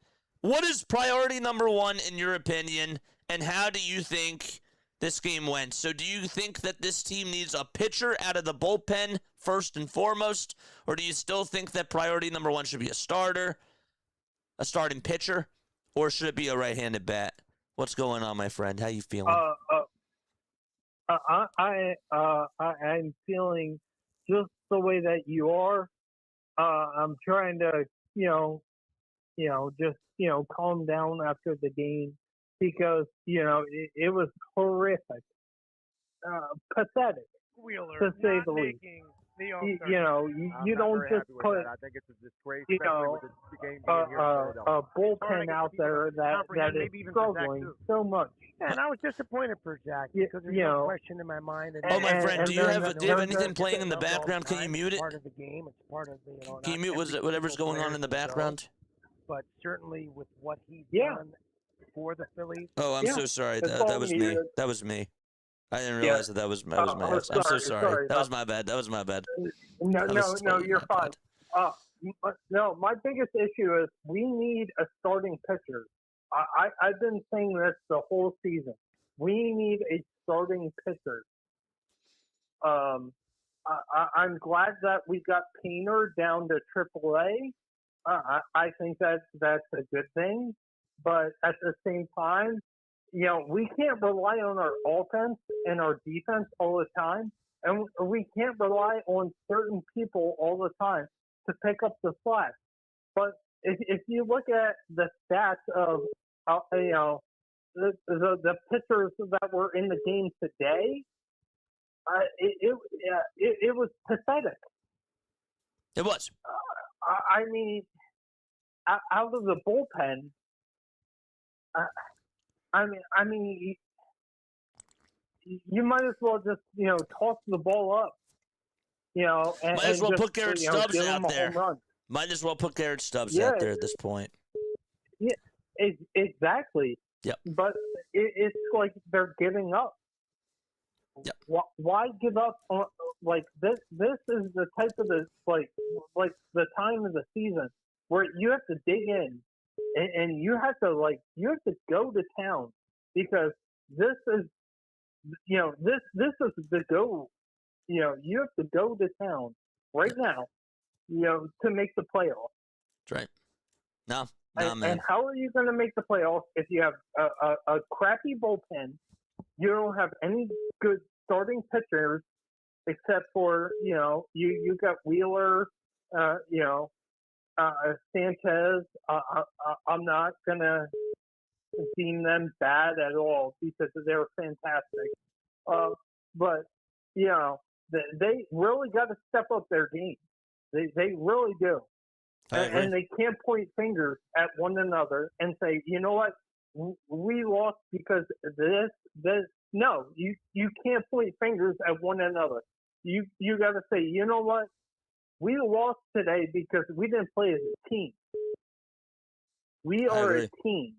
What is priority number one in your opinion, and how do you think this game went? So do you think that this team needs a pitcher out of the bullpen first and foremost, or do you still think that priority number one should be a starter, a starting pitcher, or should it be a right-handed bat? What's going on, my friend? How you feeling? I'm feeling just the way that you are. I'm trying to, just calm down after the game because it was horrific, pathetic, Wheeler, to say the least. You don't just put I think it's a disgrace, with the game being here in a bullpen out there that is struggling so much. And I was disappointed for Zach because there's no question in my mind. Oh, my friend, do you have anything playing in the background? Can you mute it? Part of the game. It's part of the. Can you mute whatever's going on in the background? But certainly with what he's done for the Phillies. Oh, I'm so sorry. That was me. That was me. I didn't realize that was my. I'm so sorry. That was my bad. No, you're fine. No, my biggest issue is we need a starting pitcher. I've been saying this the whole season. We need a starting pitcher. I'm glad that we got Painter down to AAA. I think that's a good thing, but at the same time, we can't rely on our offense and our defense all the time, and we can't rely on certain people all the time to pick up the slack. But if you look at the stats of the pitchers that were in the game today, it was pathetic. It was. I mean, out of the bullpen. I mean, you might as well just, toss the ball up, and might as well just, put Garrett Stubbs out there. Might as well put Garrett Stubbs out there at this point. Yeah, exactly. Yep. But it's like they're giving up. Yep. Why give up on like this? This is the type of like the time of the season where you have to dig in and you have to go to town because this is this is the go. You have to go to town right now. To make the playoffs. That's right. No, and, man. And how are you going to make the playoffs if you have a crappy bullpen? You don't have any good starting pitchers except for you got Wheeler, Sanchez. I'm not gonna deem them bad at all because they were fantastic. But they really got to step up their game. They really do. And they can't point fingers at one another and say, you know what, we lost because this. No, you can't point fingers at one another. You got to say, you know what, we lost today because we didn't play as a team. We are a team.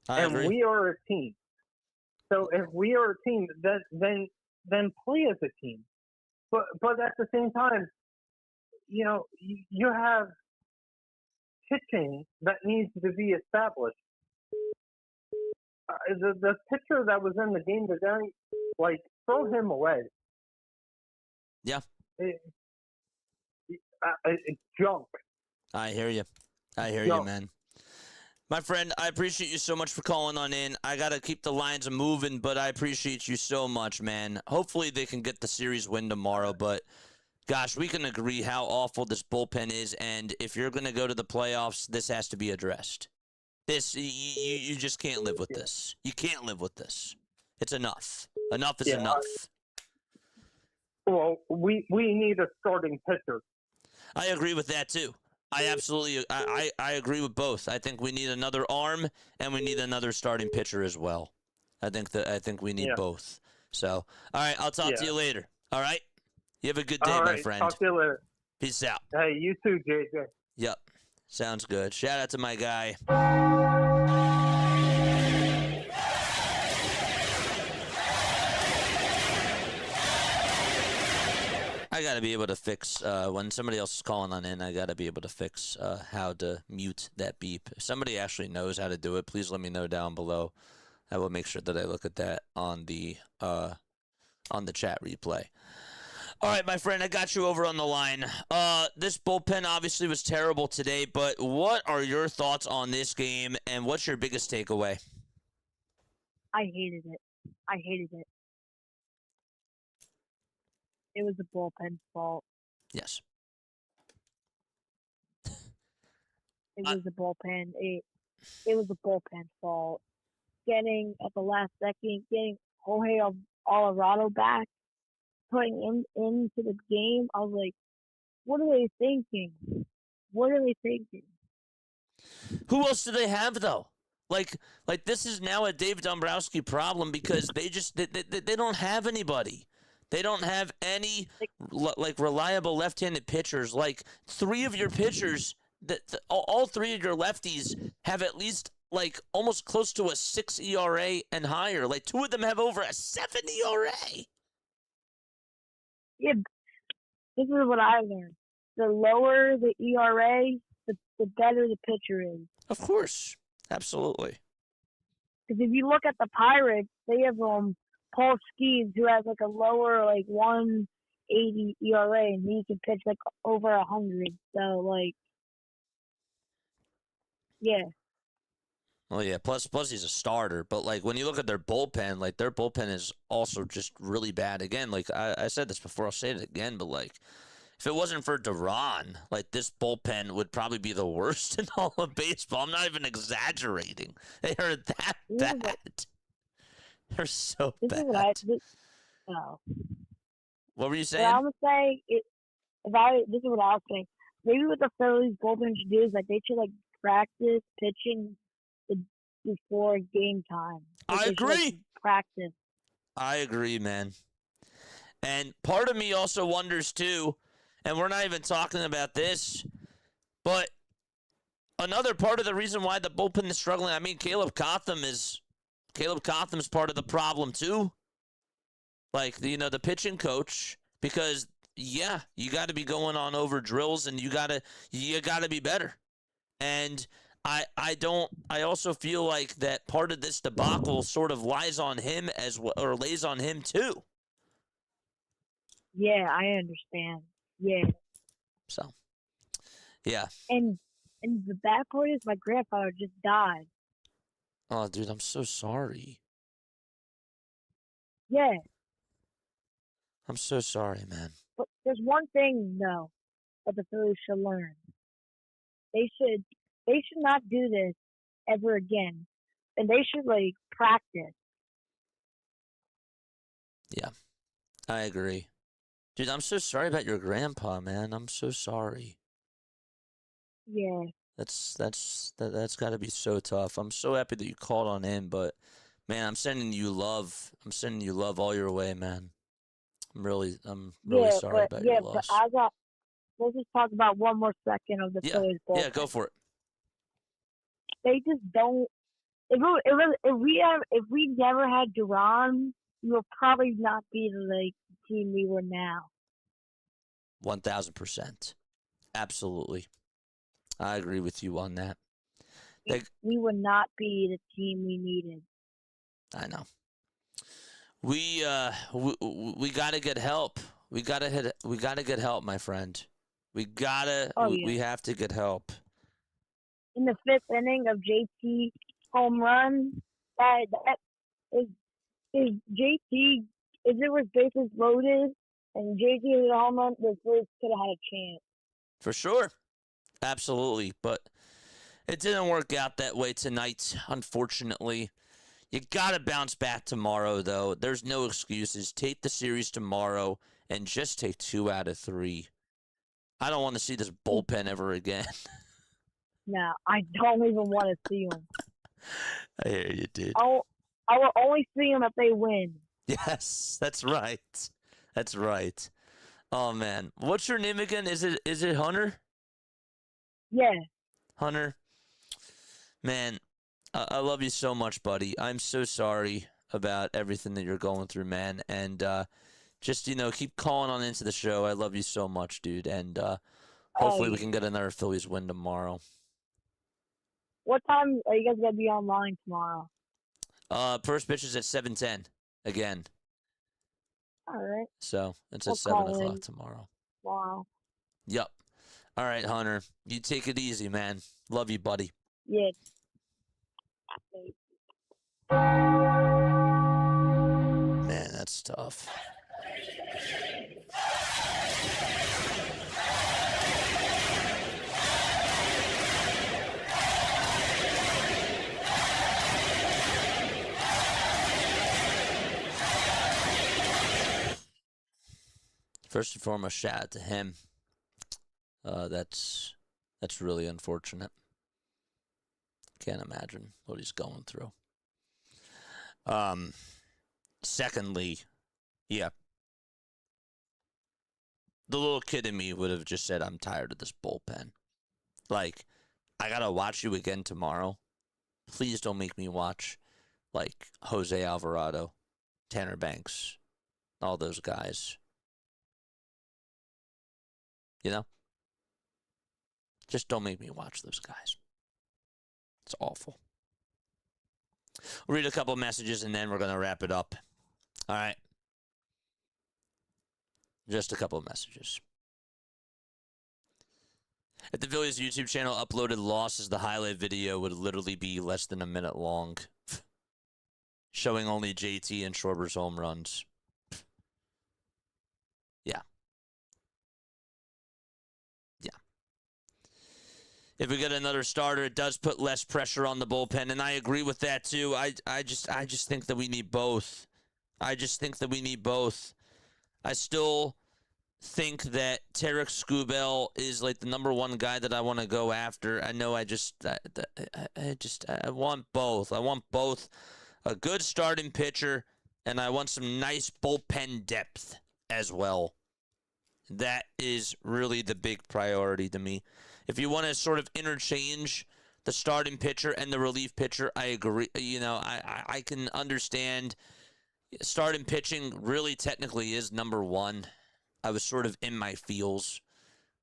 We are a team. So if we are a team, then play as a team. But at the same time, you have pitching that needs to be established. The pitcher that was in the game today, like, throw him away. Yeah. It's junk. I hear you. You, man. My friend, I appreciate you so much for calling on in. I got to keep the lines moving, but I appreciate you so much, man. Hopefully they can get the series win tomorrow, but gosh, we can agree how awful this bullpen is, and if you're going to go to the playoffs, this has to be addressed. This, you just can't live with this. You can't live with this. It's enough. Enough is enough. Well, we need a starting pitcher. I agree with that, too. I absolutely, I agree with both. I think we need another arm, and we need another starting pitcher as well. I think we need both. So, all right, I'll talk to you later. All right? You have a good day, my friend. Talk to you later. Peace out. Hey, you too, JJ. Yep. Sounds good. Shout out to my guy. I got to be able to fix, when somebody else is calling on in, I got to be able to fix how to mute that beep. If somebody actually knows how to do it, please let me know down below. I will make sure that I look at that on the chat replay. All right, my friend, I got you over on the line. This bullpen obviously was terrible today, but what are your thoughts on this game, and what's your biggest takeaway? I hated it. It was the bullpen's fault. Yes. It was the bullpen. It was the bullpen's fault. Getting at the last second, getting Jorge Alvarado back, putting him into the game, I was like, what are they thinking? Who else do they have, though? Like this is now a Dave Dombrowski problem because they don't have anybody. They don't have any reliable left-handed pitchers. Like three of your pitchers, all three of your lefties have at least like almost close to a 6 ERA and higher. Like two of them have over a 7 ERA. Yeah, this is what I learned. The lower the ERA, the better the pitcher is. Of course, absolutely. Because if you look at the Pirates, they have Paul Skeens, who has like a lower 180 ERA, and he can pitch like over 100. So yeah. Well, yeah. Plus he's a starter. But when you look at their bullpen, their bullpen is also just really bad. Again, I said this before, I'll say it again. But if it wasn't for Duran, this bullpen would probably be the worst in all of baseball. I'm not even exaggerating. They are that bad. They're so bad. What were you saying? What I would say, this is what I was saying. Maybe what the Phillies bullpen should do is they should practice pitching before game time. I agree. Practice. I agree, man. And part of me also wonders too, and we're not even talking about this, but another part of the reason why the bullpen is struggling. I mean, Caleb Cotham's part of the problem too. Like, the pitching coach, because you got to be going on over drills, and you got to be better. And I also feel like that part of this debacle sort of lies on him as well, or lays on him too. Yeah, I understand. Yeah. So, yeah. And the bad part is my grandfather just died. Oh, dude, I'm so sorry. Yeah. I'm so sorry, man. But there's one thing though that the Phillies should learn. They should not do this ever again. And they should practice. Yeah. I agree. Dude, I'm so sorry about your grandpa, man. I'm so sorry. Yeah. That's got to be so tough. I'm so happy that you called on him, but man, I'm sending you love. I'm sending you love all your way, man. I'm really sorry about your loss. But let's just talk about one more second of the Phillies bullpen. Yeah, go for it. They just don't. If we never had Duran, we would probably not be the team we were now. 1,000%. Absolutely. I agree with you on that. We would not be the team we needed. I know. We got to get help. We got to get help, my friend. We have to get help. In the 5th inning of JT home run, that is JT. If it was bases loaded and JT hit a home run, the Phillies could have had a chance. For sure. Absolutely. But it didn't work out that way tonight, unfortunately. You got to bounce back tomorrow, though. There's no excuses. Take the series tomorrow and just take 2 out of 3. I don't want to see this bullpen ever again. No, I don't even want to see them. I hear you, dude. I will only see them if they win. Yes, that's right. That's right. Oh, man. What's your name again? Is it Hunter? Yeah. Hunter. Man, I love you so much, buddy. I'm so sorry about everything that you're going through, man. And just, keep calling on into the show. I love you so much, dude. And hopefully we can get another Phillies win tomorrow. What time are you guys going to be online tomorrow? First pitch is at 7:10 again. All right. So it's at 7 o'clock tomorrow. Wow. Yep. All right, Hunter. You take it easy, man. Love you, buddy. Yeah. Man, that's tough. First and foremost, shout out to him. That's really unfortunate. Can't imagine what he's going through. Secondly, yeah. The little kid in me would have just said, I'm tired of this bullpen. Like, I gotta watch you again tomorrow. Please don't make me watch, Jose Alvarado, Tanner Banks, all those guys. Just don't make me watch those guys. It's awful. We'll read a couple messages and then we're going to wrap it up. All right. Just a couple of messages. If the Phillies YouTube channel uploaded losses, the highlight video would literally be less than a minute long, showing only JT and Schwarber's home runs. Yeah. If we get another starter, it does put less pressure on the bullpen, and I agree with that too. I just think that we need both. I still think that Tarek Skubal is the number one guy that I want to go after. I know I want both. I want both a good starting pitcher, and I want some nice bullpen depth as well. That is really the big priority to me. If you want to sort of interchange the starting pitcher and the relief pitcher, I agree. I can understand starting pitching really technically is number one. I was sort of in my feels.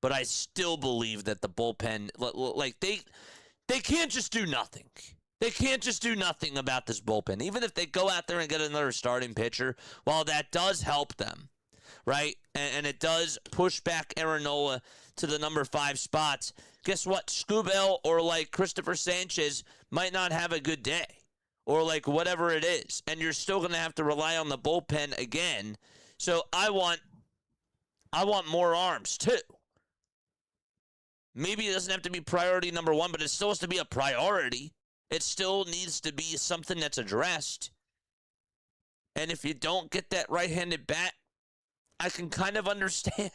But I still believe that the bullpen, like they can't just do nothing. They can't just do nothing about this bullpen. Even if they go out there and get another starting pitcher, while that does help them, right? And it does push back Aaron Nola to the number 5 spots. Guess what? Scubel or like Christopher Sanchez might not have a good day or like whatever it is. And you're still going to have to rely on the bullpen again. So I want more arms too. Maybe it doesn't have to be priority number 1, but it still has to be a priority. It still needs to be something that's addressed. And if you don't get that right-handed bat, I can kind of understand.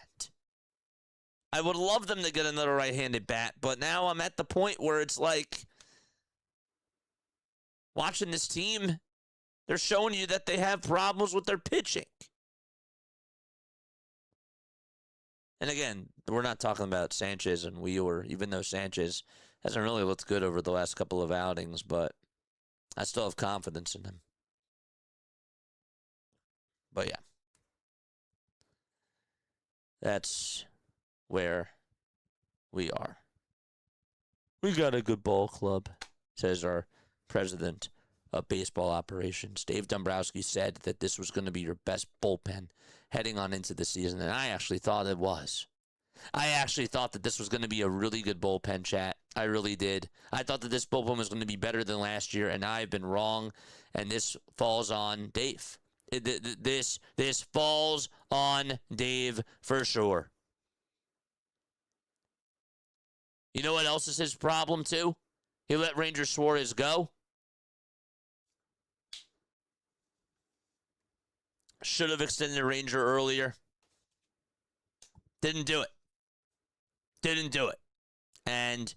I would love them to get another right-handed bat, but now I'm at the point where it's like, watching this team, they're showing you that they have problems with their pitching. And again, we're not talking about Sanchez and Wheeler, even though Sanchez hasn't really looked good over the last couple of outings, but I still have confidence in him. But yeah, that's where we are. We got a good ball club, says our president of baseball operations. Dave Dombrowski said that this was going to be your best bullpen heading on into the season, and I actually thought it was. I actually thought that this was going to be a really good bullpen, chat. I really did. I thought that this bullpen was going to be better than last year, and I've been wrong, and this falls on Dave. This falls on Dave for sure. You know what else is his problem, too? He let Ranger Suarez go. Should have extended Ranger earlier. Didn't do it. Didn't do it. And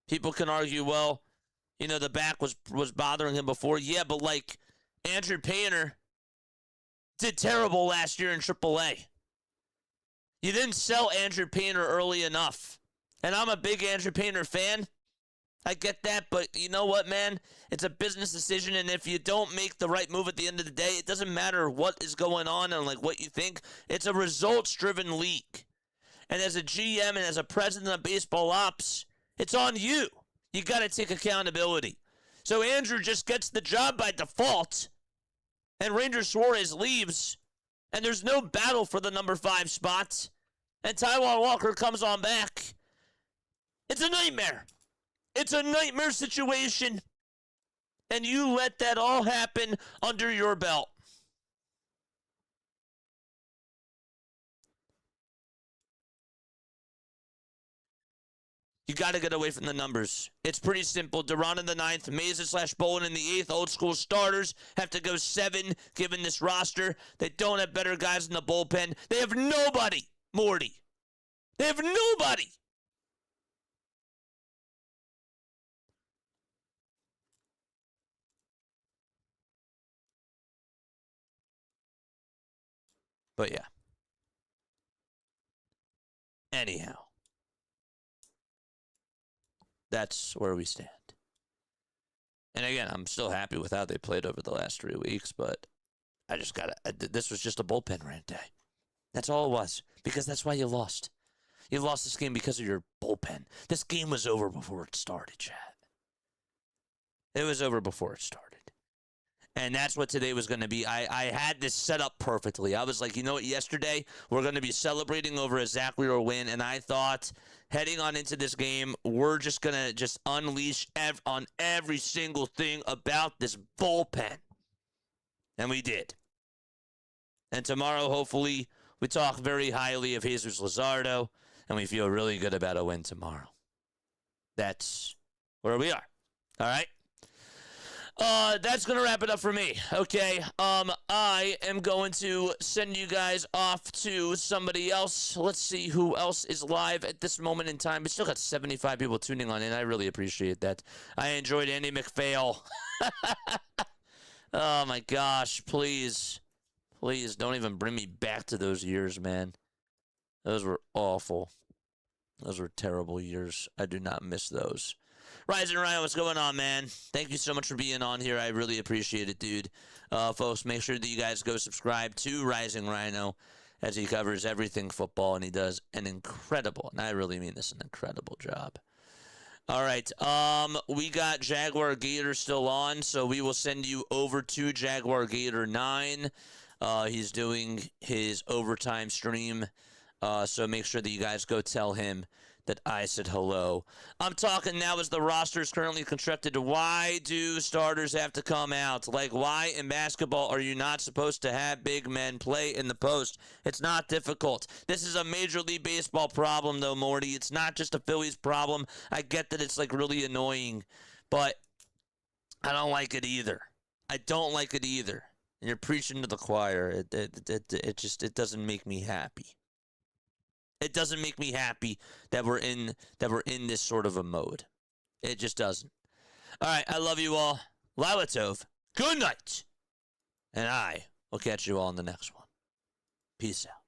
people can argue, well, the back was bothering him before. Yeah, but like Andrew Painter did terrible last year in AAA. You didn't sell Andrew Painter early enough. And I'm a big Andrew Painter fan. I get that, but you know what, man? It's a business decision, and if you don't make the right move at the end of the day, it doesn't matter what is going on and like what you think. It's a results-driven league. And as a GM and as a president of baseball ops, it's on you. You got to take accountability. So Andrew just gets the job by default, and Ranger Suarez leaves, and there's no battle for the number 5 spot, and Taijuan Walker comes on back. It's a nightmare. It's a nightmare situation, and you let that all happen under your belt. You got to get away from the numbers. It's pretty simple. Duran in the 9th, Mesa/Bolin in the 8th. Old school starters have to go 7 given this roster. They don't have better guys in the bullpen. They have nobody, Morty. They have nobody. But yeah. Anyhow. That's where we stand. And again, I'm still happy with how they played over the last 3 weeks, but I just this was just a bullpen rant day. That's all it was, because that's why you lost. You lost this game because of your bullpen. This game was over before it started, chat. It was over before it started. And that's what today was going to be. I had this set up perfectly. I was like, you know what, yesterday we're going to be celebrating over a Zach Wheeler win, and I thought heading on into this game, we're just going to just unleash on every single thing about this bullpen. And we did. And tomorrow, hopefully, we talk very highly of Jesus Luzardo, and we feel really good about a win tomorrow. That's where we are. All right? That's going to wrap it up for me. Okay. I am going to send you guys off to somebody else. Let's see who else is live at this moment in time. We still got 75 people tuning on in. I really appreciate that. I enjoyed Andy McPhail. Oh my gosh. Please don't even bring me back to those years, man. Those were awful. Those were terrible years. I do not miss those. Rising Rhino, what's going on, man? Thank you so much for being on here. I really appreciate it, dude. Folks, make sure that you guys go subscribe to Rising Rhino as he covers everything football, and he does an incredible, and I really mean this, an incredible job. All right, we got Jaguar Gator still on, so we will send you over to Jaguar Gator 9. He's doing his overtime stream, so make sure that you guys go tell him that I said hello. I'm talking now as the roster is currently constructed. Why do starters have to come out? Like, why in basketball are you not supposed to have big men play in the post? It's not difficult. This is a Major League Baseball problem, though, Morty. It's not just a Phillies problem. I get that it's, like, really annoying, but I don't like it either. I don't like it either. And you're preaching to the choir. It doesn't make me happy. It doesn't make me happy that we're in this sort of a mode. It just doesn't. All right, I love you all. Lila Tov. Good night. And I will catch you all in the next one. Peace out.